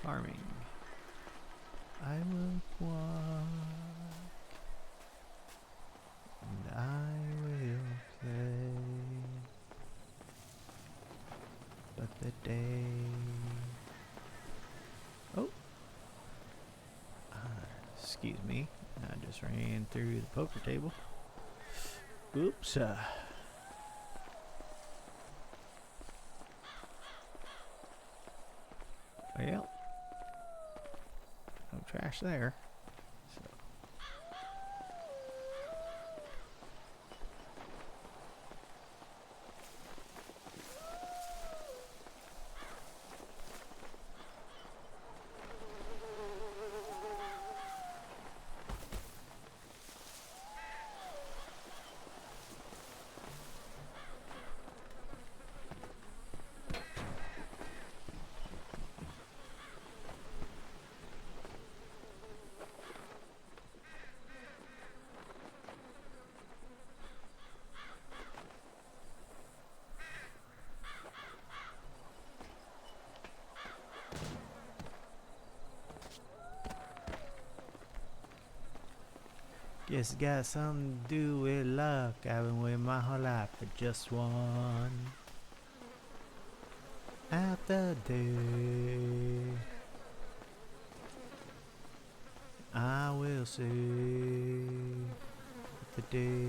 farming. I will walk and I will play, but the day. Oh, excuse me. I just ran through the poker table. Oops. Well, no trash there. So. Guess it got something to do with luck. I've been waiting my whole life for just one out the day. I will see the day.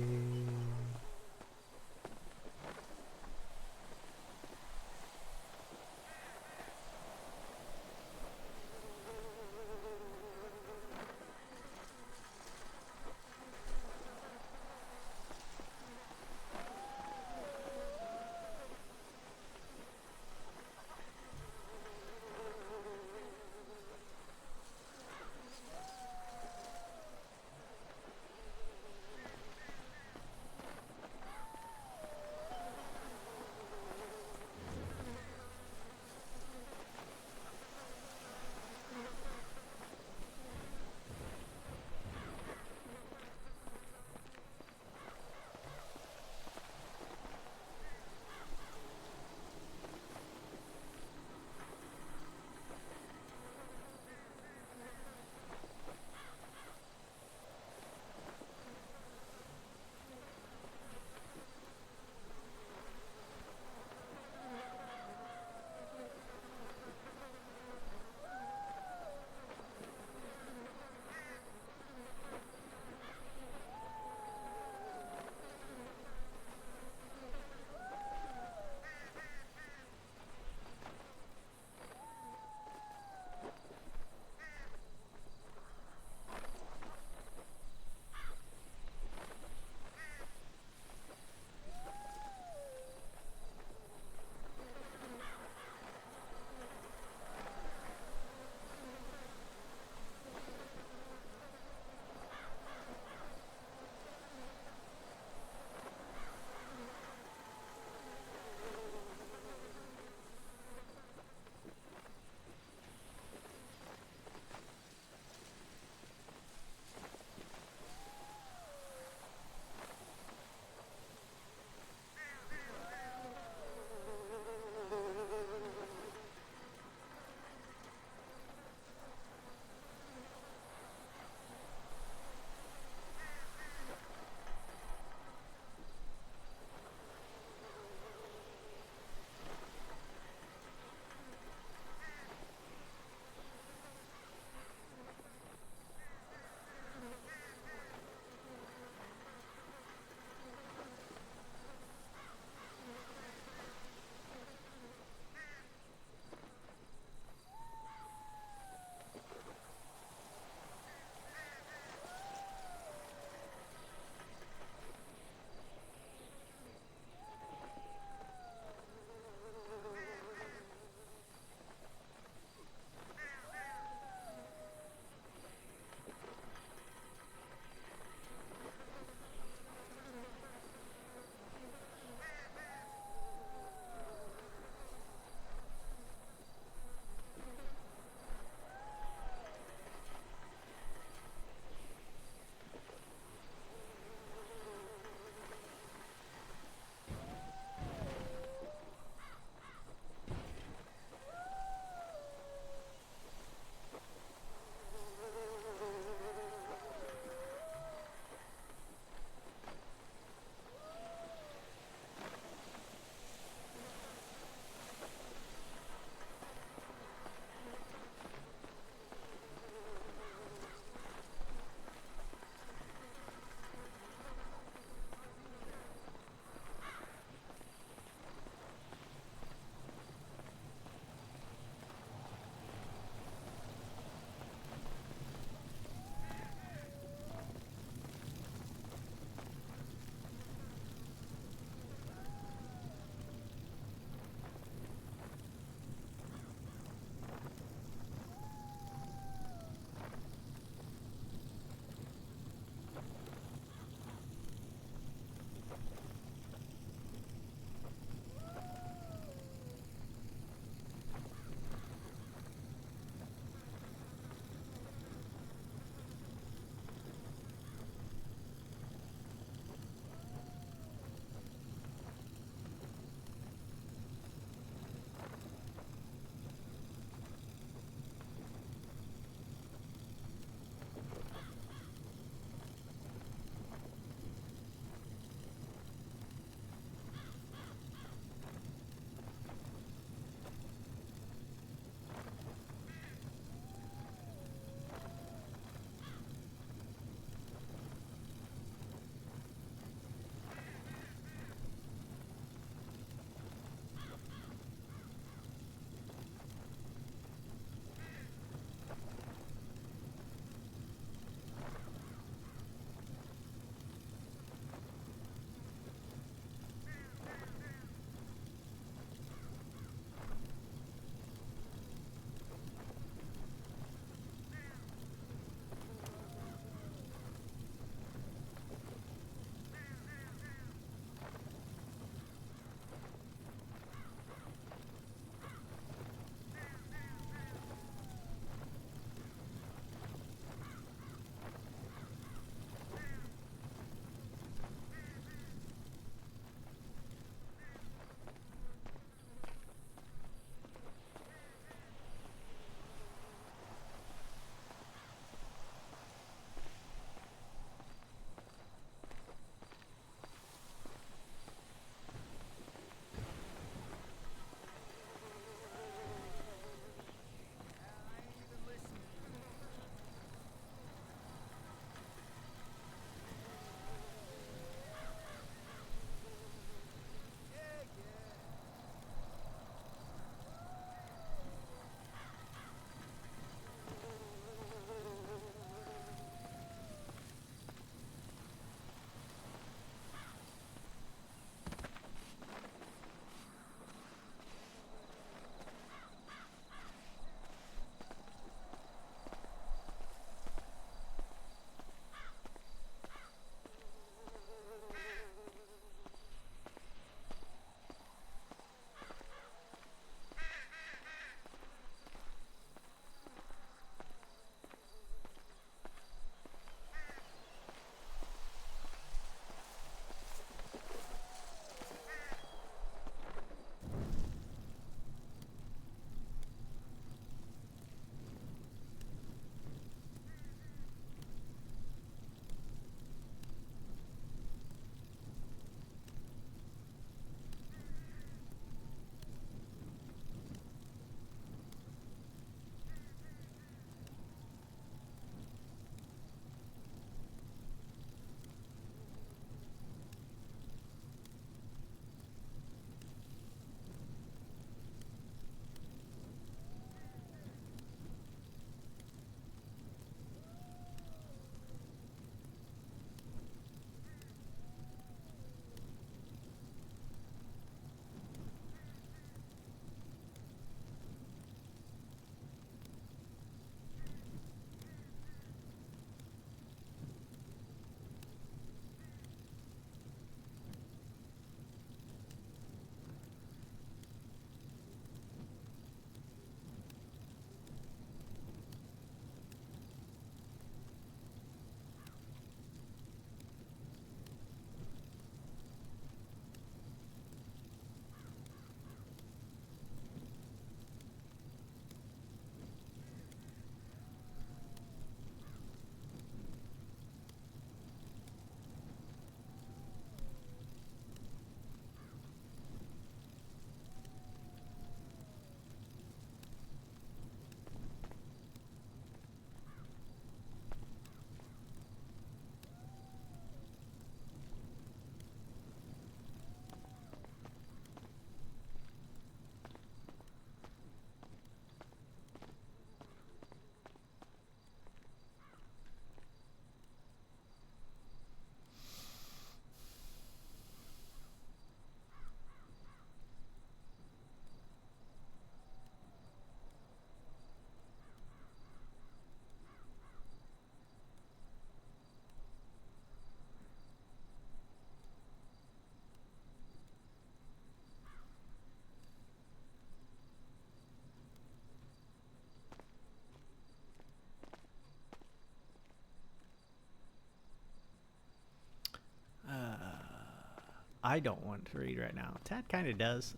I don't want to read right now. Tad kind of does.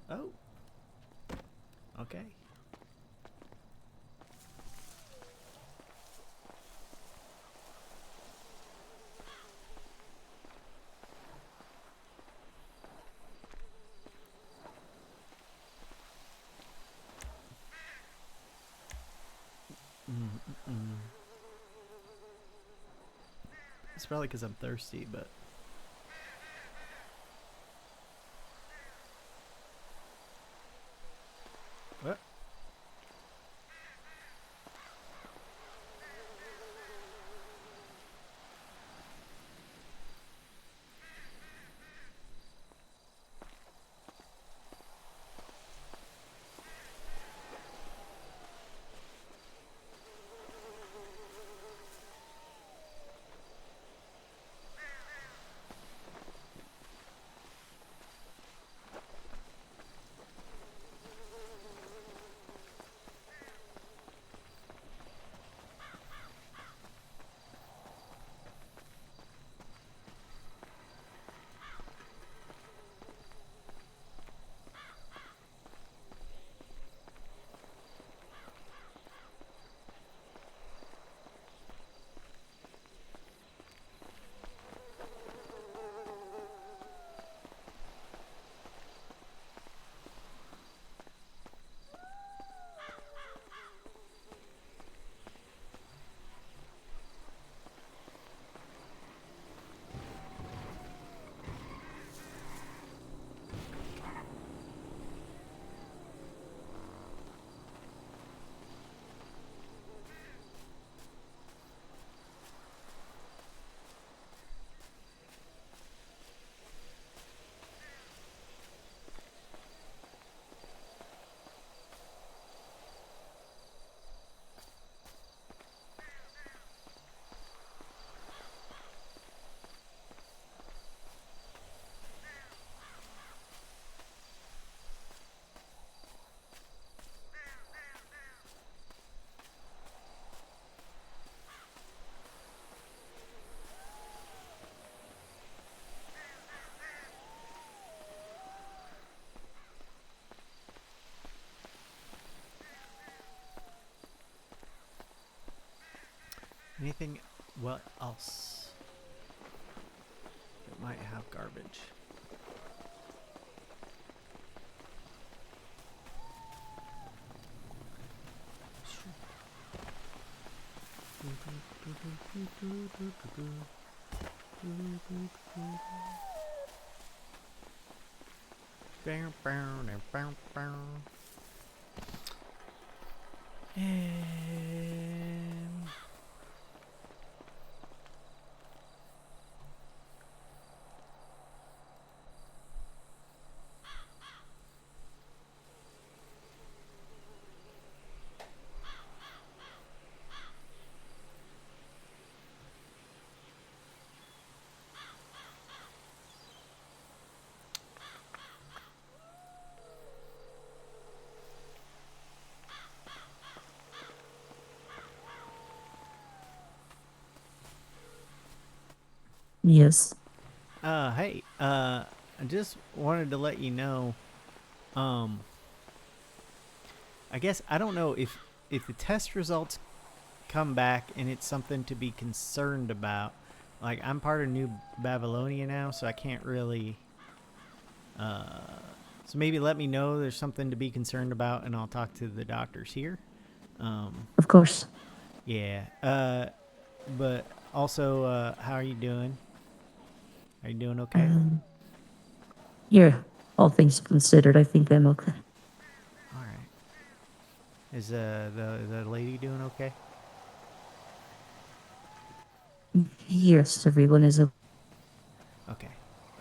Oh. Okay. It's probably because I'm thirsty, but... What? Anything? What else? It might have garbage. And Yes. hey, I just wanted to let you know, I guess I don't know if the test results come back and it's something to be concerned about. Like, I'm part of New Babylonia now, so I can't really so maybe let me know there's something to be concerned about and I'll talk to the doctors here. Of course. Yeah. But also, how are you doing? Are you doing okay? Yeah, all things considered, I think I'm okay. All right. Is the lady doing okay? Yes, everyone is okay. Okay.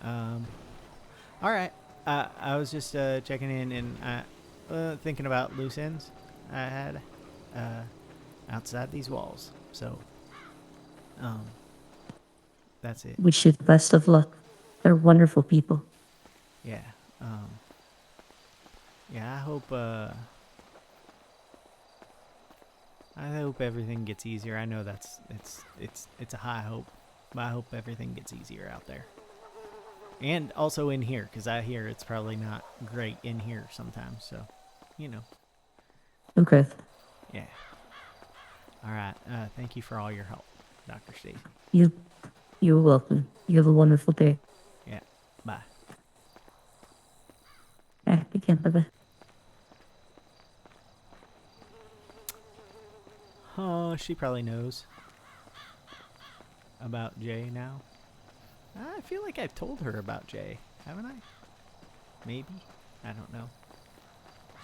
All right. I was just checking in and thinking about loose ends I had outside these walls. So, that's it. Wish you the best of luck. They're wonderful people. Yeah. Yeah. I hope everything gets easier. I know it's a high hope, but I hope everything gets easier out there. And also in here, because I hear it's probably not great in here sometimes. So, you know. Okay. Yeah. All right. Thank you for all your help, Dr. Stacy. You're welcome. You have a wonderful day. Yeah. Bye. Again, bye-bye. Oh, she probably knows about Jay now. I feel like I've told her about Jay, haven't I? Maybe. I don't know.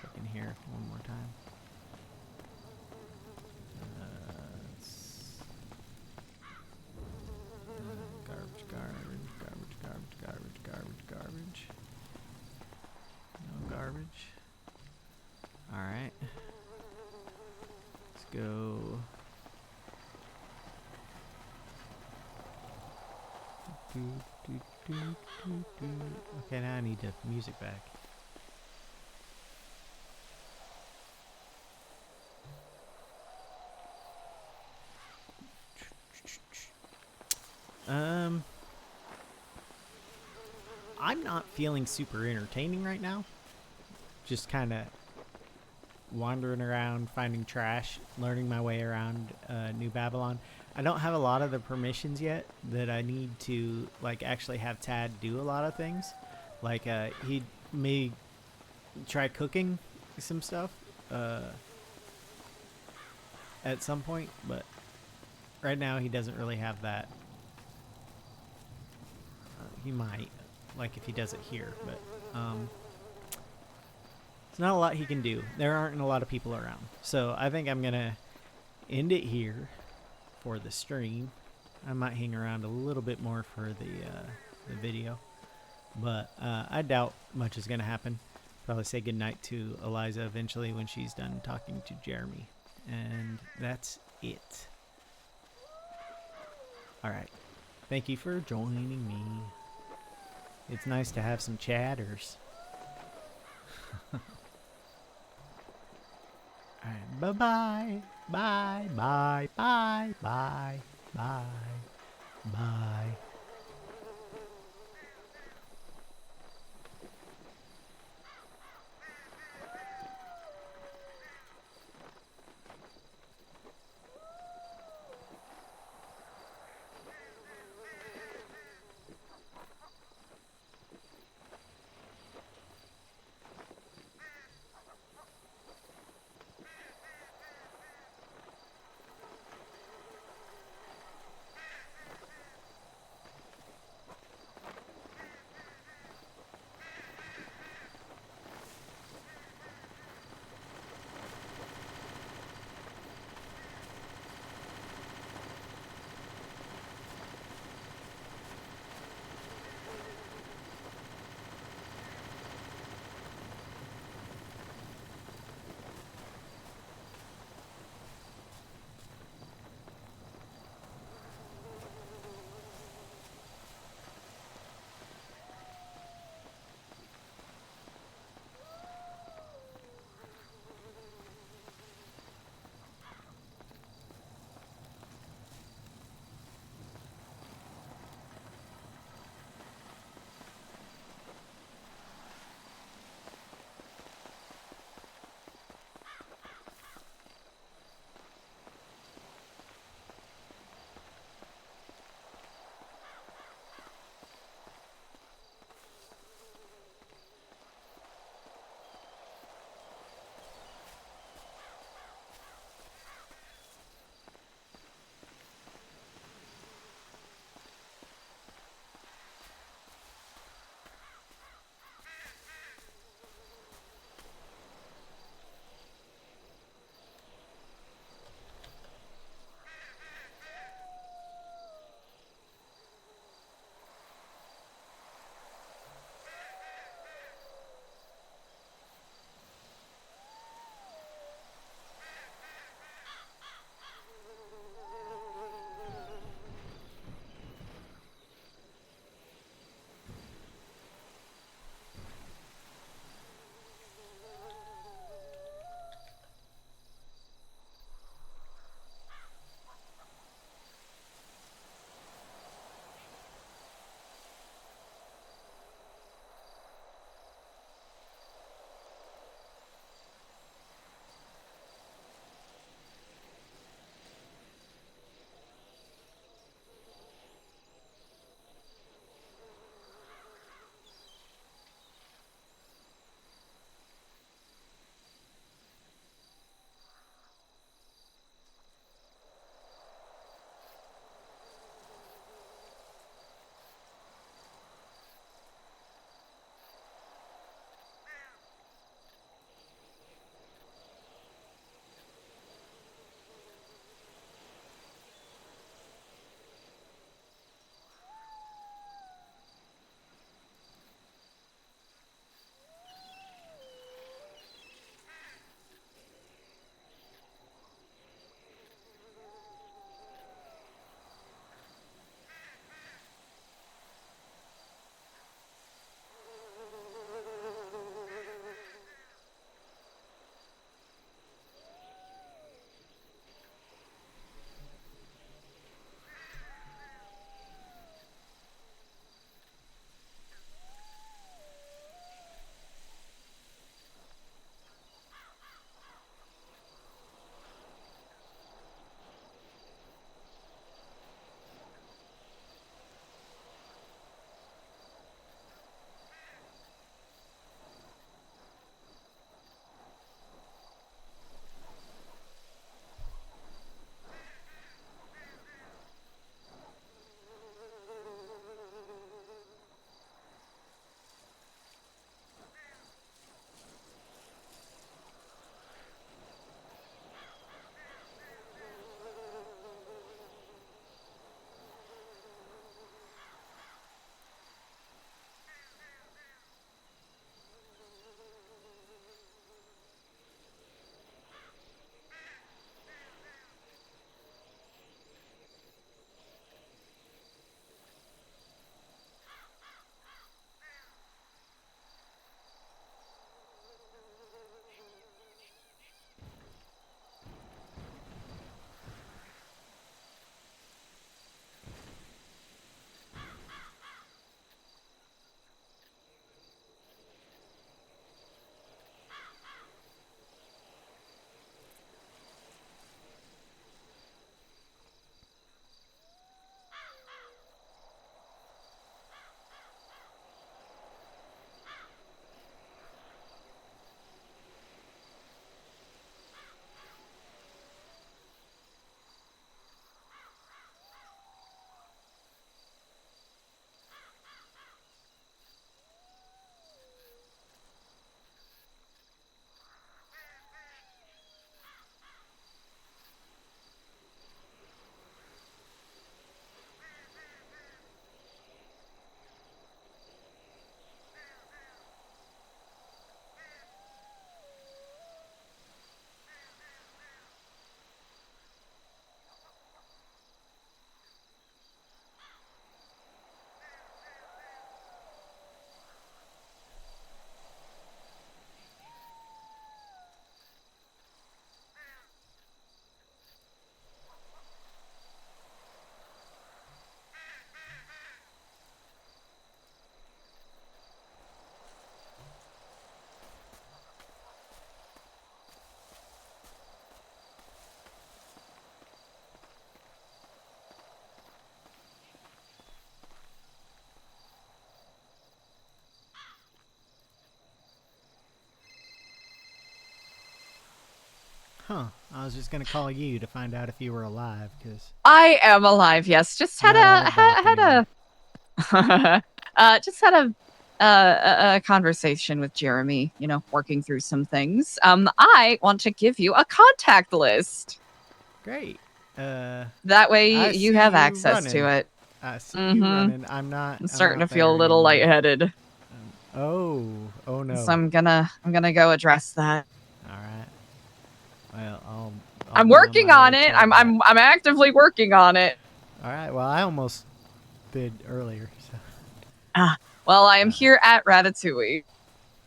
So I can hear one more time. Garbage, garbage, garbage, garbage, garbage, garbage, garbage. No garbage. Alright. Let's go. Okay, now I need the music back. I'm not feeling super entertaining right now. Just kind of wandering around, finding trash, learning my way around New Babylon. I don't have a lot of the permissions yet that I need to like actually have Tad do a lot of things. Like he may try cooking some stuff at some point, but right now he doesn't really have that. He might, like if he does it here, but it's not a lot he can do. There aren't a lot of people around. So I think I'm going to end it here for the stream. I might hang around a little bit more for the video. But I doubt much is going to happen. Probably say goodnight to Eliza eventually when she's done talking to Jeremy. And that's it. Alright. Thank you for joining me. It's nice to have some chatters. Alright, bye-bye. Bye, bye, bye, bye, bye, bye. Huh. I was just gonna call you to find out if you were alive, because I am alive. Yes, just had just had a conversation with Jeremy. You know, working through some things. I want to give you a contact list. great. That way I you see have you access running. to it. I see you running. I'm I'm starting to not feel a there little anymore. lightheaded. Oh no. So I'm gonna go address that. All right. Well, I'm be on working my on way to it. tell I'm that. I'm actively working on it. All right. Well, I almost did earlier. So. Well, I am here at Ratatouille.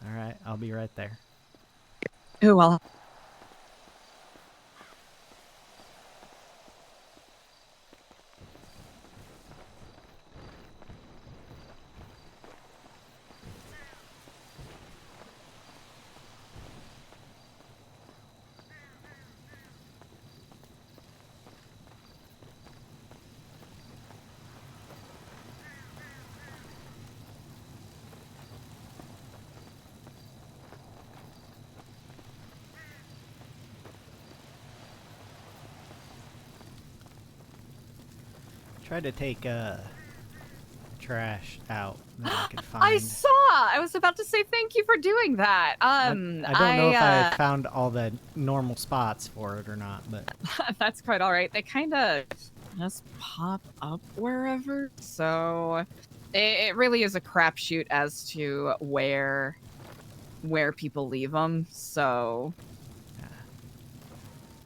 All right. I'll be right there. Ooh, well. Tried to take trash out that I could find. I saw. I was about to say thank you for doing that. I don't know if I found all the normal spots for it or not, but that's quite all right. They kind of just pop up wherever, so it really is a crapshoot as to where people leave them. So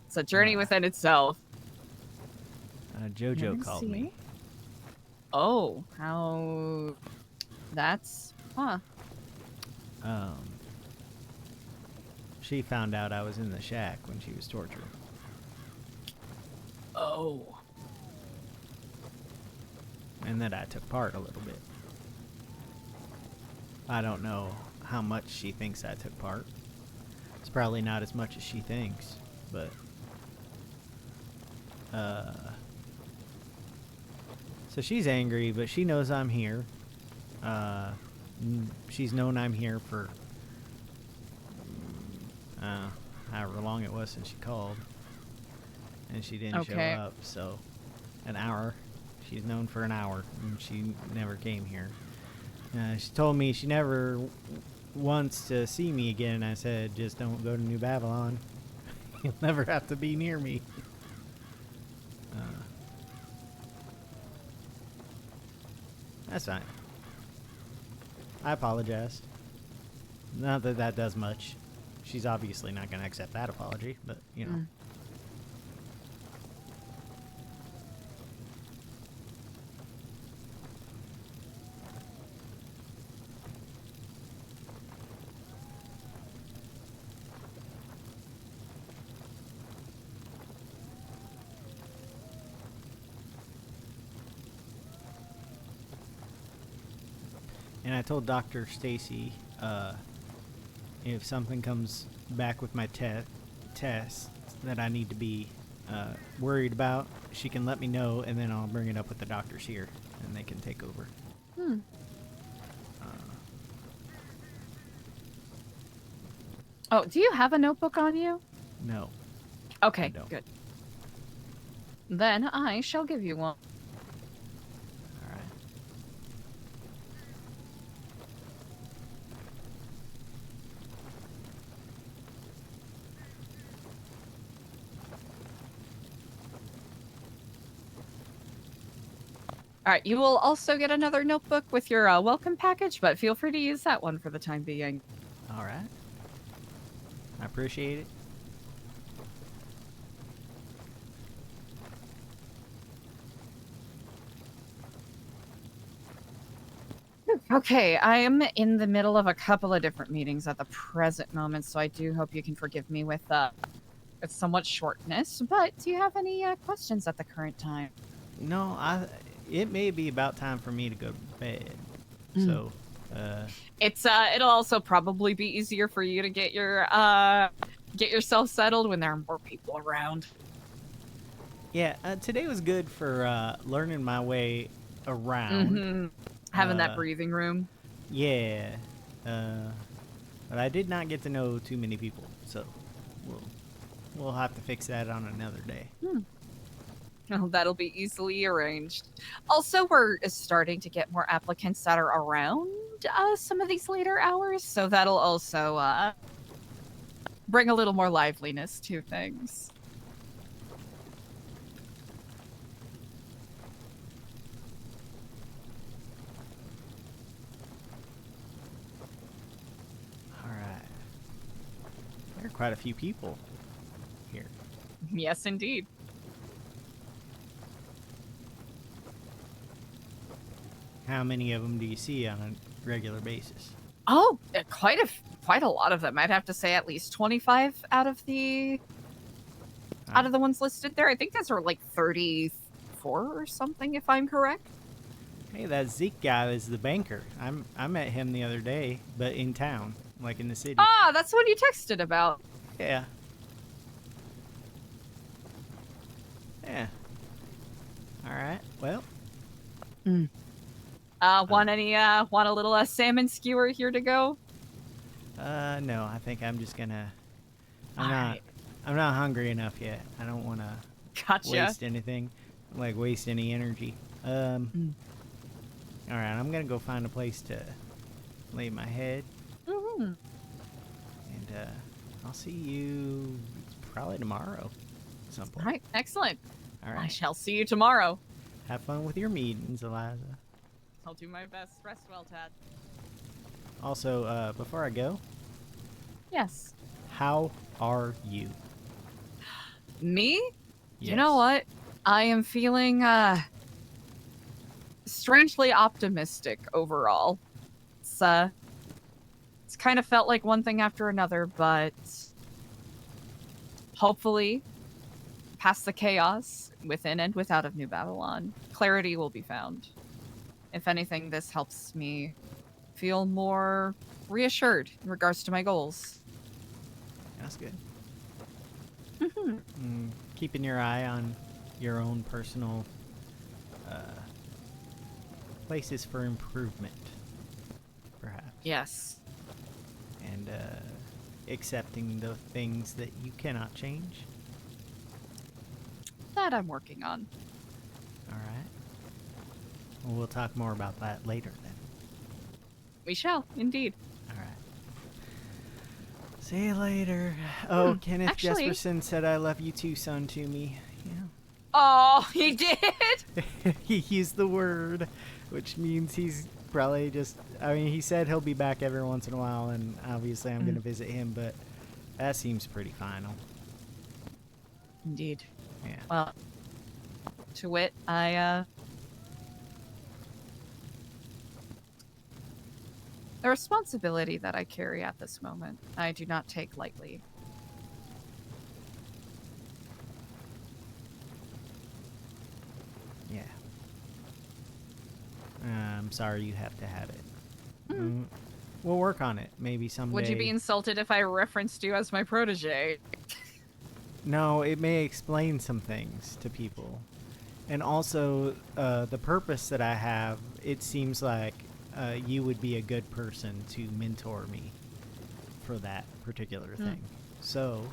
it's a journey within itself. Jojo called me. Oh, how? That's She found out I was in the shack when she was tortured. Oh. And that I took part a little bit. I don't know how much she thinks I took part. It's probably not as much as she thinks, but so she's angry, but she knows I'm here. She's known I'm here for however long it was since she called, and she didn't show up. So an hour. She's known for an hour, and she never came here. She told me she never wants to see me again. I said, just don't go to New Babylon. You'll never have to be near me. That's fine. I apologize. Not that that does much. She's obviously not going to accept that apology, but, you know. And I told Dr. Stacy, if something comes back with my test that I need to be worried about, she can let me know, and then I'll bring it up with the doctors here, and they can take over. Oh, do you have a notebook on you? No. Okay, good. Then I shall give you one. Alright. All right, you will also get another notebook with your welcome package, but feel free to use that one for the time being. Alright. I appreciate it. Okay, I am in the middle of a couple of different meetings at the present moment, so I do hope you can forgive me with somewhat shortness. But do you have any questions at the current time? No, it may be about time for me to go to bed. So, it'll also probably be easier for you to get yourself settled when there are more people around. Yeah, today was good for learning my way around. Having that breathing room. Yeah. But I did not get to know too many people, so we'll have to fix that on another day. Oh, that'll be easily arranged. Also, we're starting to get more applicants that are around some of these later hours, so that'll also bring a little more liveliness to things. All right. There are quite a few people here. Yes, indeed. How many of them do you see on a regular basis? Oh, quite a lot of them. I'd have to say at least 25 out of the ones listed there. I think those are like 34 or something, if I'm correct. Hey, that Zeke guy is the banker. I met him the other day, but in town, like in the city. Ah, that's what you texted about. Yeah. Yeah. All right. Well. Want a little salmon skewer here to go? No. I think I'm just gonna. Alright. I'm not hungry enough yet. I don't want to Gotcha. waste anything, like waste any energy. All right. I'm gonna go find a place to lay my head, and I'll see you probably tomorrow. At some point. All right. Excellent. All I right. shall see you tomorrow. Have fun with your meetings, Eliza. I'll do my best. Rest well, Tad. Also, before I go, Yes. how are you? Me? Yes. You know what? I am feeling strangely optimistic overall. It's kind of felt like one thing after another, but hopefully past the chaos within and without of New Babylon, clarity will be found. If anything, this helps me feel more reassured in regards to my goals. That's good. Keeping your eye on your own personal places for improvement, perhaps. Yes. And accepting the things that you cannot change. That I'm working on. All right. Well, we'll talk more about that later then. We shall, indeed. All right. See you later. Oh, Kenneth actually- Jesperson said I love you too, son, to me. Yeah. Oh, he did? He used the word, which means he's probably just, I mean, he said he'll be back every once in a while, and obviously I'm going to visit him, but that seems pretty final. Indeed. Yeah. Well, to wit, the responsibility that I carry at this moment, I do not take lightly. Yeah. I'm sorry you have to have it. We'll work on it. Maybe someday. Would you be insulted if I referenced you as my protege? No, it may explain some things to people. And also, the purpose that I have, it seems like you would be a good person to mentor me for that particular thing. So,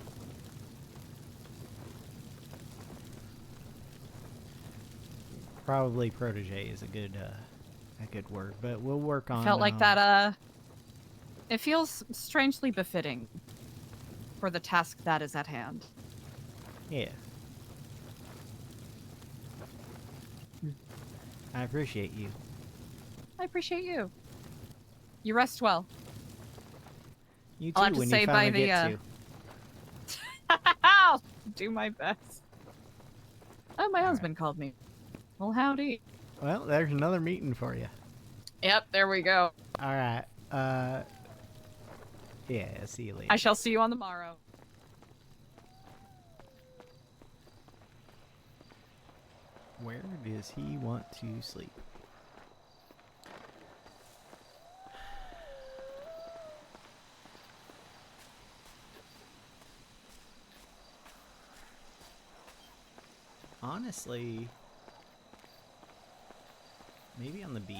probably protege is a good word, but we'll work on. Felt like that. It feels strangely befitting for the task that is at hand. Yeah. I appreciate you. I appreciate you. You rest well. You too, I'll have to when say you by finally the, get to. I'll do my best. Oh, my husband called me. Well, howdy. Well, there's another meeting for you. Yep, there we go. All right. Yeah, see you later. I shall see you on the morrow. Where does he want to sleep? Honestly, maybe on the beach.